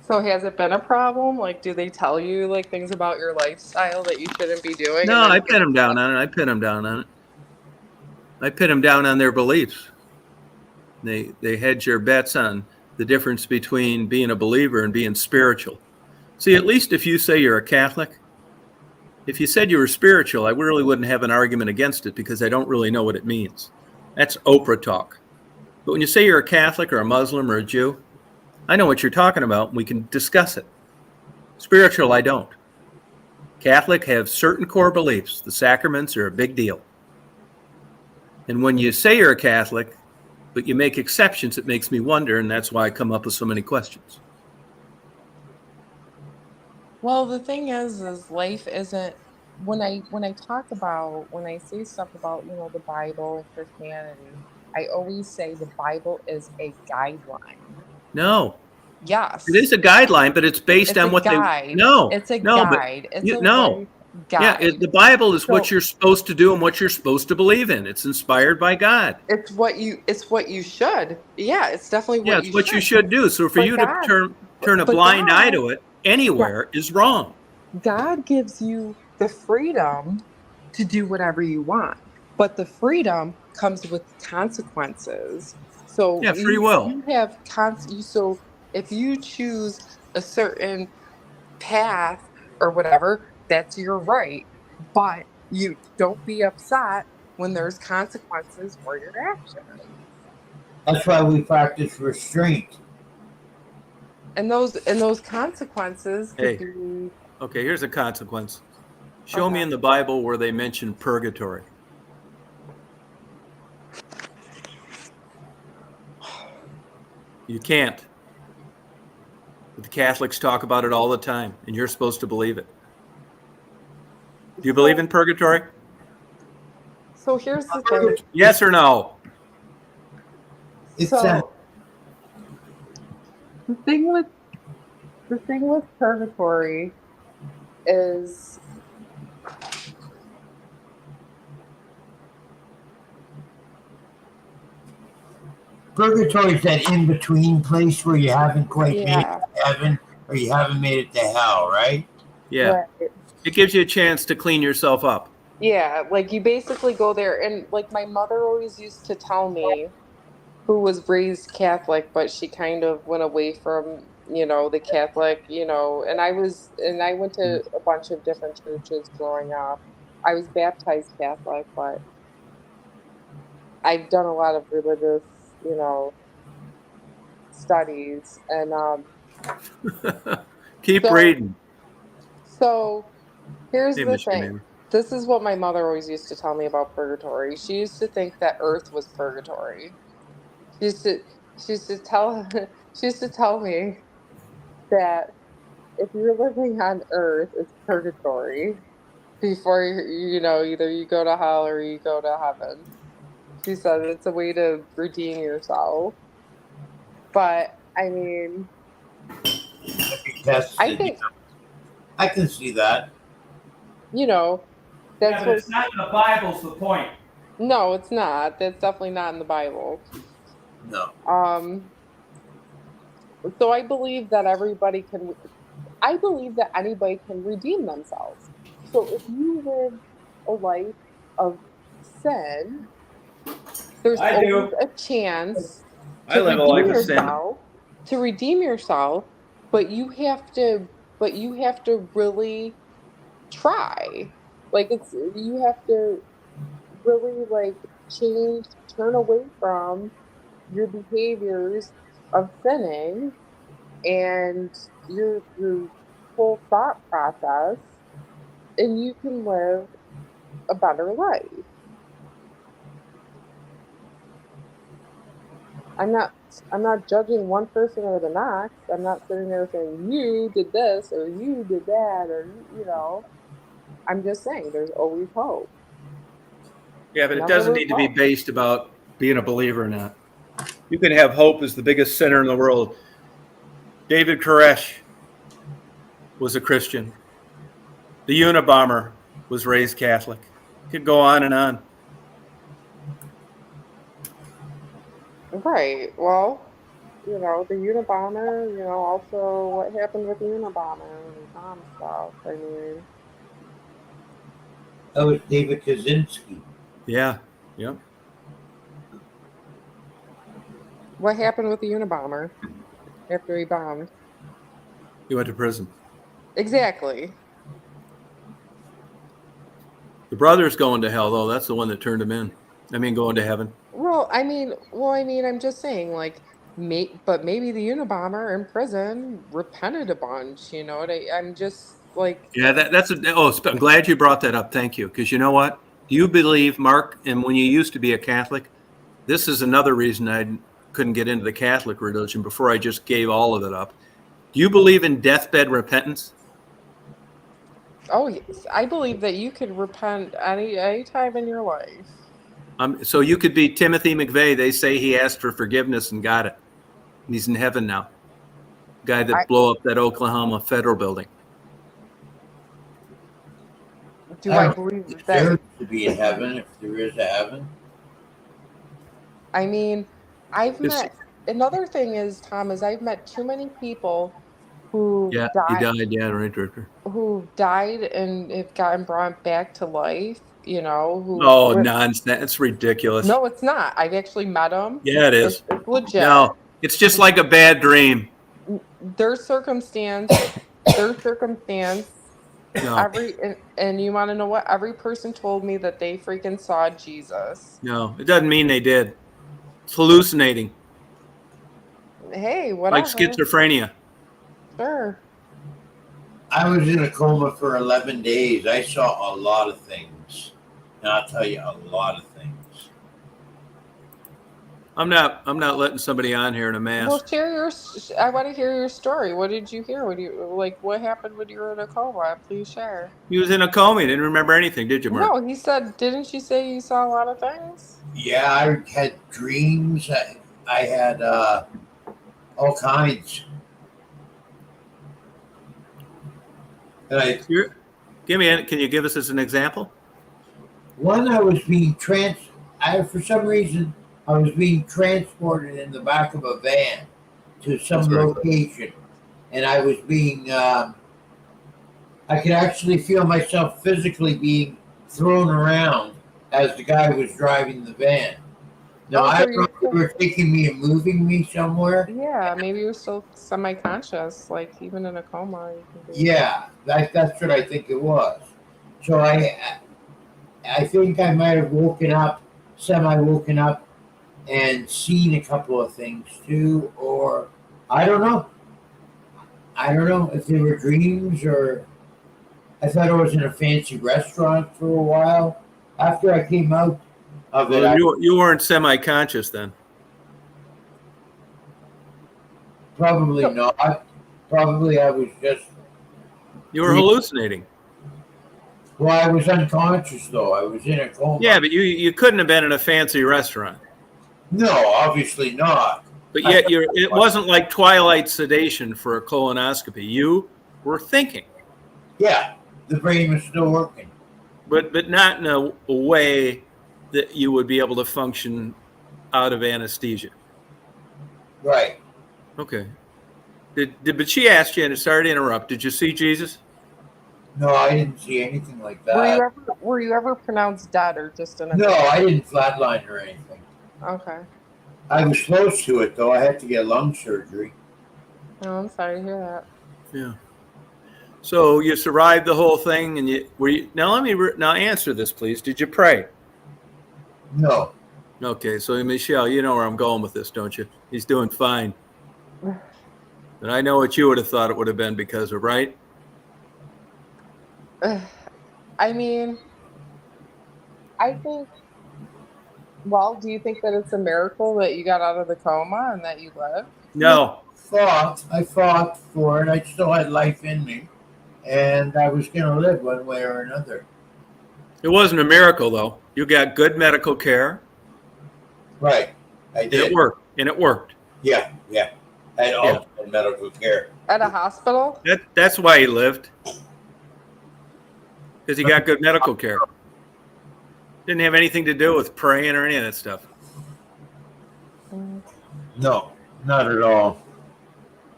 So has it been a problem? Like, do they tell you like things about your lifestyle that you shouldn't be doing? No, I pin them down on it. I pin them down on it. I pin them down on their beliefs. They hedge your bets on the difference between being a believer and being spiritual. See, at least if you say you're a Catholic, if you said you were spiritual, I really wouldn't have an argument against it because I don't really know what it means. That's Oprah talk. But when you say you're a Catholic or a Muslim or a Jew, I know what you're talking about, and we can discuss it. Spiritual, I don't. Catholic have certain core beliefs. The sacraments are a big deal. And when you say you're a Catholic, but you make exceptions, it makes me wonder, and that's why I come up with so many questions. Well, the thing is life isn't when I say stuff about, the Bible and Christianity, I always say the Bible is a guideline. No, Yes. it is a guideline, but it's based It's on a what guide. they. No, It's a no, guide. but It's a no. life Yeah, guide. the Bible is what So- you're supposed to do and what you're supposed to believe in. It's inspired by God. It's what you should. Yeah, it's definitely what Yeah, it's what you should do. So for But you God- to turn a but blind eye God- to it anywhere is wrong. God gives you the freedom to do whatever you want, but the freedom comes with consequences. So Yeah, free will. You have so if you choose a certain path or whatever, that's your right. But you don't be upset when there's consequences for your actions. That's why we practice restraint. And those consequences could Hey. be Okay, here's a consequence. Show me Okay. in the Bible where they mention purgatory. You can't. But the Catholics talk about it all the time, and you're supposed to believe it. Do you believe in purgatory? So here's the thing. Yes or no? It's So the thing with purgatory is purgatory is that in between place where you haven't quite made it yeah. to heaven or you haven't made it to hell, right? Yeah. Right. It gives you a chance to clean yourself up. Yeah, like you basically go there, and like my mother always used to tell me, who was raised Catholic, but she kind of went away from, the Catholic, and I went to a bunch of different churches growing up. I was baptized Catholic, but I've done a lot of religious, studies, and Keep So- reading. so here's Hey, the Mr. thing. Neighbor. This is what my mother always used to tell me about purgatory. She used to think that Earth was purgatory. She used to tell me that if you're living on Earth, it's purgatory before either you go to hell or you go to heaven. She said it's a way to redeem yourself. But I mean, Tested, I think, I can see that. you know, that's Yeah, but what. it's not in the Bible's the point. No, it's not. That's definitely not in the Bible. No. So I believe that everybody can. I believe that anybody can redeem themselves. So if you live a life of sin, there's I always do. a chance I to live a redeem life of sin. yourself. To redeem yourself, but you have to. But you have to really try. Like you have to really like change, turn away from your behaviors of sinning and your whole thought process, and you can live a better life. I'm not judging one person or the next. I'm not sitting there saying you did this or you did that or I'm just saying there's always hope. Yeah, but it Never doesn't lose need to be hope. based about being a believer or not. You can have hope as the biggest sinner in the world. David Koresh was a Christian. The Unabomber was raised Catholic. Could go on and on. Right. Well, the Unabomber, also what happened with the Unabomber and Tom stuff. I mean, That was David Kaczynski. Yeah. Yep. what happened with the Unabomber after he bombed? He went to prison. Exactly. The brother's going to hell, though. That's the one that turned him in. I mean, going to heaven. I'm just saying, like, but maybe the Unabomber in prison repented a bunch. You know what I'm just like, Yeah, I'm glad you brought that up. Thank you. Because you know what? Do you believe, Mark, and when you used to be a Catholic, this is another reason I couldn't get into the Catholic religion before I just gave all of it up. Do you believe in deathbed repentance? oh yes, I believe that you could repent any time in your life. So you could be Timothy McVeigh. They say he asked for forgiveness and got it. And he's in heaven now. Guy I that blew up that Oklahoma federal building. do I I don't believe deserve that. to be in heaven if there is a heaven. I mean, I've It's- met. Another thing is, Tom, is I've met too many people who yeah, he died, died. Yeah, right, Director. and have gotten brought back to life. Who Oh, nonsense. It's ridiculous. No, it's not. I've actually met them. Yeah, it It's, is. it's legit. No, it's just like a bad dream. Their circumstance, their circumstance. No, And you want to know what? Every person told me that they freaking saw Jesus. no, it doesn't mean they did. It's hallucinating, Hey, like whatever. schizophrenia. Sure. I was in a coma for 11 days. I saw a lot of things. And I'll tell you, a lot of things. I'm not letting somebody on here in a Well, mask. share your. I want to hear your story. What did you hear? What happened when you were in a coma? Please share. He was in a coma. He didn't remember anything, did you, Mark? No, he said. Didn't you say you saw a lot of things? Yeah, I had dreams. I had all kinds. And Can you give us as an example? I was being for some reason, I was being transported in the back of a van to some That's very good. location. And I was I could actually feel myself physically being thrown around as the guy was driving the van. Now, I don't know if they were taking me and moving me somewhere. Yeah, maybe you're still semi-conscious. Like even in a coma, you can be. Yeah, that's what I think it was. So I think I might have semi-woken up, and seen a couple of things too, or I don't know. I don't know if they were dreams or I thought I was in a fancy restaurant for a while. After I came out of it, Well, you weren't semi-conscious then. probably not. Probably I was just. You were hallucinating. Well, I was unconscious though. I was in a coma. Yeah, but you couldn't have been in a fancy restaurant. No, obviously not. But yet it wasn't like twilight sedation for a colonoscopy. You were thinking. Yeah, the brain was still working. But not in a way that you would be able to function out of anesthesia. Right. Okay. But she asked you, and sorry to interrupt, did you see Jesus? No, I didn't see anything like that. Were you ever pronounced dead or just in a No, I didn't flatline or anything. Okay. I was close to it though. I had to get lung surgery. Oh, I'm sorry to hear that. Yeah. So you survived the whole thing, and now let me now answer this, please. Did you pray? No. Okay, so Michelle, you know where I'm going with this, don't you? He's doing fine. And I know what you would have thought it would have been because of, right? I mean, I think. Well, do you think that it's a miracle that you got out of the coma and that you lived? No. I fought for it. I still had life in me, and I was going to live one way or another. It wasn't a miracle, though. You got good medical care. Right. I did. And it worked. Yeah. I had ultimate medical care. At a hospital? That's why he lived. Because he got good medical care. Didn't have anything to do with praying or any of that stuff. No, not at all.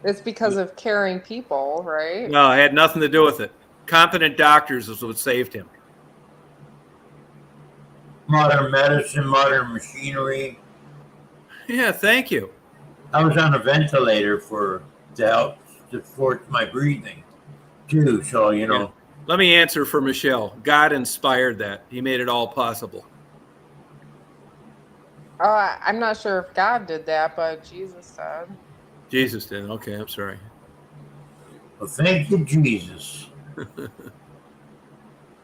It's because of caring people, right? No, it had nothing to do with it. Competent doctors is what saved him. Modern medicine, modern machinery. Yeah, thank you. I was on a ventilator to help force my breathing too. So Yeah. Let me answer for Michelle. God inspired that. He made it all possible. I'm not sure if God did that, but Jesus did. Jesus did. Okay, I'm sorry. Well, thank you, Jesus.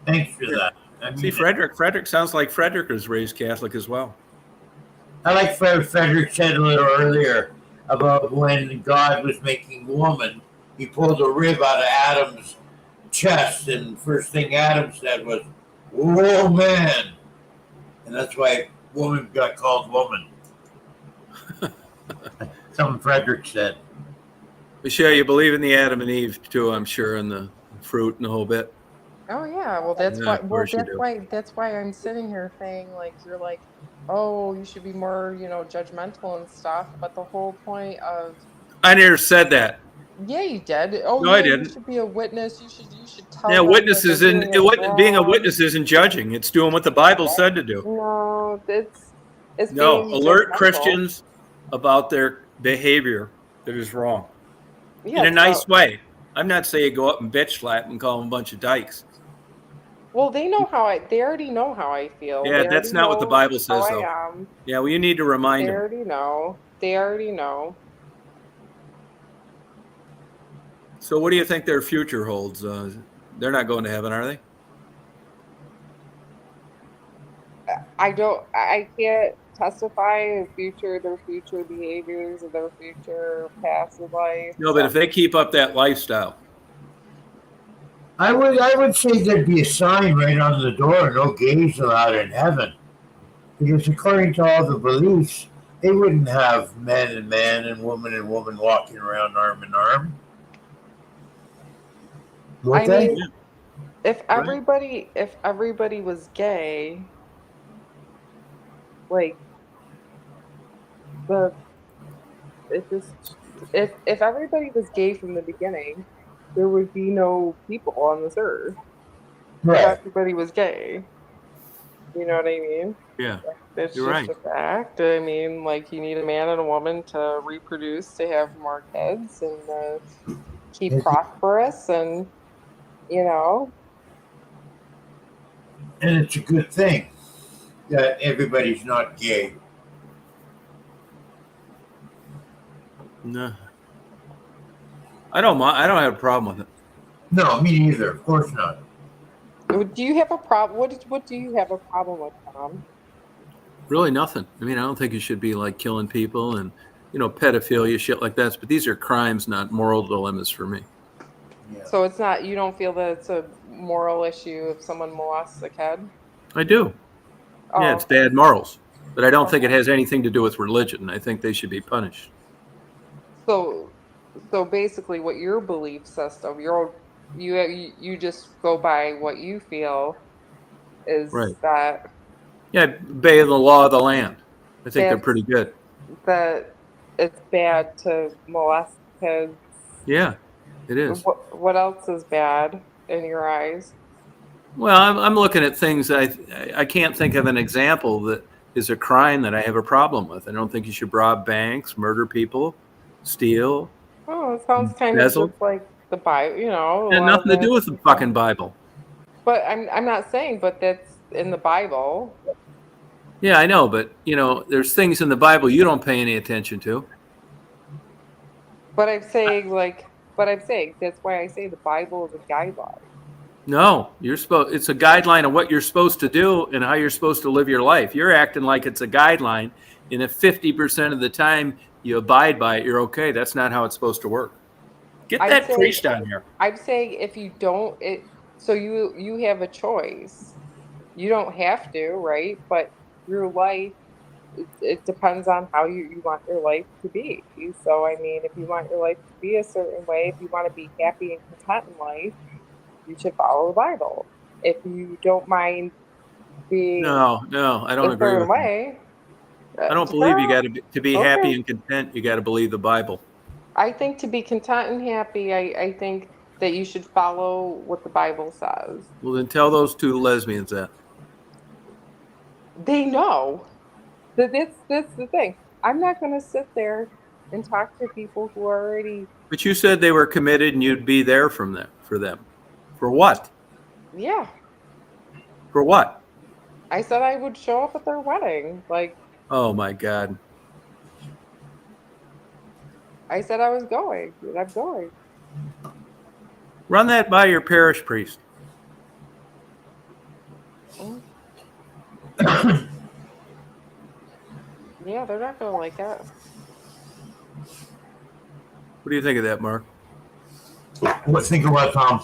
Thanks for that. See, Frederick sounds like Frederick was raised Catholic as well. I like Frederick said a little earlier about when God was making woman, he pulled a rib out of Adam's chest, and first thing Adam said was, "Whoa, man!" And that's why woman got called woman. Something Frederick said. Michelle, you believe in the Adam and Eve too, I'm sure, and the fruit and the whole bit. Oh yeah, well that's Yeah, why. of Well, course you do. that's why I'm sitting here saying like you're like, oh, you should be more judgmental and stuff. But the whole point of I never said that. yeah, you did. Oh No, yeah, I didn't. You should be a witness. You should tell. Yeah, them witnesses that they're doing it being a wrong. witness isn't judging. It's doing what the Bible said to do. No, it's No, being alert judgmental. Christians about their behavior that is wrong Yeah, in a it's nice about- way. I'm not saying go up and bitch slap and call them a bunch of dykes. Well, they already know how I feel. Yeah, They that's already not what the know Bible says, how though. I am. Yeah, well, you need to remind They them. already know. They already know. So, what do you think their future holds? They're not going to heaven, are they? I can't testify their future behaviors or their future past life. No, but if they keep up that lifestyle, I would say there'd be a sign right on the door, no gays allowed in heaven. Because according to all the beliefs, they wouldn't have man and woman walking around arm in arm. Would I they? mean, if everybody was gay, like if everybody was gay from the beginning, there would be no people on this earth. If Right. everybody was gay. You know what I mean? yeah, It's You're just right. a fact. I mean, like you need a man and a woman to reproduce, to have more kids, and keep Yes. prosperous, and you know. And it's a good thing that everybody's not gay. no, I don't mind. I don't have a problem with it. No, me neither. Of course not. Do you have a problem? What do you have a problem with, Tom? Really, nothing. I mean, I don't think you should be like killing people and pedophilia, shit like that. But these are crimes, not moral dilemmas for me. Yeah. So it's not. You don't feel that it's a moral issue if someone molests a kid? I do. Yeah, it's Oh, bad morals. But I don't think it okay. has anything to do with religion. I think they should be punished. So, so basically, what your belief system, you just go by what you feel is Right. that Yeah, obey the law of the land. I think they're that's pretty good. that it's bad to molest kids. Yeah, it is. What else is bad in your eyes? Well, I'm looking at things that I can't think of an example that is a crime that I have a problem with. I don't think you should rob banks, murder people, steal, Oh, it sounds kind of embezzle. just like the Bible, a It had lot of nothing to that do with the stuff. fucking Bible. But I'm not saying, but that's in the Bible. Yeah, I know, but there's things in the Bible you don't pay any attention to. But I'm saying that's why I say the Bible is a guideline. No, it's a guideline of what you're supposed to do and how you're supposed to live your life. You're acting like it's a guideline, and if 50% of the time you abide by it, you're okay. That's not how it's supposed to work. Get I'm that saying priest on here. I'm saying if you don't so you have a choice. You don't have to, right? But your life it depends on how you want your life to be. So I mean, if you want your life to be a certain way, if you want to be happy and content in life, you should follow the Bible. If you don't mind being No, I don't a agree certain with you. way, I don't believe you girl, got to be happy okay. and content. You got to believe the Bible. I think to be content and happy, I think that you should follow what the Bible says. Well, then tell those two lesbians that. They know that that's the thing. I'm not going to sit there and talk to people who are already, But you said they were committed and you'd be there for them. For what? yeah. For what? I said I would show up at their wedding. Like, Oh my God. I said I was going, and I'm going. Run that by your parish priest. Mm. Yeah, they're not going to like it. What do you think of that, Mark? What think of what, Tom?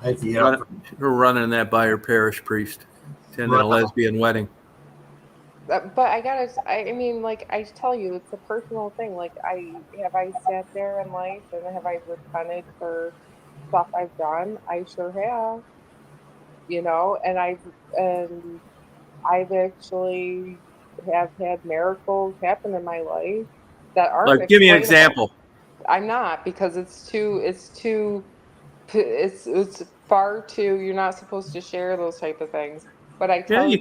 We're running that by your parish priest, attending a lesbian wedding. But I mean, like I tell you, it's a personal thing. Like I sat there in life and have I repented for stuff I've done? I sure have, and I've actually have had miracles happen in my life that aren't Like, give me an explainable. example. I'm not because it's far too. You're not supposed to share those type of things. But I Yeah, tell you,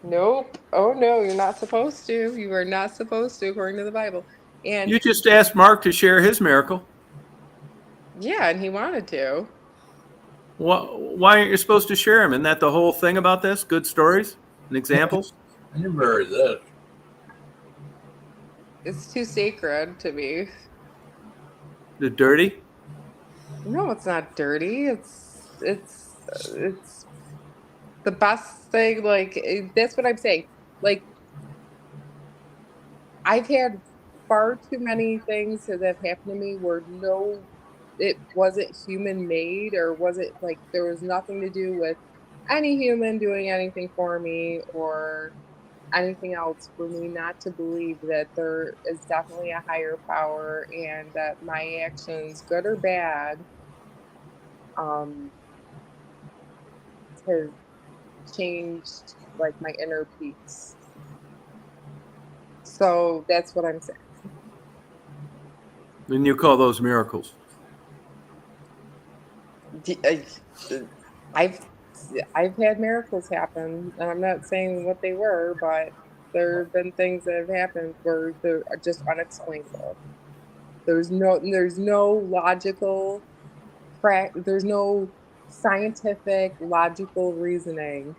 nope. Oh no, you're not supposed to. You are not supposed to, according to the Bible. And you just asked Mark to share his miracle. yeah, and he wanted to. Why aren't you supposed to share them? Isn't that the whole thing about this? Good stories and examples? I never heard this. It's too sacred to me. The dirty? No, it's not dirty. It's the best thing. Like that's what I'm saying. Like I've had far too many things that have happened to me where it wasn't human made or wasn't like there was nothing to do with any human doing anything for me or anything else for me not to believe that there is definitely a higher power and that my actions, good or bad, have changed like my inner peace. So that's what I'm saying. And you call those miracles? I've had miracles happen, and I'm not saying what they were, but there have been things that have happened where they're just unexplainable. There's no logical there's no scientific logical reasoning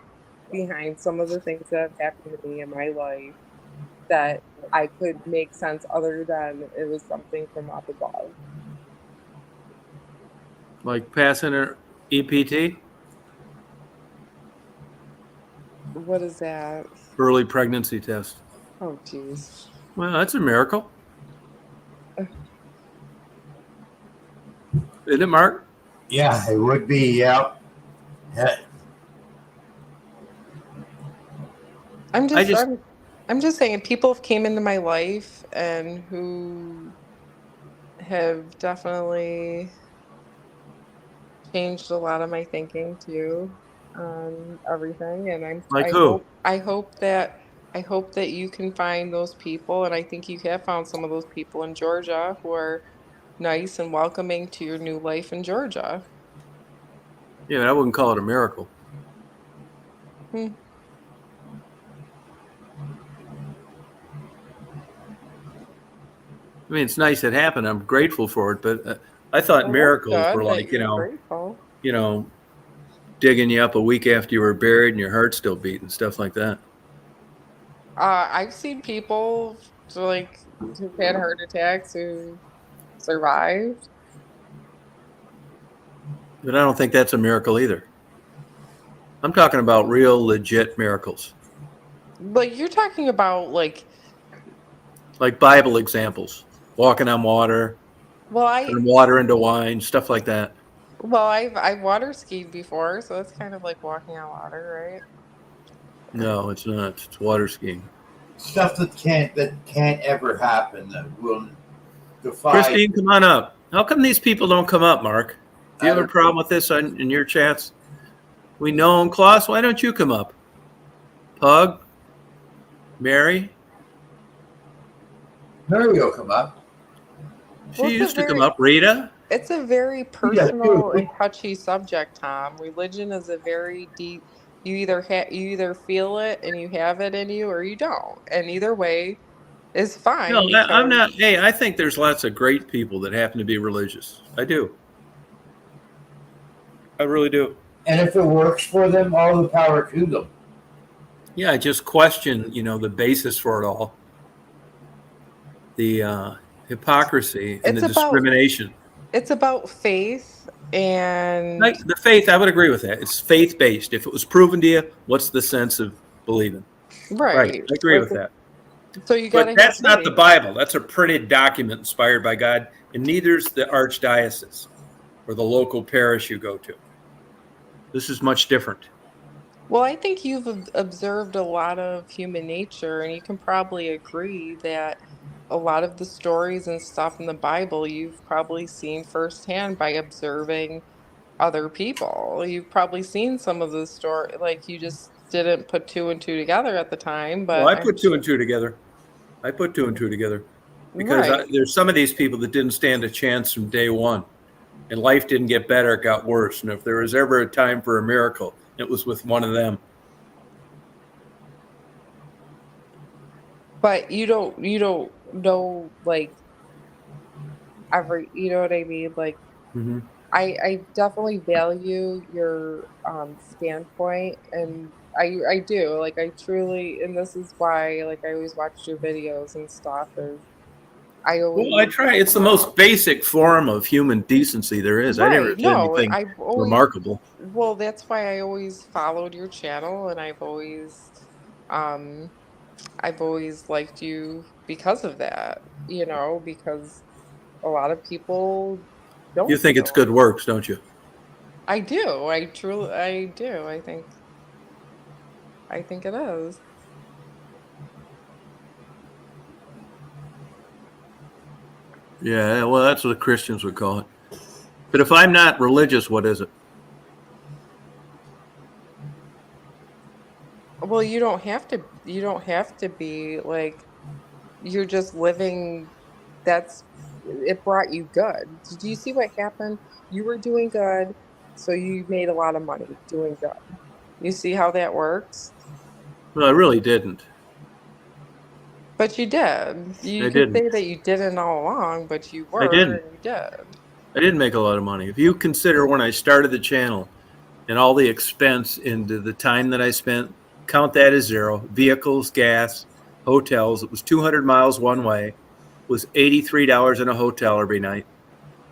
behind some of the things that have happened to me in my life that I could make sense other than it was something from up above. Like passing an EPT? What is that? Early pregnancy test. Oh, jeez. Well, that's a miracle. Isn't it, Mark? Yeah, it would be. Yeah. Yeah. I'm I just, just I'm just saying, people have came into my life and who have definitely changed a lot of my thinking too on everything. And like who? I hope that you can find those people, and I think you have found some of those people in Georgia who are nice and welcoming to your new life in Georgia. Yeah, I wouldn't call it a miracle. Hmm. I mean, it's nice it happened. I'm grateful for it, but I thought Well, that's miracles were good that like, you're grateful. digging you up a week after you were buried and your heart's still beating, stuff like that. I've seen people who've had heart attacks who survived. But I don't think that's a miracle either. I'm talking about real, legit miracles, But you're talking about like, like Bible examples, walking on water, well, turn water into wine, stuff like that. I've water skied before, so that's kind of like walking on water, right? No, it's not. It's water skiing. Stuff that can't ever happen that will defy. Christine, come on up. How come these people don't come up, Mark? Do you I have a don't- problem with this in your chats? We know him. Klaus, why don't you come up? Pug? Mary? Mary will come up. She Well, it's a used to come very up. Rita? it's a very personal and touchy subject, Tom. Religion is a very deep. You either feel it and you have it in you, or you don't, and either way is No, fine I'm because not. Hey, I think there's lots of great people that happen to be religious. I do. I really do. And if it works for them, all the power to them. Yeah, I just question, the basis for it all, the hypocrisy and the it's about discrimination. it's about faith and Like the faith, I would agree with that. It's faith based. If it was proven to you, what's the sense of believing? Right, right. I agree with that. So you got But to have that's not the faith. Bible. That's a printed document inspired by God, and neither's the archdiocese or the local parish you go to. This is much different. Well, I think you've observed a lot of human nature, and you can probably agree that a lot of the stories and stuff in the Bible you've probably seen firsthand by observing other people. You've probably seen some of the story, like you just didn't put two and two together at the time, Well, but I I'm put two and two together. I put two and two together because right. there's some of these people that didn't stand a chance from day one, and life didn't get better; it got worse. And if there was ever a time for a miracle, it was with one of them. But you don't know like you know what I mean? Like Mm-hmm. I definitely value your standpoint, and I do, like, I truly, and this is why, like, I always watched your videos and stuff, is I Well, I always try. It's the most basic form of human decency there is. I never right, did no, anything remarkable. well, that's why I always followed your channel, and um I've always liked you because of that, because a lot of people You don't think it's feel good works, don't you? I do. I do. I think it is. Yeah. Well, that's what the Christians would call it. But if I'm not religious, what is it? Well, you don't have to be like you're just living that's it brought you good. Did you see what happened? You were doing good, so you made a lot of money doing good. You see how that works? Well, I really didn't. But you did. You I could didn't. say that you didn't all along, but you I were didn't. and you did. I didn't make a lot of money. If you consider when I started the channel and all the expense into the time that I spent, count that as zero. Vehicles, gas, hotels. It was 200 miles one way. Was $83 in a hotel every night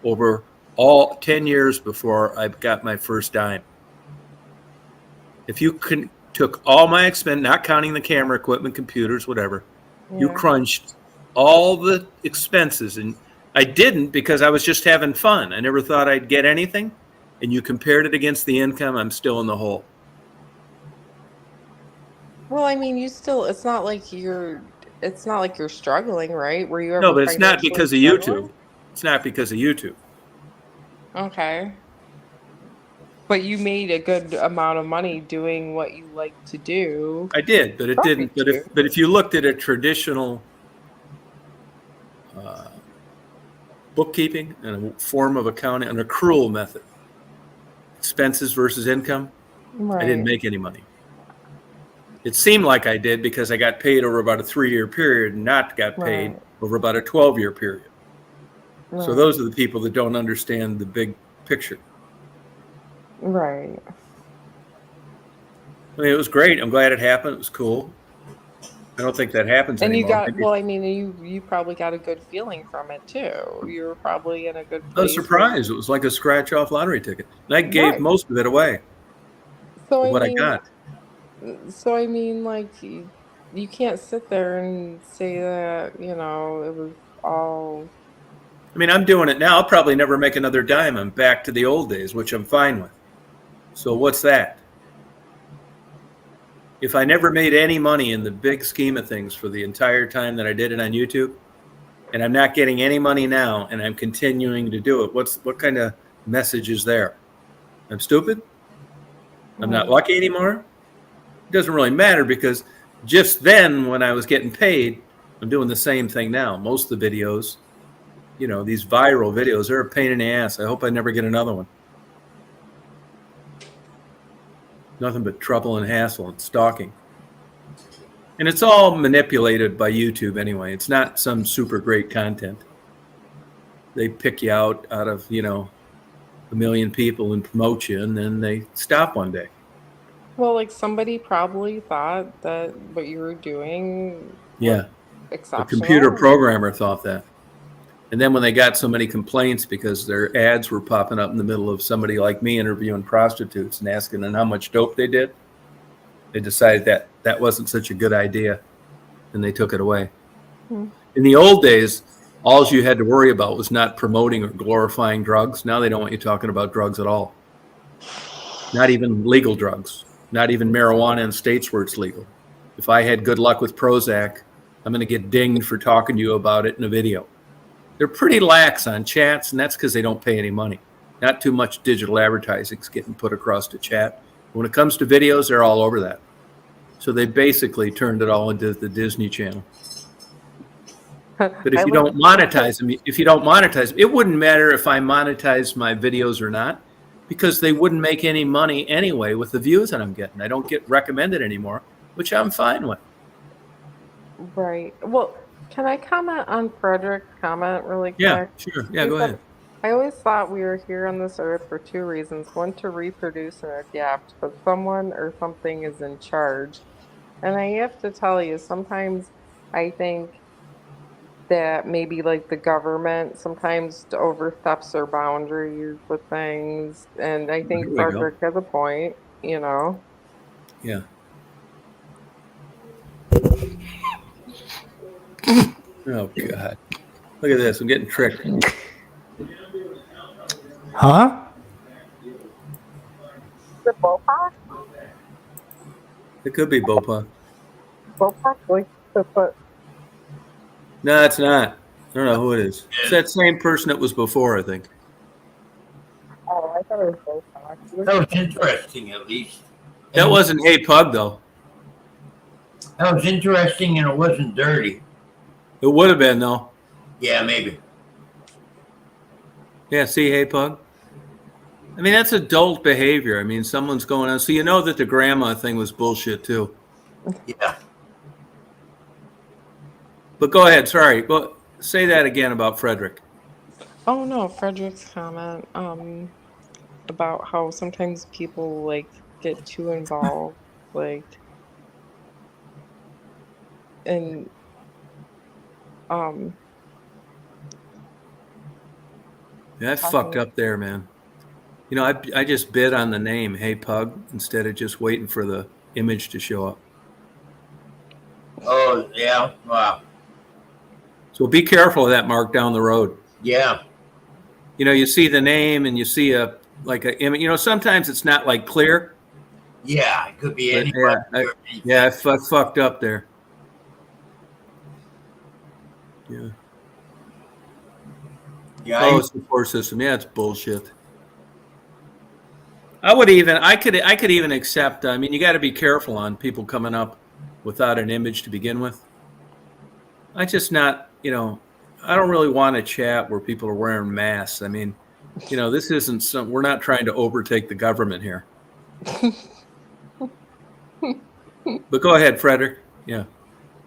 over all 10 years before I got my first dime. If you took all my expense, not counting the camera equipment, computers, whatever, you Yeah. crunched all the expenses. And I didn't because I was just having fun. I never thought I'd get anything. and you compared it against the income, I'm still in the hole. Well, I mean, it's not like you're struggling, right? Were you ever No, but it's not financially because of struggling? YouTube. It's not because of YouTube. Okay. But you made a good amount of money doing what you like to do. I did, but it From didn't. But YouTube. if you looked at a traditional bookkeeping and a form of accounting, an accrual method, expenses versus income, I didn't Right. make any money. It seemed like I did because I got paid over about a 3-year period and not got paid Right. over about a 12-year period. So Right. those are the people that don't understand the big picture. Right. I mean, it was great. I'm glad it happened. It was cool. I don't think that happens And you anymore. got, well, I mean, you probably got a good feeling from it too. You were probably in a good I was place. surprised. It was like a scratch-off lottery ticket. And I gave Right. most of it away, So of I what I mean, got. like you can't sit there and say that, it was all I mean, I'm doing it now. I'll probably never make another dime. I'm back to the old days, which I'm fine with. So what's that? If I never made any money in the big scheme of things for the entire time that I did it on YouTube, and I'm not getting any money now, and I'm continuing to do it, what kind of message is there? I'm stupid? I'm not lucky anymore? It doesn't really matter because just then when I was getting paid, I'm doing the same thing now. Most of the videos, these viral videos, they're a pain in the ass. I hope I never get another one. Nothing but trouble and hassle and stalking. And it's all manipulated by YouTube anyway. It's not some super great content. They pick you out of, a million people and promote you, and then they stop one day. well, like somebody probably thought that what you were doing was Yeah. A exceptional. computer programmer thought that. And then when they got so many complaints because their ads were popping up in the middle of somebody like me interviewing prostitutes and asking them how much dope they did, they decided that that wasn't such a good idea, and they took it away. Hmm. In the old days, all you had to worry about was not promoting or glorifying drugs. Now they don't want you talking about drugs at all. Not even legal drugs, not even marijuana in states where it's legal. If I had good luck with Prozac, I'm going to get dinged for talking to you about it in a video. They're pretty lax on chats, and that's because they don't pay any money. Not too much digital advertising is getting put across the chat. When it comes to videos, they're all over that. So they basically turned it all into the Disney Channel. But if you don't monetize them, it wouldn't matter if I monetize my videos or not, because they wouldn't make any money anyway with the views that I'm getting. I don't get recommended anymore, which I'm fine with. Right. Well, can I comment on Frederick's comment really quick? Yeah, sure. Yeah, He go said, ahead. I always thought we were here on this earth for two reasons. One, to reproduce and adapt, but someone or something is in charge. And I have to tell you, sometimes I think that maybe like the government sometimes oversteps their boundaries with things. And I think Here we go. Frederick has a point, Yeah. Oh, God. Look at this. I'm getting tricked. Huh? The Bopak? It could be Bopa. Bopak likes to put. No, it's not. I don't know who it is. It's that same person that was before, I think. Oh, I thought it was Bopak. That was interesting, at least. That wasn't Hey Pug, though. That was interesting, and it wasn't dirty. It would have been, though. Yeah, maybe. Yeah, see, Hey Pug? I mean, that's adult behavior. I mean, someone's going on. So you know that the grandma thing was bullshit, too. Yeah. But go ahead. Sorry. Go say that again about Frederick. Oh no, Frederick's comment about how sometimes people like get too involved, like and Yeah, I fucked up there, man. I just bid on the name Hey Pug instead of just waiting for the image to show up. Oh, yeah. Wow. So be careful of that, Mark, down the road. Yeah. You see the name and you see a like a image. You know, sometimes it's not like clear. Yeah, it could be But anybody. yeah, or anything. Yeah, I fucked up there. Yeah. Yeah, Oh, support system. Yeah, it's bullshit. I could even accept. I mean, you got to be careful on people coming up without an image to begin with. I just not, you know, I don't really want to chat where people are wearing masks. I mean, you know, this isn't some. We're not trying to overtake the government here. But go ahead, Frederick. Yeah,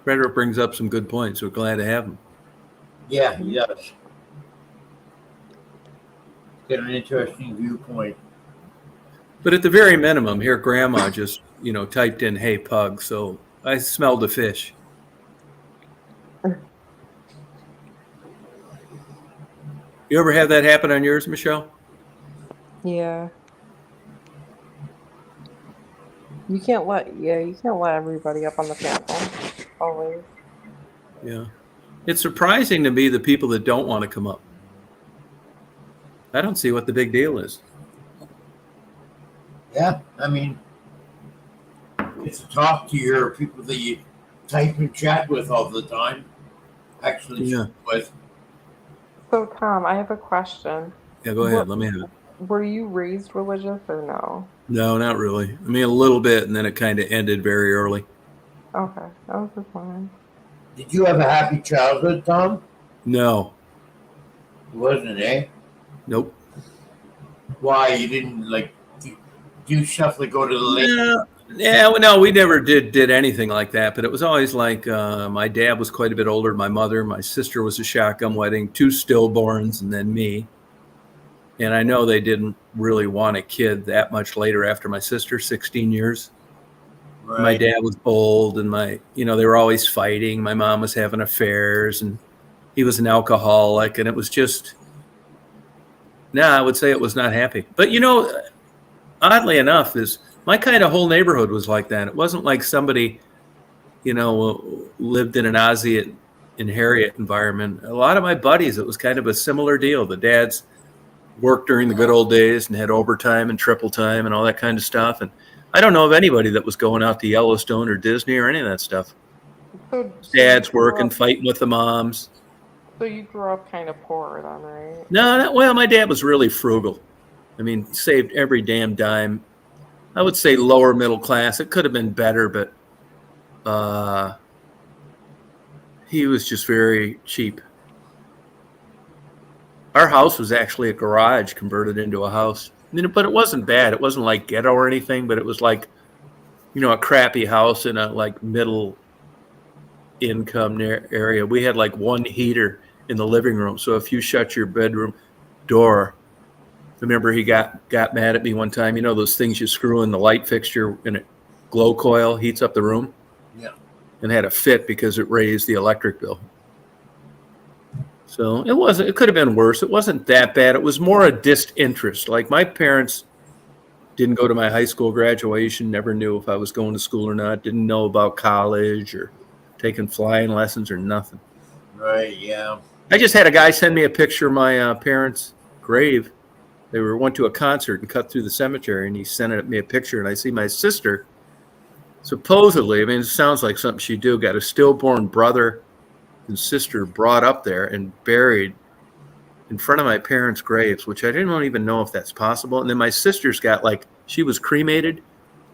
Frederick brings up some good points. We're glad to have him. yeah, he does. Got an interesting viewpoint. But at the very minimum, here, Grandma just, you know, typed in "Hey, pug," so I smelled a fish. You ever have that happen on yours, Michelle? Yeah. You can't let everybody up on the panel. Always. Yeah. It's surprising to me the people that don't want to come up. I don't see what the big deal is. Yeah, I mean, it's to talk to your people that you type and chat with all the time. Actually, Yeah. with. So Tom, I have a question. Yeah, go ahead. Let me have it. Were you raised religious or no? No, not really. I mean, a little bit, and then it kind of ended very early. Okay, that was just fine. Did you have a happy childhood, Tom? No. It wasn't, eh? Nope. Why you didn't like do stuff like go to the lake? Yeah, well, no, we never did anything like that. But it was always like my dad was quite a bit older than my mother. My sister was a shotgun wedding, 2 stillborns, and then me. And I know they didn't really want a kid that much later after my sister, 16 years. Right. My dad was old, and they were always fighting. My mom was having affairs, and he was an alcoholic, and it was just, I would say it was not happy. But, oddly enough, is my kind of whole neighborhood was like that. It wasn't like somebody, lived in an Ozzie and Harriet environment. A lot of my buddies, it was kind of a similar deal. The dads worked during the good old days and had overtime and triple time and all that kind of stuff. And I don't know of anybody that was going out to Yellowstone or Disney or any of that stuff. So Dads working, fighting with the moms. So you grew up kind of poor then, right? No, well, my dad was really frugal. I mean, saved every damn dime. I would say lower middle class. It could have been better, but he was just very cheap. Our house was actually a garage converted into a house. But it wasn't bad. It wasn't like ghetto or anything, but it was like, a crappy house in a like middle income area. We had like one heater in the living room. So if you shut your bedroom door, remember he got mad at me one time. You know those things you screw in the light fixture and a glow coil heats up the room? Yeah. And had a fit because it raised the electric bill. So it could have been worse. It wasn't that bad. It was more a disinterest. Like my parents didn't go to my high school graduation, never knew if I was going to school or not, didn't know about college or taking flying lessons or nothing. Right, yeah. I just had a guy send me a picture of my parents' grave. They went to a concert and cut through the cemetery, and he sent me a picture, and I see my sister, supposedly, I mean, it sounds like something she'd do, got a stillborn brother and sister brought up there and buried in front of my parents' graves, which I didn't even know if that's possible. And then my sister's got she was cremated,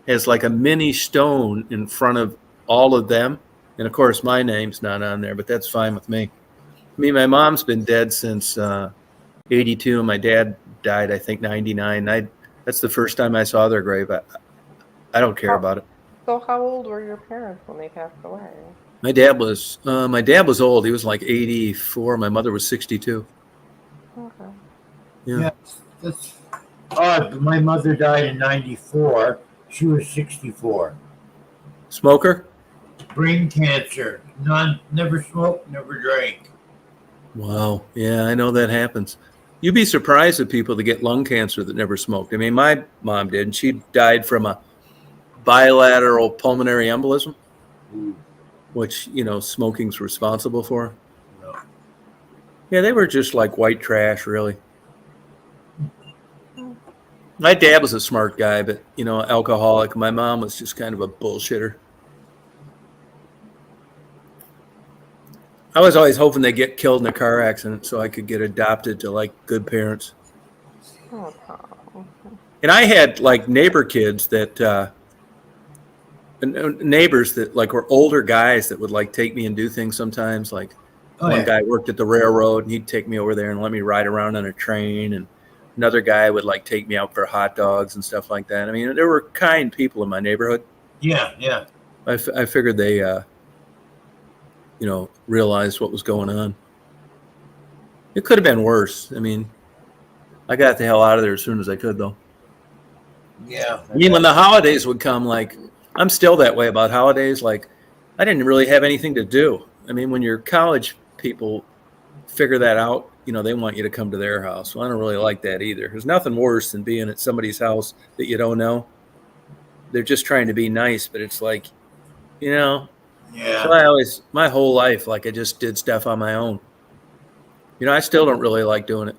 has like a mini stone in front of all of them. And of course, my name's not on there, but that's fine with me. I mean, my mom's been dead since 82, and my dad died, I think, 99. That's the first time I saw their grave. I don't care about it. So how old were your parents when they passed away? My dad was old. He was like 84. My mother was 62. Okay. Yeah. That's odd. My mother died in 94. She was 64. Smoker? Brain cancer. Never smoked, never drank. Wow. Yeah, I know that happens. You'd be surprised at people that get lung cancer that never smoked. I mean, my mom did, and she died from a bilateral pulmonary embolism, which, smoking's responsible for. No. Yeah, they were just like white trash, really. My dad was a smart guy, but, alcoholic. My mom was just kind of a bullshitter. I was always hoping they get killed in a car accident so I could get adopted to like good parents. Oh, Tom. And I had like neighbor kids that neighbors that like were older guys that would like take me and do things sometimes. Like one guy worked at the railroad and he'd take me over there and let me ride around on a train. And another guy would like take me out for hot dogs and stuff like that. I mean, there were kind people in my neighborhood. Yeah, yeah. I figured they, realized what was going on. It could have been worse. I mean, I got the hell out of there as soon as I could, though. Yeah. I mean, when the holidays would come, like, I'm still that way about holidays. Like, I didn't really have anything to do. I mean, when your college people figure that out, they want you to come to their house. Well, I don't really like that either. There's nothing worse than being at somebody's house that you don't know. They're just trying to be nice, but it's like, Yeah. so my whole life, like I just did stuff on my own. I still don't really like doing it.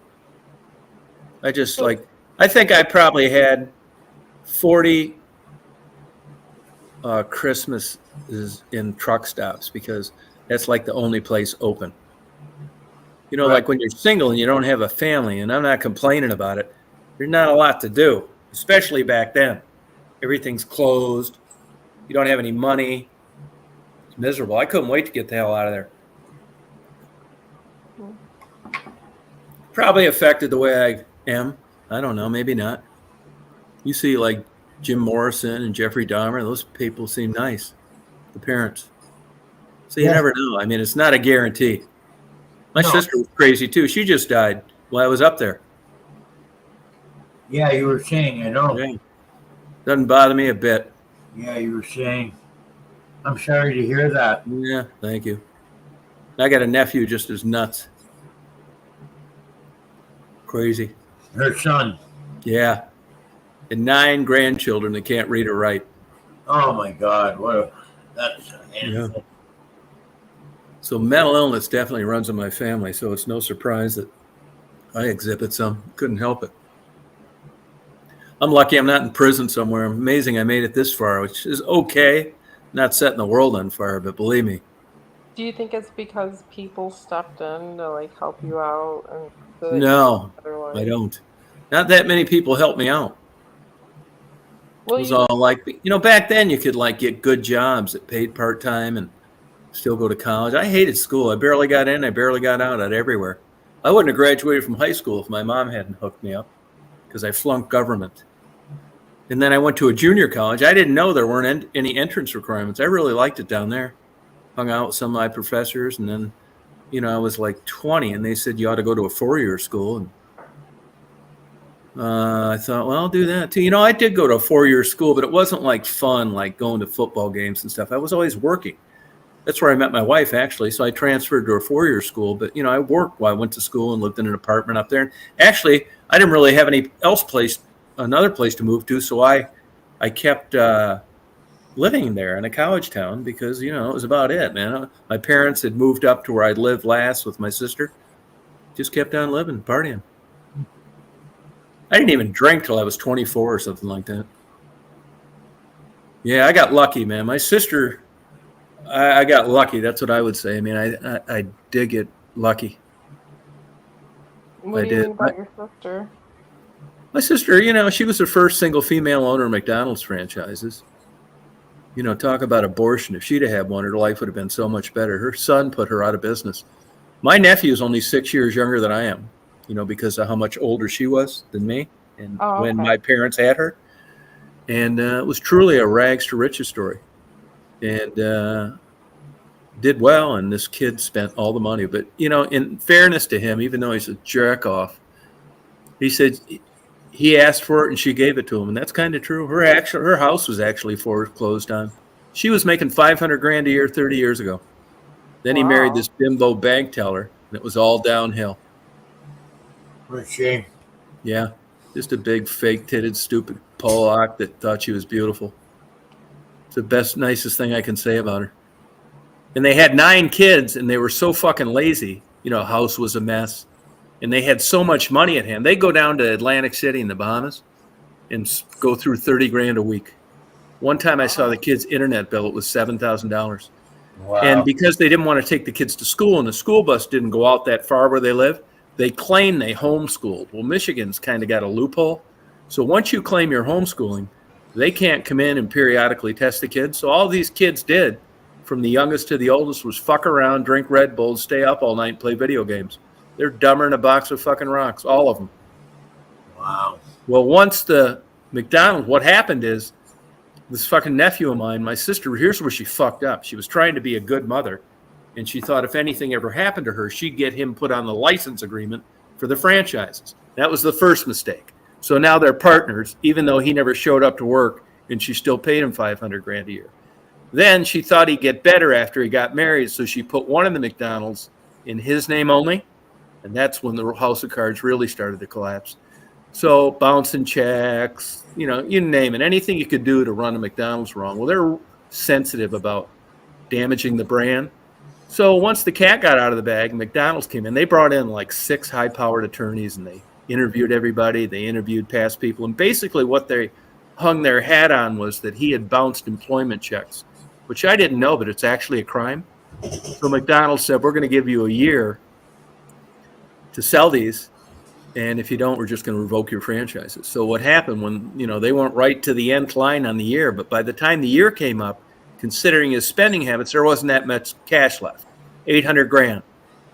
I just I think I probably had 40 Christmases in truck stops because that's like the only place open. Right. Like when you're single and you don't have a family, and I'm not complaining about it, there's not a lot to do, especially back then. Everything's closed. You don't have any money. It's miserable. I couldn't wait to get the hell out of there. Probably affected the way I am. I don't know. Maybe not. You see like Jim Morrison and Jeffrey Dahmer. Those people seem nice. The parents. So you never know. I mean, it's not a guarantee. My sister was crazy too. She just died while I was up there. Yeah, you were saying, I know. Yeah. Doesn't bother me a bit. Yeah, you were saying. I'm sorry to hear that. Yeah, thank you. I got a nephew just as nuts. Crazy. Her son. Yeah. And 9 grandchildren that can't read or write. Oh my God. That's Yeah. So mental illness definitely runs in my family, so it's no surprise that I exhibit some. Couldn't help it. I'm lucky I'm not in prison somewhere. Amazing I made it this far, which is okay. Not setting the world on fire, but believe me. Do you think it's because people stepped in to like help you out? And so that No, you better life? I don't. Not that many people helped me out. Well, It was all like, back then you could like get good jobs that paid part-time and still go to college. I hated school. I barely got in. I barely got out. I'd everywhere. I wouldn't have graduated from high school if my mom hadn't hooked me up because I flunked government. And then I went to a junior college. I didn't know there weren't any entrance requirements. I really liked it down there. Hung out with some of my professors. And then, I was like 20 and they said you ought to go to a 4-year school. And I thought, well, I'll do that too. I did go to a 4-year school, but it wasn't like fun, like going to football games and stuff. I was always working. That's where I met my wife, actually. So I transferred to a 4-year school. But, I worked while I went to school and lived in an apartment up there. And actually, I didn't really have another place to move to. So I kept living there in a college town because, it was about it, man. My parents had moved up to where I lived last with my sister. Just kept on living, partying. I didn't even drink till I was 24 or something like that. Yeah, I got lucky, man. My sister... I got lucky. That's what I would say. I mean, I did get lucky. What do you mean about your sister? My sister, she was the first single female owner of McDonald's franchises. Talk about abortion. If she'd have had one, her life would have been so much better. Her son put her out of business. My nephew is only 6 years younger than I am, because of how much older she was than me and when my parents had her. And it was truly a rags to riches story. And did well, and this kid spent all the money. But, in fairness to him, even though he's a jerk off, he said he asked for it and she gave it to him. And that's kind of true. Her house was actually foreclosed on. She was making $500,000 a year 30 years ago. Then he married this bimbo bank teller, and it was all downhill. What a shame. Yeah, just a big, fake-titted, stupid Pollock that thought she was beautiful. It's the best, nicest thing I can say about her. And they had 9 kids, and they were so fucking lazy. House was a mess. And they had so much money at hand. They go down to Atlantic City in the Bahamas, and go through 30 grand a week. One time I saw the kid's internet bill, it was $7,000. Wow. And because they didn't want to take the kids to school and the school bus didn't go out that far where they live, they claim they homeschooled. Well, Michigan's kind of got a loophole. So once you claim you're homeschooling, they can't come in and periodically test the kids. So all these kids did, from the youngest to the oldest, was fuck around, drink Red Bulls, stay up all night, and play video games. They're dumber than a box of fucking rocks, all of them. Wow. Well, once the McDonald's, what happened is, this fucking nephew of mine, my sister, here's where she fucked up. She was trying to be a good mother, and she thought if anything ever happened to her, she'd get him put on the license agreement for the franchises. That was the first mistake. So now they're partners, even though he never showed up to work, and she still paid him $500 grand a year. Then she thought he'd get better after he got married, so she put one of the McDonald's in his name only, and that's when the house of cards really started to collapse. So bouncing checks, you name it, anything you could do to run a McDonald's wrong. Well, they're sensitive about damaging the brand. So once the cat got out of the bag, McDonald's came in. They brought in like 6 high-powered attorneys, and they interviewed everybody. They interviewed past people. And basically what they hung their hat on was that he had bounced employment checks, which I didn't know, but it's actually a crime. So McDonald's said, we're going to give you a year to sell these. And if you don't, we're just going to revoke your franchises. So what happened when, they weren't right to the nth line on the year, but by the time the year came up, considering his spending habits, there wasn't that much cash left, 800 grand.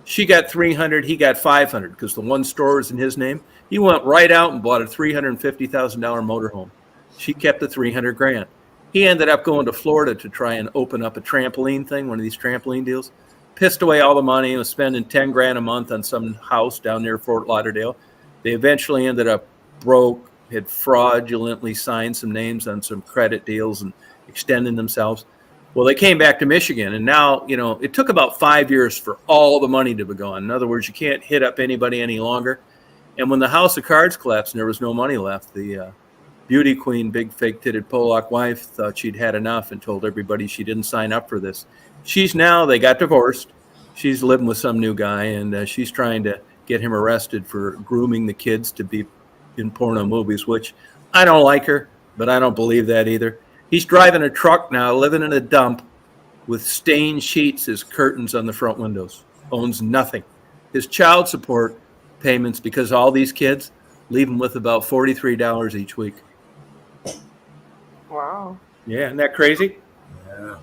She got 300, he got 500 because the one store was in his name. He went right out and bought a $350,000 motorhome. She kept the 300 grand. He ended up going to Florida to try and open up a trampoline thing, one of these trampoline deals. Pissed away all the money and was spending 10 grand a month on some house down near Fort Lauderdale. They eventually ended up broke, had fraudulently signed some names on some credit deals and extending themselves. Well, they came back to Michigan, and now, it took about 5 years for all the money to be gone. In other words, you can't hit up anybody any longer. And when the house of cards collapsed and there was no money left, the beauty queen, big fake-titted Polak wife, thought she'd had enough and told everybody she didn't sign up for this. They got divorced. She's living with some new guy, and she's trying to get him arrested for grooming the kids to be in porno movies, which I don't like her, but I don't believe that either. He's driving a truck now, living in a dump with stained sheets as curtains on the front windows, owns nothing. His child support payments, because all these kids leave him with about $43 each week. Wow. Yeah, isn't that crazy? Yeah.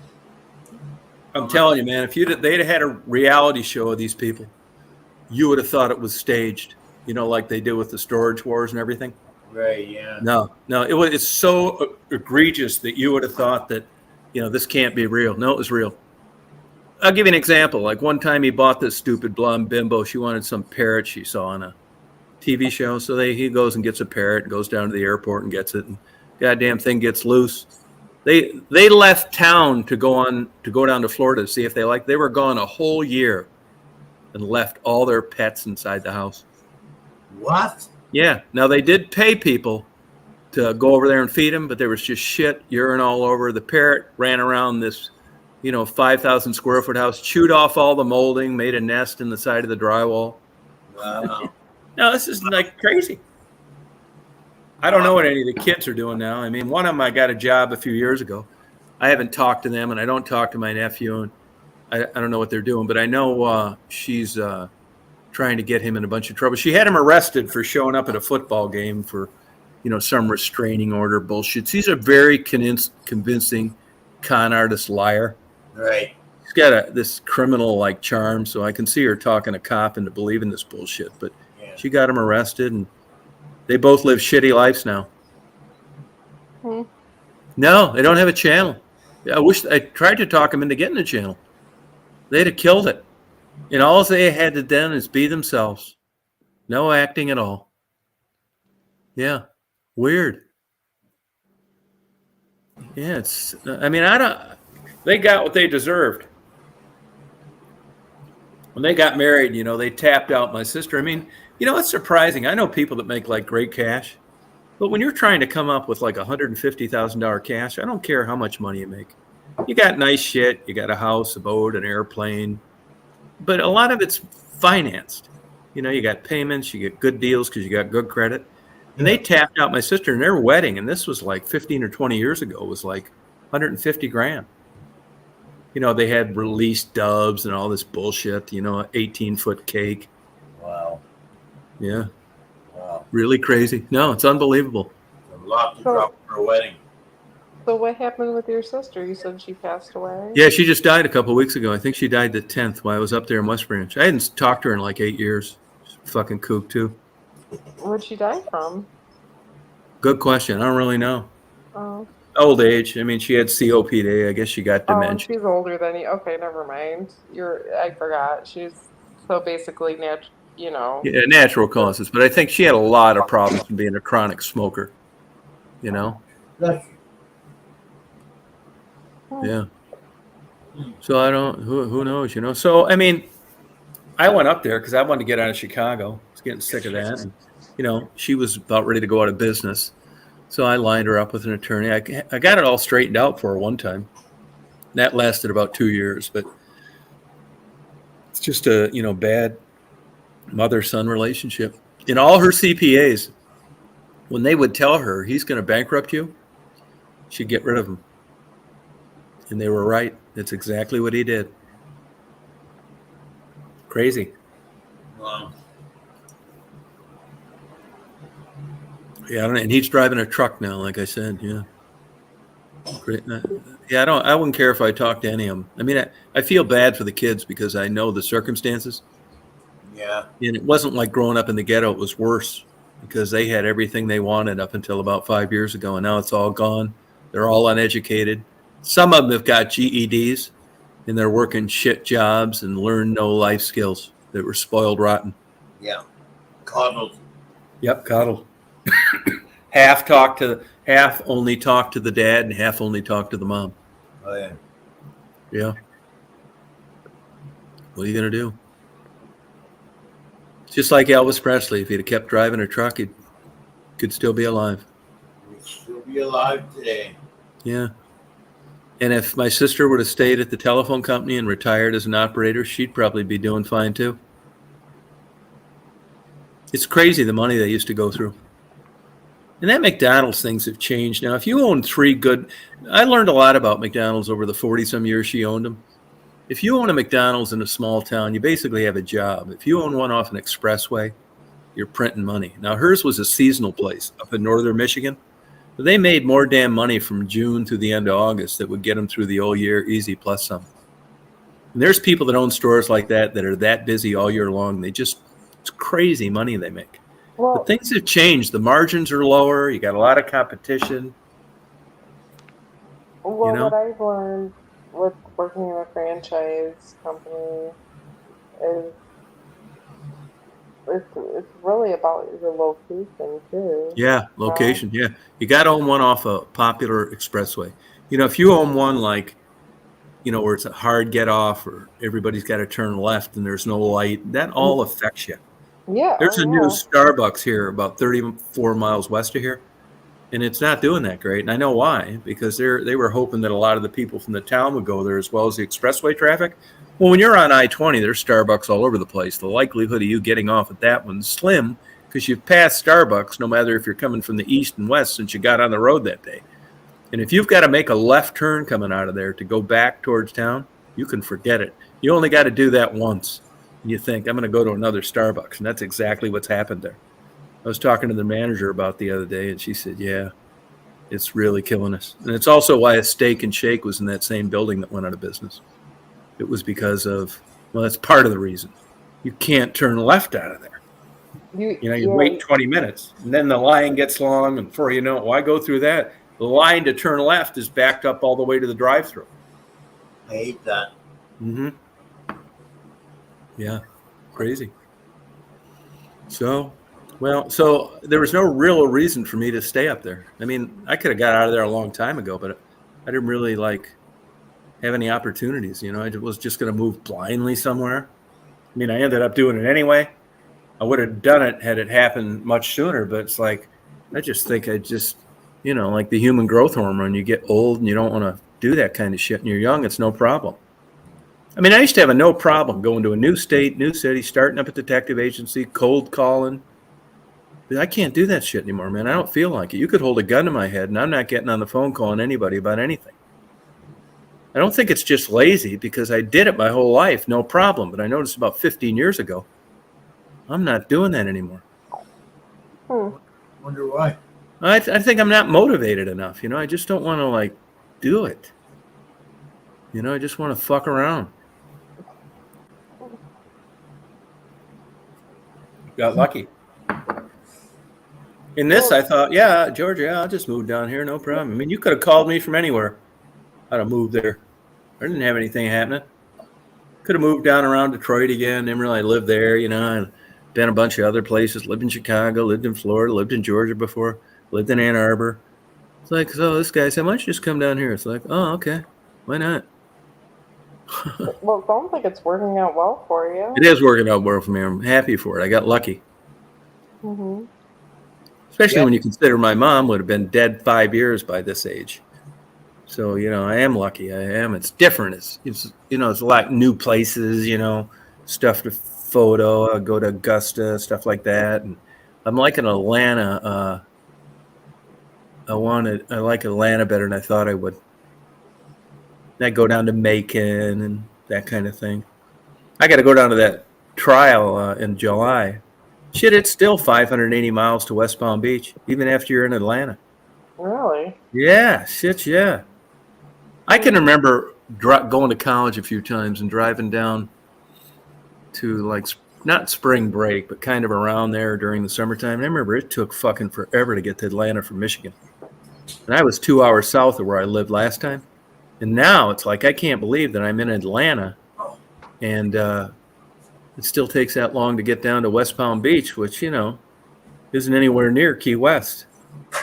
I'm telling you, man, if they'd have had a reality show of these people, you would have thought it was staged, like they did with the storage wars and everything. Right, yeah. No, it's so egregious that you would have thought that, this can't be real. No, it was real. I'll give you an example. Like one time he bought this stupid blonde bimbo. She wanted some parrot she saw on a TV show. So he goes and gets a parrot and goes down to the airport and gets it. And goddamn thing gets loose. They left town to go down to Florida to see if they liked. They were gone a whole year and left all their pets inside the house. What? Yeah. Now they did pay people to go over there and feed them, but there was just shit, urine all over. The parrot ran around this, 5,000 square foot house, chewed off all the molding, made a nest in the side of the drywall. Wow. No, this is like crazy. I don't know what any of the kids are doing now. I mean, one of them, I got a job a few years ago. I haven't talked to them, and I don't talk to my nephew, and I don't know what they're doing, but I know she's trying to get him in a bunch of trouble. She had him arrested for showing up at a football game for, some restraining order bullshit. He's a very convincing con artist liar. Right. He's got this criminal-like charm, so I can see her talking a cop into believing this bullshit. But she got him arrested, and they both live shitty lives now. No, they don't have a channel. I tried to talk them into getting a channel. They'd have killed it. And all they had to do is be themselves. No acting at all. Yeah. Weird. Yeah, they got what they deserved. When they got married, they tapped out my sister. I mean, it's surprising. I know people that make like great cash, but when you're trying to come up with like $150,000 cash, I don't care how much money you make. You got nice shit. You got a house, a boat, an airplane, but a lot of it's financed. You got payments, you get good deals because you got good credit. And they tapped out my sister in their wedding, and this was like 15 or 20 years ago. It was like 150 grand. You know, they had released doves and all this bullshit, you know, 18-foot cake. Wow. Yeah. Wow. Really crazy. No, it's unbelievable. A lot to drop for a wedding. So what happened with your sister? You said she passed away? Yeah, she just died a couple of weeks ago. I think she died the 10th while I was up there in West Branch. I hadn't talked to her in like 8 years. She's a fucking kook, too. Where'd she die from? Good question. I don't really know. Oh. Old age. I mean, she had COPD. I guess she got Oh, dementia. she's older than you. Okay, never mind. I forgot. She's so basically Yeah, natural causes. But I think she had a lot of problems from being a chronic smoker. You know? That's Yeah. So I don't, who knows, you know? So, I mean, I went up there because I wanted to get out of Chicago. I was getting sick of that. And, you know, she was about ready to go out of business. So I lined her up with an attorney. I got it all straightened out for her one time. That lasted about 2 years, but it's just a, you know, bad mother-son relationship. In all her CPAs, when they would tell her he's going to bankrupt you, she'd get rid of him. And they were right. That's exactly what he did. Crazy. wow. Yeah, and he's driving a truck now, like I said. Yeah. Great. Yeah, I wouldn't care if I talked to any of them. I mean, I feel bad for the kids because I know the circumstances. Yeah. And it wasn't like growing up in the ghetto. It was worse because they had everything they wanted up until about 5 years ago, and now it's all gone. They're all uneducated. Some of them have got GEDs, and they're working shit jobs and learn no life skills that were spoiled rotten. Yeah. Coddled. Yep, coddled. Half only talk to the dad and half only talk to the mom. Oh, yeah. Yeah. What are you going to do? Just like Elvis Presley, if he'd have kept driving a truck, he could still be alive. We'd still be alive today. Yeah. And if my sister would have stayed at the telephone company and retired as an operator, she'd probably be doing fine too. It's crazy the money they used to go through. And that McDonald's things have changed now. If you own I learned a lot about McDonald's over the 40-some years she owned them. If you own a McDonald's in a small town, you basically have a job. If you own one off an expressway, you're printing money. Now, hers was a seasonal place up in northern Michigan. But they made more damn money from June to the end of August that would get them through the whole year easy plus some. And there's people that own stores like that are that busy all year long. It's crazy money they make. Well, But things have changed. The margins are lower. You got a lot of competition. Well, You know? what I've learned with working in a franchise company is it's really about your location too. Yeah, location. Yeah. You got to own one off a popular expressway. You know, if you own one like, you know, where it's a hard get off or everybody's got to turn left and there's no light, that all affects you. Yeah. There's a yeah. new Starbucks here about 34 miles west of here, and it's not doing that great. And I know why, because they were hoping that a lot of the people from the town would go there as well as the expressway traffic. Well, when you're on I-20, there's Starbucks all over the place. The likelihood of you getting off at that one's slim because you've passed Starbucks no matter if you're coming from the east and west since you got on the road that day. And if you've got to make a left turn coming out of there to go back towards town, you can forget it. You only got to do that once. And you think, I'm going to go to another Starbucks. And that's exactly what's happened there. I was talking to the manager about the other day, and she said, yeah, it's really killing us. And it's also why a Steak and Shake was in that same building that went out of business. It was because of, well, that's part of the reason. You can't turn left out of there. You wait 20 minutes, and then the line gets long, and before you know it, why go through that? The line to turn left is backed up all the way to the drive-thru. I hate that. Mm-hmm. Yeah, crazy. So there was no real reason for me to stay up there. I mean, I could have got out of there a long time ago, but I didn't really have any opportunities. You know, I was just going to move blindly somewhere. I mean, I ended up doing it anyway. I would have done it had it happened much sooner, but it's like, I just think you know, like the human growth hormone, you get old and you don't want to do that kind of shit. And you're young, it's no problem. I mean, I used to have a no problem going to a new state, new city, starting up a detective agency, cold calling. I can't do that shit anymore, man. I don't feel like it. You could hold a gun to my head, and I'm not getting on the phone calling anybody about anything. I don't think it's just lazy, because I did it my whole life, no problem. But I noticed about 15 years ago, I'm not doing that anymore. Wonder why. I think I'm not motivated enough. I just don't want to, like, do it. I just want to fuck around. Got lucky. In this, I thought, yeah, Georgia, I'll just move down here, no problem. I mean, you could have called me from anywhere. I'd have moved there. I didn't have anything happening. Could have moved down around Detroit again. Didn't really live there, and been a bunch of other places. Lived in Chicago, lived in Florida, lived in Georgia before, lived in Ann Arbor. It's like, so this guy said, why don't you just come down here? It's like, oh, okay. Why not? Well, it sounds like it's working out well for you. It is working out well for me. I'm happy for it. I got lucky. Mm-hmm. Especially when you consider my mom would have been dead 5 years by this age. So, I am lucky. I am. It's different. It's a lot of new places, stuff to photo. I go to Augusta, stuff like that. And I'm liking Atlanta. I like Atlanta better than I thought I would. I go down to Macon and that kind of thing. I got to go down to that trial in July. Shit, it's still 580 miles to West Palm Beach, even after you're in Atlanta. Really? Yeah, shit, yeah. I can remember going to college a few times and driving down to, like, not spring break, but kind of around there during the summertime. And I remember it took fucking forever to get to Atlanta from Michigan. And I was 2 hours south of where I lived last time. And now it's like, I can't believe that I'm in Atlanta and it still takes that long to get down to West Palm Beach, which, isn't anywhere near Key West. A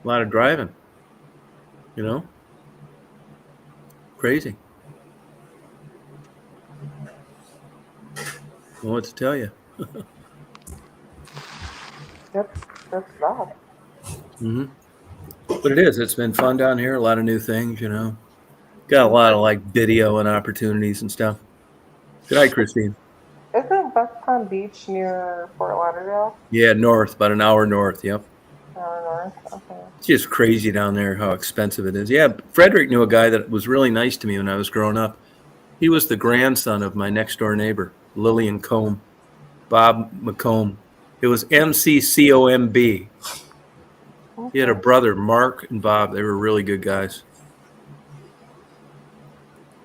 lot of driving, Crazy. I don't know what to tell you. That's bad. Mm-hmm. But it is. It's been fun down here. A lot of new things, Got a lot of, like, video and opportunities and stuff. Good night, Christine. Isn't West Palm Beach near Fort Lauderdale? Yeah, north, about an hour north. Yep. North. Okay. It's just crazy down there how expensive it is. Yeah, Frederick knew a guy that was really nice to me when I was growing up. He was the grandson of my next door neighbor, Lillian Combe, Bob McComb. It was MCCOMB. Okay. He had a brother, Mark and Bob. They were really good guys.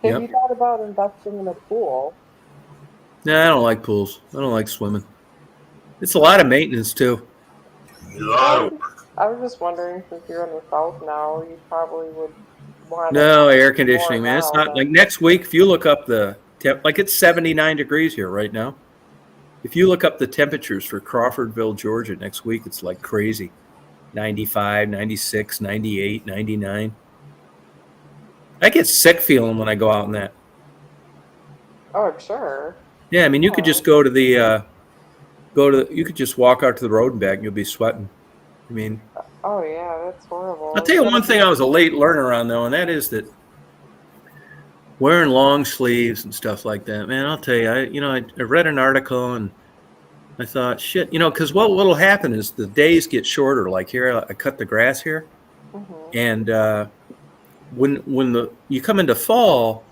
Have you thought about investing in a pool? Nah, I don't like pools. I don't like swimming. It's a lot of maintenance, too. I was just wondering, since you're in the South now, you probably would want No, air conditioning, man. It's not now, like next week, if you look up the like, it's 79 degrees here right now. If you look up the temperatures for Crawfordville, Georgia, next week, it's like crazy. 95, 96, 98, 99. I get sick feeling when I go out in that. Oh, I'm sure. Yeah, I mean, you could just go to the, you could just walk out to the road and back and you'll be sweating. I mean. Oh, yeah, that's horrible. I'll tell you one thing I was a late learner on, though, and that is that wearing long sleeves and stuff like that, man, I'll tell you, I read an article and I thought, shit, because what'll happen is the days get shorter. Like here, I cut the grass here, and when you come into fall,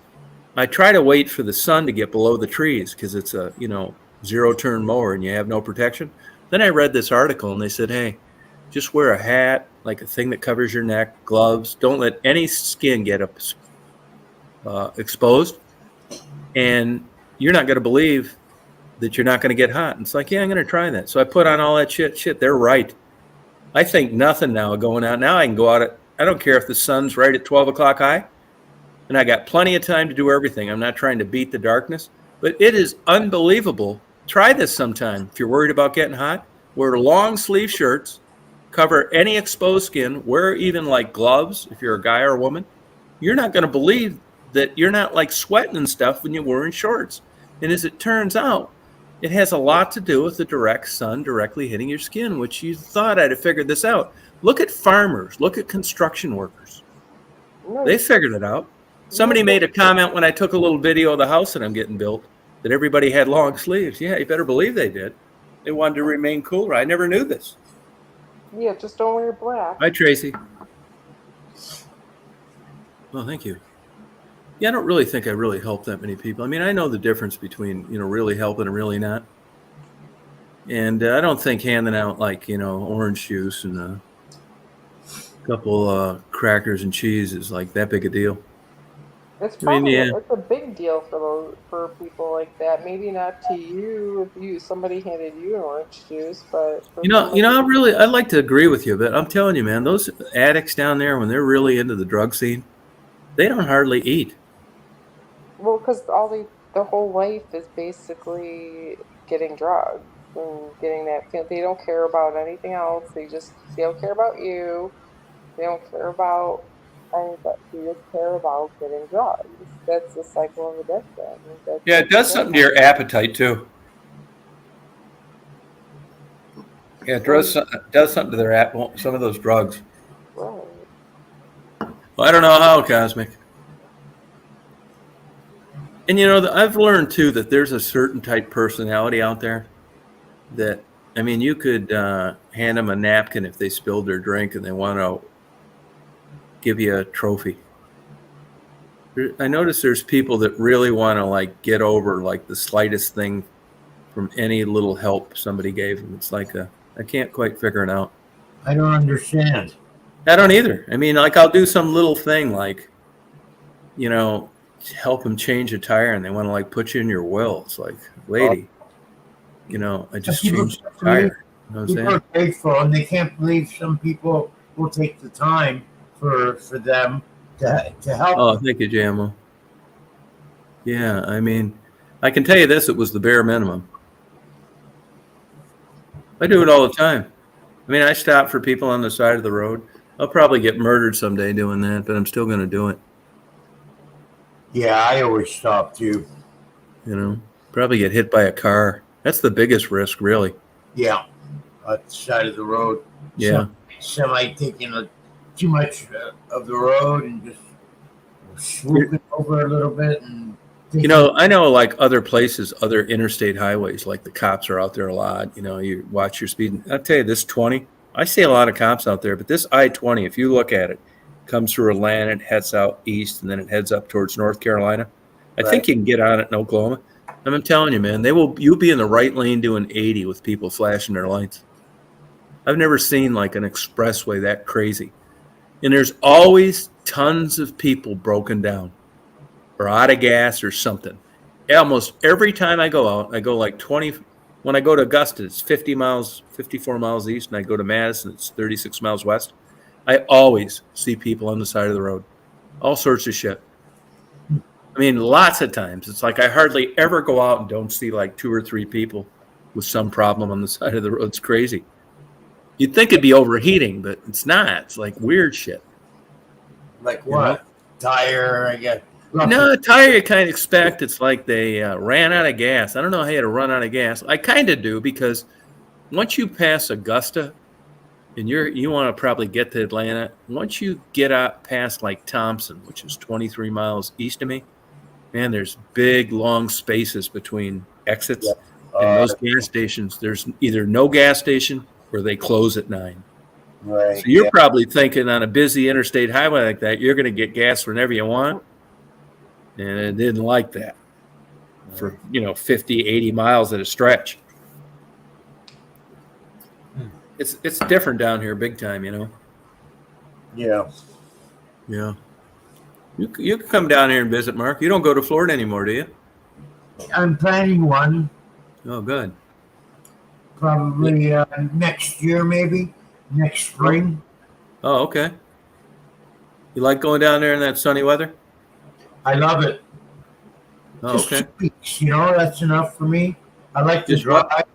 I try to wait for the sun to get below the trees because it's a zero-turn mower and you have no protection. Then I read this article and they said, hey, just wear a hat, like a thing that covers your neck, gloves. Don't let any skin get exposed, and you're not going to believe that you're not going to get hot. And it's like, yeah, I'm going to try that. So I put on all that shit. They're right. I think nothing now going out. Now I can go out I don't care if the sun's right at 12 o'clock high, and I got plenty of time to do everything. I'm not trying to beat the darkness, but it is unbelievable. Try this sometime. If you're worried about getting hot, wear long sleeve shirts, cover any exposed skin, wear even like gloves if you're a guy or a woman. You're not going to believe that you're not like sweating and stuff when you're wearing shorts. And as it turns out, it has a lot to do with the direct sun directly hitting your skin, which you thought I'd have figured this out. Look at farmers. Look at construction workers. They figured it out. Somebody made a comment when I took a little video of the house that I'm getting built that everybody had long sleeves. Yeah, you better believe they did. They wanted to remain cooler. I never knew this. Yeah, just don't wear black. Hi, Tracy. Well, thank you. Yeah, I don't really think I really helped that many people. I mean, I know the difference between, really helping and really not. And I don't think handing out orange juice and a couple crackers and cheese is like that big a deal. It's probably yeah. it's a big deal for people like that. Maybe not to you if somebody handed you an orange juice, but for I'd like to agree with you, but I'm telling you, man, those addicts down there, when they're really into the drug scene, they don't hardly eat. Well, because their whole life is basically getting drugs and getting that. They don't care about anything else. They don't care about you. They don't care about anything. They just care about getting drugs. That's the cycle of addiction. Yeah, it does something to your appetite too. Yeah, it does something to their some of those drugs. Right. Well, I don't know how, Cosmic. And I've learned too that there's a certain type personality out there that, I mean, you could hand them a napkin if they spilled their drink and they want to give you a trophy. I notice there's people that really want to get over the slightest thing from any little help somebody gave them. It's I can't quite figure it out. I don't understand. I don't either. I mean, I'll do some little thing help them change a tire, and they want to put you in your will. It's lady, I just changed the tire. You know what I'm saying? People are grateful, and they can't believe some people will take the time for them to help. Oh, thank you, Jamo. Yeah, I mean, I can tell you this: it was the bare minimum. I do it all the time. I mean, I stop for people on the side of the road. I'll probably get murdered someday doing that, but I'm still going to do it. Yeah, I always stop too. Probably get hit by a car. That's the biggest risk, really. Yeah, at the side of the road. Yeah. Somebody taking too much of the road and just swooping over a little bit. And I know other places, other interstate highways, the cops are out there a lot. You watch your speed. I'll tell you, this 20, I see a lot of cops out there, but this I-20, if you look at it, comes through Atlanta, it heads out east, and then it heads up towards North Carolina. I think you can get on it in Oklahoma. And I'm telling you, man, you'll be in the right lane doing 80 with people flashing their lights. I've never seen an expressway that crazy. And there's always tons of people broken down or out of gas or something. Almost every time I go out, I go 20. When I go to Augusta, it's 54 miles east, and I go to Madison, it's 36 miles west. I always see people on the side of the road, all sorts of shit. I mean, lots of times. It's I hardly ever go out and don't see 2 or 3 people with some problem on the side of the road. It's crazy. You'd think it'd be overheating, but it's not. It's weird shit. Like what? Tire, I guess. No, a tire you kind of expect. It's they ran out of gas. I don't know how to run out of gas. I kind of do, because once you pass Augusta, and you want to probably get to Atlanta, once you get out past Thompson, which is 23 miles east of me, man, there's big, long spaces between exits. Yep. And those gas stations, there's either no gas station or they close at 9. Right. So you're probably thinking on a busy interstate highway like that, you're going to get gas whenever you want. And it didn't like that for, 50, 80 miles at a stretch. It's different down here, big time, Yeah. Yeah. You can come down here and visit, Mark. You don't go to Florida anymore, do you? I'm planning one. Oh, good. Probably next year, maybe next spring. Oh, okay. You like going down there in that sunny weather? I love it. Oh, Just okay. 2 weeks, that's enough for me. I like to Just what? drive.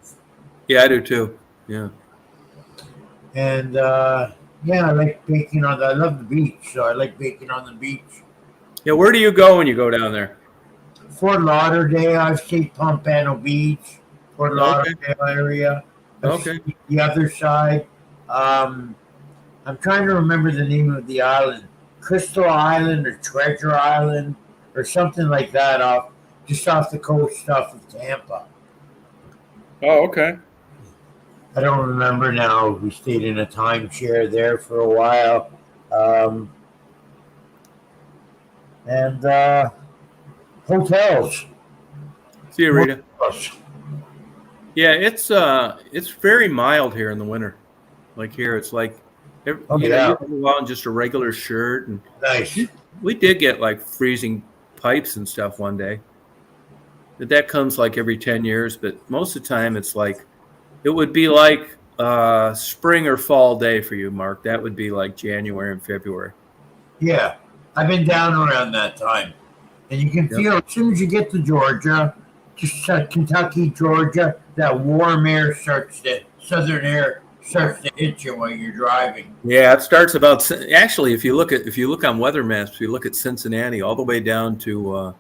Yeah, I do too. Yeah. And I like baking I love the beach, so I like baking on the beach. Yeah, where do you go when you go down there? Fort Lauderdale, I've seen Pompano Beach, Fort Lauderdale area. I've Okay. seen the other side. I'm trying to remember the name of the island. Crystal Island or Treasure Island or something like that, just off the coast, off of Tampa. Oh, okay. I don't remember now. We stayed in a timeshare there for a while. And hotels. See you, Rita. Hotels. Yeah, it's very mild here in the winter. Like here, it's like, you know, you go out in just a regular shirt, and Nice. we did get like freezing pipes and stuff one day. But that comes like every 10 years, but most of the time it's like, it would be like spring or fall day for you, Mark. That would be like January and February. Yeah, I've been down around that time, and you can feel as soon as you get to Georgia, just Kentucky, Georgia, that warm air southern air starts to hit you while you're driving. Yeah, it starts about, actually, if you look on weather maps, if you look at Cincinnati all the way down to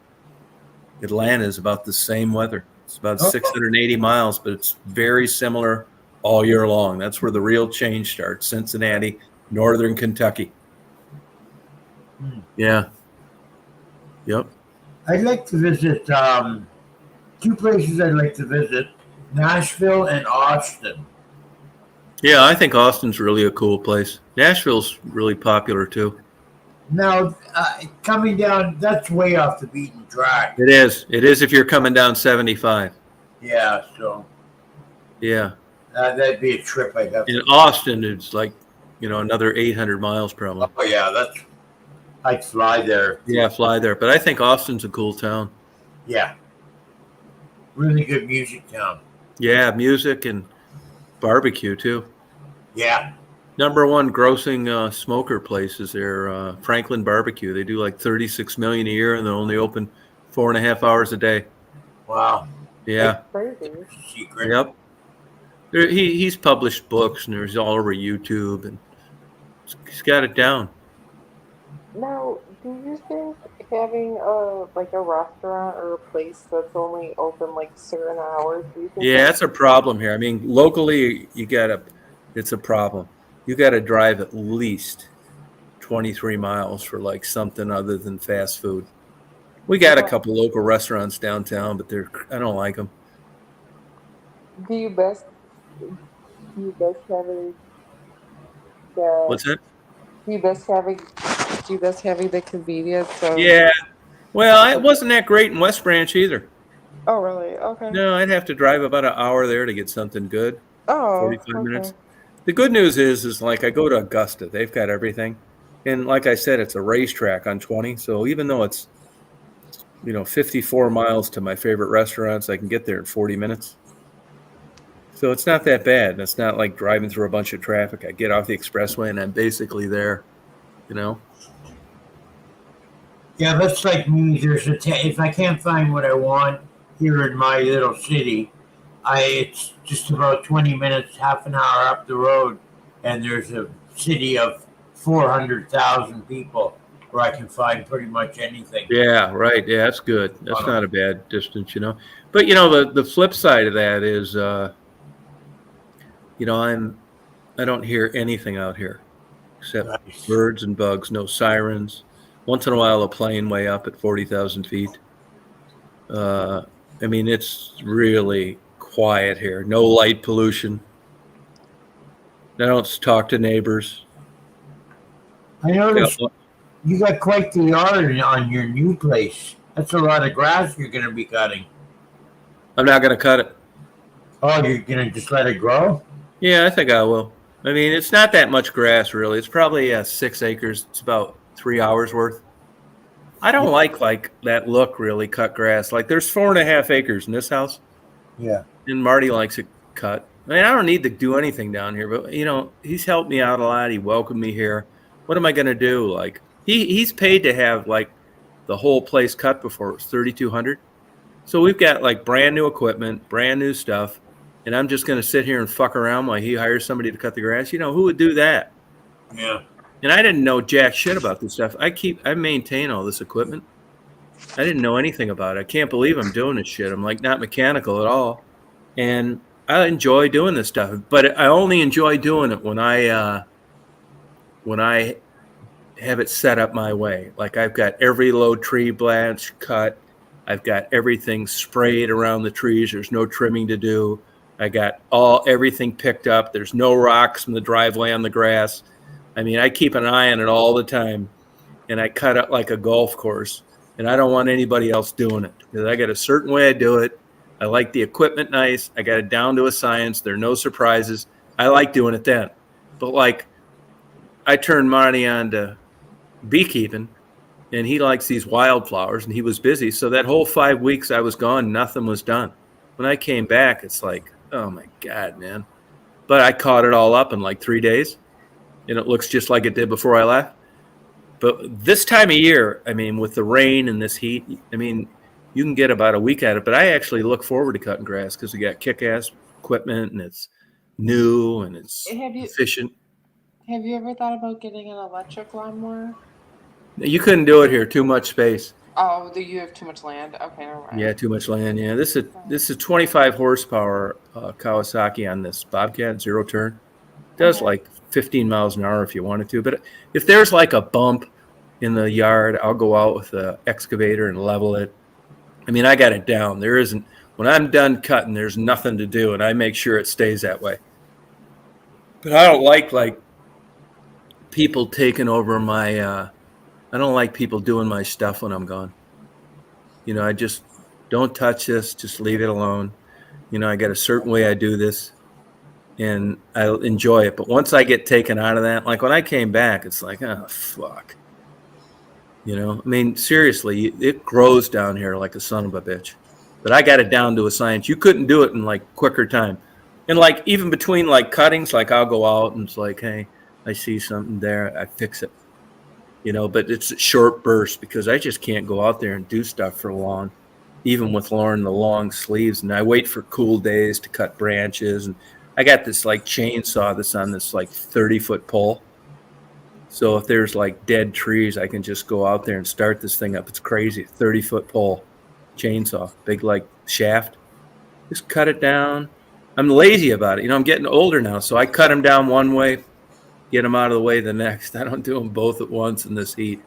Atlanta is about the same weather. It's about 680 miles, but it's very similar all year long. That's where the real change starts. Cincinnati, northern Kentucky. Yeah. Yep. I'd like to visit two places I'd like to visit, Nashville and Austin. Yeah, I think Austin's really a cool place. Nashville's really popular too. Now, coming down, that's way off the beaten track. It is. It is if you're coming down 75. Yeah, so. Yeah. That'd be a trip I'd have. In Austin, it's like, you know, another 800 miles probably. Oh, yeah, I'd fly there. Yeah, fly there. But I think Austin's a cool town. Yeah. Really good music town. Yeah, music and barbecue too. Yeah. Number one grossing smoker place is their Franklin Barbecue. They do like 36 million a year, and they only open 4.5 hours a day. Wow. Yeah. That's crazy. Secret. Yep. He's published books, and he's all over YouTube, and he's got it down. Now, do you think having a restaurant or a place that's only open like certain hours? Do you think Yeah, that's a problem here. I mean, locally, it's a problem. You got to drive at least 23 miles for like something other than fast food. We got a couple local restaurants downtown, but I don't like them. Do you best having What's that? do you best having the convenience of? Yeah. Well, it wasn't that great in West Branch either. Oh, really? Okay. No, I'd have to drive about an hour there to get something good. Oh, 45 minutes. The good news is like I go to Augusta. They've got everything. And like I said, it's a racetrack on 20. So even though it's, 54 miles to my favorite restaurants, I can get there in 40 minutes. So it's not that bad. It's not like driving through a bunch of traffic. I get off the expressway and I'm basically there, Yeah, that's like me. If I can't find what I want here in my little city, it's just about 20 minutes, half an hour up the road, and there's a city of 400,000 people where I can find pretty much anything. Yeah, right. Yeah, that's good. That's not a bad distance, But the flip side of that is, I don't hear anything out here except birds and bugs. No sirens. Once in a while, a plane way up at 40,000 feet. It's really quiet here. No light pollution. I don't talk to neighbors. I noticed you got quite the yard on your new place. That's a lot of grass you're going to be cutting. I'm not going to cut it. Oh, you're going to just let it grow? Yeah, I think I will. It's not that much grass, really. It's probably 6 acres. It's about 3 hours worth. I don't like that look, really, cut grass. Like, there's 4.5 acres in this house. Yeah. And Marty likes it cut. I don't need to do anything down here, but, he's helped me out a lot. He welcomed me here. What am I going to do? Like, he's paid to have, like, the whole place cut before. It was $3,200. So we've got, like, brand new equipment, brand new stuff. And I'm just going to sit here and fuck around while he hires somebody to cut the grass. Who would do that? Yeah. And I didn't know jack shit about this stuff. I maintain all this equipment. I didn't know anything about it. I can't believe I'm doing this shit. I'm like not mechanical at all. And I enjoy doing this stuff, but I only enjoy doing it when I have it set up my way. Like I've got every low tree branch cut. I've got everything sprayed around the trees. There's no trimming to do. I got everything picked up. There's no rocks from the driveway on the grass. I mean, I keep an eye on it all the time, and I cut it like a golf course, and I don't want anybody else doing it because I got a certain way I do it. I like the equipment nice. I got it down to a science. There are no surprises. I like doing it then. But like, I turned Marty on to beekeeping, and he likes these wildflowers, and he was busy. So that whole 5 weeks I was gone, nothing was done. When I came back, it's like, oh my God, man. But I caught it all up in like 3 days, and it looks just like it did before I left. But this time of year, I mean, with the rain and this heat, I mean, you can get about a week at it. But I actually look forward to cutting grass because we got kick-ass equipment, and it's new, and it's efficient. Have you ever thought about getting an electric lawnmower? You couldn't do it here. Too much space. Oh, you have too much land. Okay, never mind. Yeah, too much land. Yeah, this is 25 horsepower Kawasaki on this Bobcat zero turn. Does like 15 miles an hour if you wanted to. But if there's like a bump in the yard, I'll go out with the excavator and level it. I mean, I got it down. There isn't. When I'm done cutting, there's nothing to do, and I make sure it stays that way. But I don't like people taking over my. I don't like people doing my stuff when I'm gone. You know, I just don't touch this. Just leave it alone. You know, I got a certain way I do this, and I enjoy it. But once I get taken out of that, like when I came back, it's like, oh, fuck. You know, I mean, seriously, it grows down here like a son of a bitch. But I got it down to a science. You couldn't do it in like quicker time. And like even between like cuttings, like I'll go out and it's like, hey, I see something there. I fix it. You know, but it's a short burst because I just can't go out there and do stuff for long, even with Lauren the long sleeves. And I wait for cool days to cut branches. And I got this like chainsaw that's on this like 30-foot pole. So if there's like dead trees, I can just go out there and start this thing up. It's crazy. 30-foot pole, chainsaw, big like shaft. Just cut it down. I'm lazy about it. You know, I'm getting older now. So I cut them down one way, get them out of the way the next. I don't do them both at once in this heat.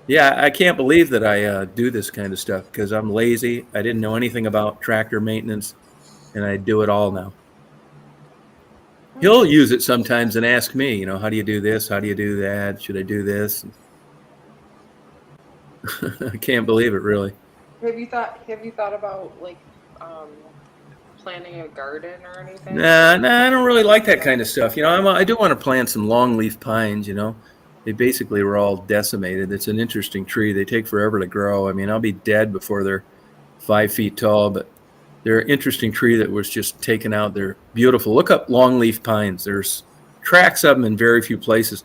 Yeah, I can't believe that I do this kind of stuff because I'm lazy. I didn't know anything about tractor maintenance, and I do it all now. He'll use it sometimes and ask me, you know, how do you do this? How do you do that? Should I do this? I can't believe it, really. Have you thought about like planting a garden or anything? Nah, I don't really like that kind of stuff. You know, I do want to plant some longleaf pines, you know. They basically were all decimated. It's an interesting tree. They take forever to grow. I mean, I'll be dead before they're 5 feet tall, but they're an interesting tree that was just taken out. They're beautiful. Look up longleaf pines. There's tracks of them in very few places.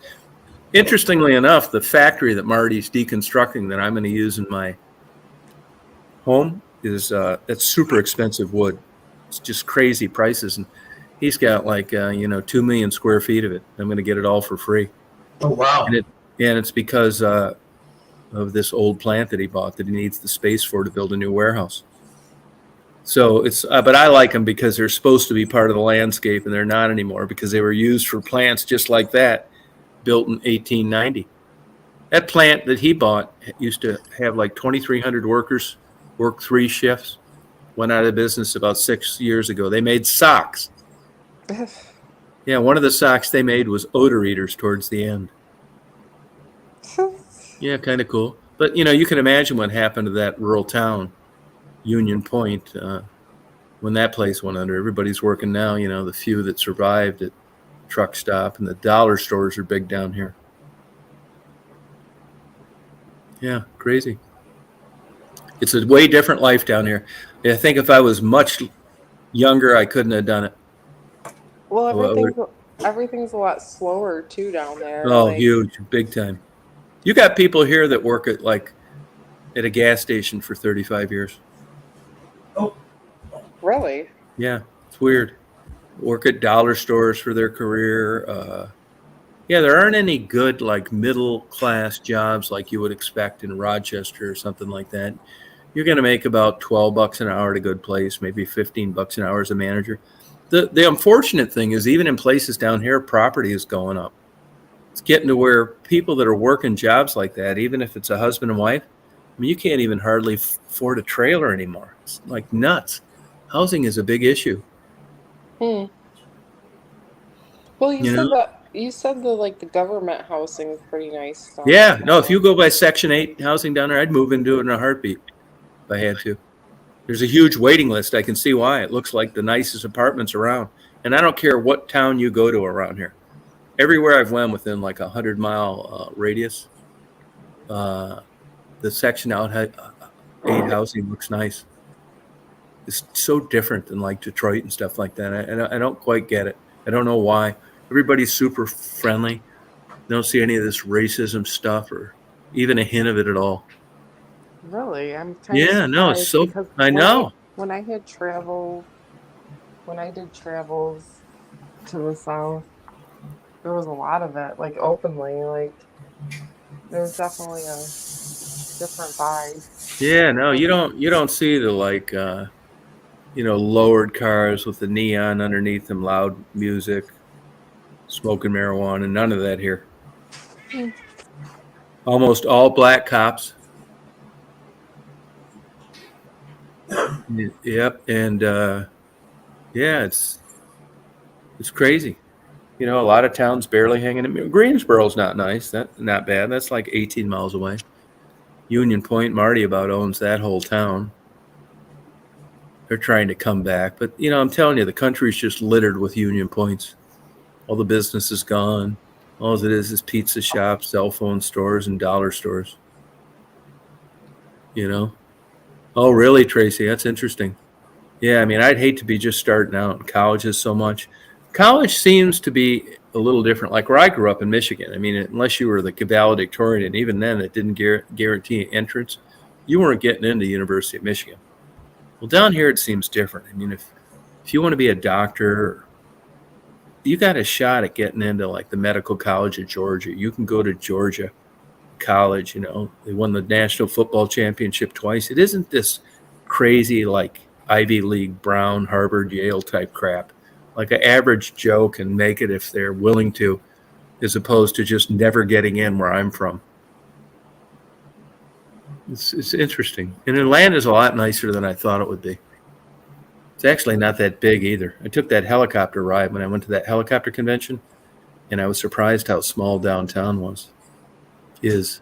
Interestingly enough, the factory that Marty's deconstructing that I'm going to use in my home is it's super expensive wood. It's just crazy prices, and he's got like 2 million square feet of it. I'm going to get it all for free. Oh wow! And it's because of this old plant that he bought that he needs the space for to build a new warehouse. So it's but I like them because they're supposed to be part of the landscape, and they're not anymore because they were used for plants just like that, built in 1890. That plant that he bought used to have like 2,300 workers, work 3 shifts. Went out of business about 6 years ago. They made socks. Yeah, one of the socks they made was odor eaters towards the end. Yeah, kind of cool. But, you know, you can imagine what happened to that rural town, Union Point, when that place went under. Everybody's working now, you know, the few that survived at truck stop, and the dollar stores are big down here. Yeah, crazy. It's a way different life down here. I think if I was much younger, I couldn't have done it. Well, everything's a lot slower too down there. Oh, like, huge, big time. You got people here that work at a gas station for 35 years. Oh, really? Yeah, it's weird. Work at dollar stores for their career. Yeah, there aren't any good like middle class jobs like you would expect in Rochester or something like that. You're going to make about $12 an hour at a good place, maybe $15 an hour as a manager. The unfortunate thing is even in places down here, property is going up. It's getting to where people that are working jobs like that, even if it's a husband and wife, I mean, you can't even hardly afford a trailer anymore. It's like nuts. Housing is a big issue. Hmm. Well, You know? you said the government housing is pretty nice stuff. Yeah. No, if you go by Section 8 housing down there, I'd move into it in a heartbeat if I had to. There's a huge waiting list. I can see why. It looks like the nicest apartments around. And I don't care what town you go to around here. Everywhere I've went within like 100-mile radius, the Section 8 housing looks nice. It's so different than like Detroit and stuff like that. I don't quite get it. I don't know why. Everybody's super friendly. I don't see any of this racism stuff or even a hint of it at all. Really, I'm kind of Yeah, no, it's surprised so. because I know. when I did travels to the South, there was a lot of it, like openly, like there was definitely a different vibe. Yeah, no, you don't see the like lowered cars with the neon underneath them, loud music, smoking marijuana, none of that here. Hmm. Almost all black cops. Yep, and yeah, it's crazy. You know, a lot of towns barely hanging in. Greensboro's not nice. That's not bad. That's like 18 miles away. Union Point, Marty about owns that whole town. They're trying to come back. But, I'm telling you, the country's just littered with Union Points. All the business is gone. All it is pizza shops, cell phone stores, and dollar stores. Oh, really, Tracy? That's interesting. Yeah, I mean, I'd hate to be just starting out. College is so much. College seems to be a little different. Like where I grew up in Michigan. I mean, unless you were the valedictorian, and even then, it didn't guarantee entrance. You weren't getting into the University of Michigan. Well, down here, it seems different. I mean, if you want to be a doctor, you got a shot at getting into like the Medical College of Georgia. You can go to Georgia College. They won the National Football Championship twice. It isn't this crazy like Ivy League, Brown, Harvard, Yale type crap. Like an average Joe can make it if they're willing to, as opposed to just never getting in where I'm from. It's interesting. And Atlanta's a lot nicer than I thought it would be. It's actually not that big either. I took that helicopter ride when I went to that helicopter convention, and I was surprised how small downtown is.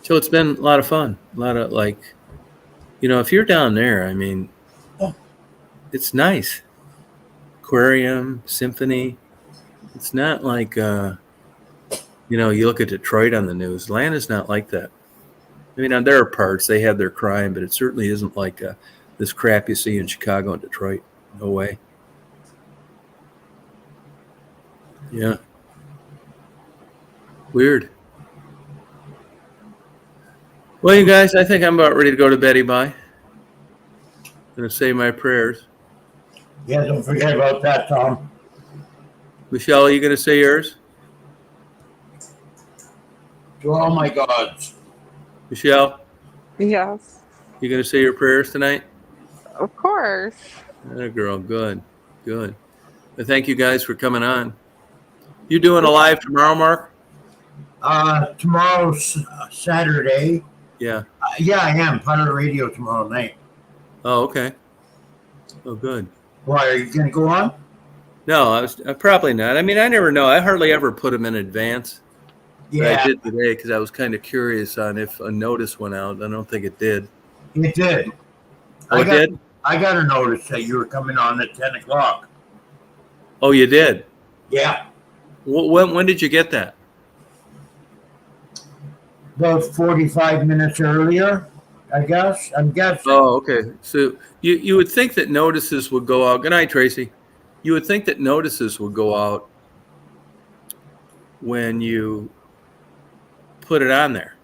So it's been a lot of fun. A lot of if you're down there, I mean, it's nice. Aquarium, symphony. It's not like, you look at Detroit on the news. Atlanta's not like that. I mean, there are parts. They have their crime, but it certainly isn't like this crap you see in Chicago and Detroit. No way. Yeah. Weird. Well, you guys, I think I'm about ready to go to Betty Bye. I'm going to say my prayers. Yeah, don't forget about that, Tom. Michelle, are you going to say yours? To all my gods. Michelle, Yes, you going to say your prayers tonight? of course. Oh, girl, good. Well, thank you guys for coming on. You doing a live tomorrow, Mark? Tomorrow's Saturday. Yeah. Yeah, I am. Pirate Radio tomorrow night. Oh, okay. Oh, good. Why, are you going to go on? No, I was probably not. I mean, I never know. I hardly ever put them in advance. But I did today because I was kind of curious on if a notice went out. I don't think it did. It did. Oh, it did? I got a notice that you were coming on at 10 o'clock. Oh, you did? Yeah. When did you get that? About 45 minutes earlier, I guess. I'm guessing. Oh, okay. So you would think that notices would go out. Good night, Tracy. You would think that notices would go out when you put it on there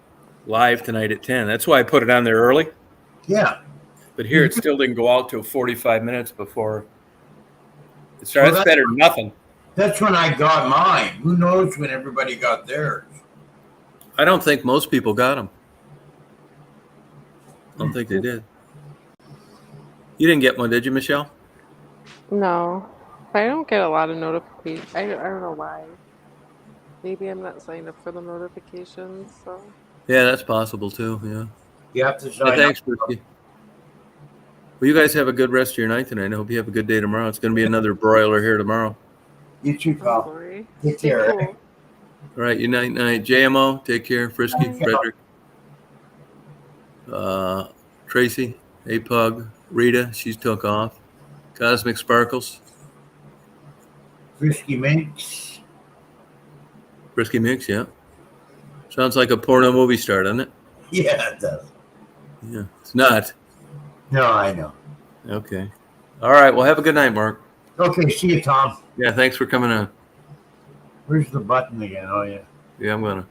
live tonight at 10. That's why I put it on there early. Yeah. But here it still didn't go out till 45 minutes before it started. That's better than nothing. That's when I got mine. Who knows when everybody got theirs? I don't think most people got them. I don't think they did. You didn't get one, did you, Michelle? No, I don't get a lot of notifications. I don't know why. Maybe I'm not signed up for the notifications. So Yeah, that's possible too. Yeah. You have to Yeah, sign up. thanks, Frisky. Well, you guys have a good rest of your night tonight. I hope you have a good day tomorrow. It's going to be another broiler here tomorrow. You too, Oh pal. boy. Take Stay care. cool. All right, you night. JMO, take care. Frisky, Bye. Frederick, Tracy, Pug, Rita, she's took off. Cosmic Sparkles, Frisky Minx. Frisky Mix, yeah. Sounds like a porno movie star, doesn't it? Yeah, it does. Yeah, it's not. No, I know. Okay. All right, well, have a good night, Mark. Okay, see you, Tom. Yeah, thanks for coming on. Where's the button again? Oh, yeah. Yeah, I'm going to.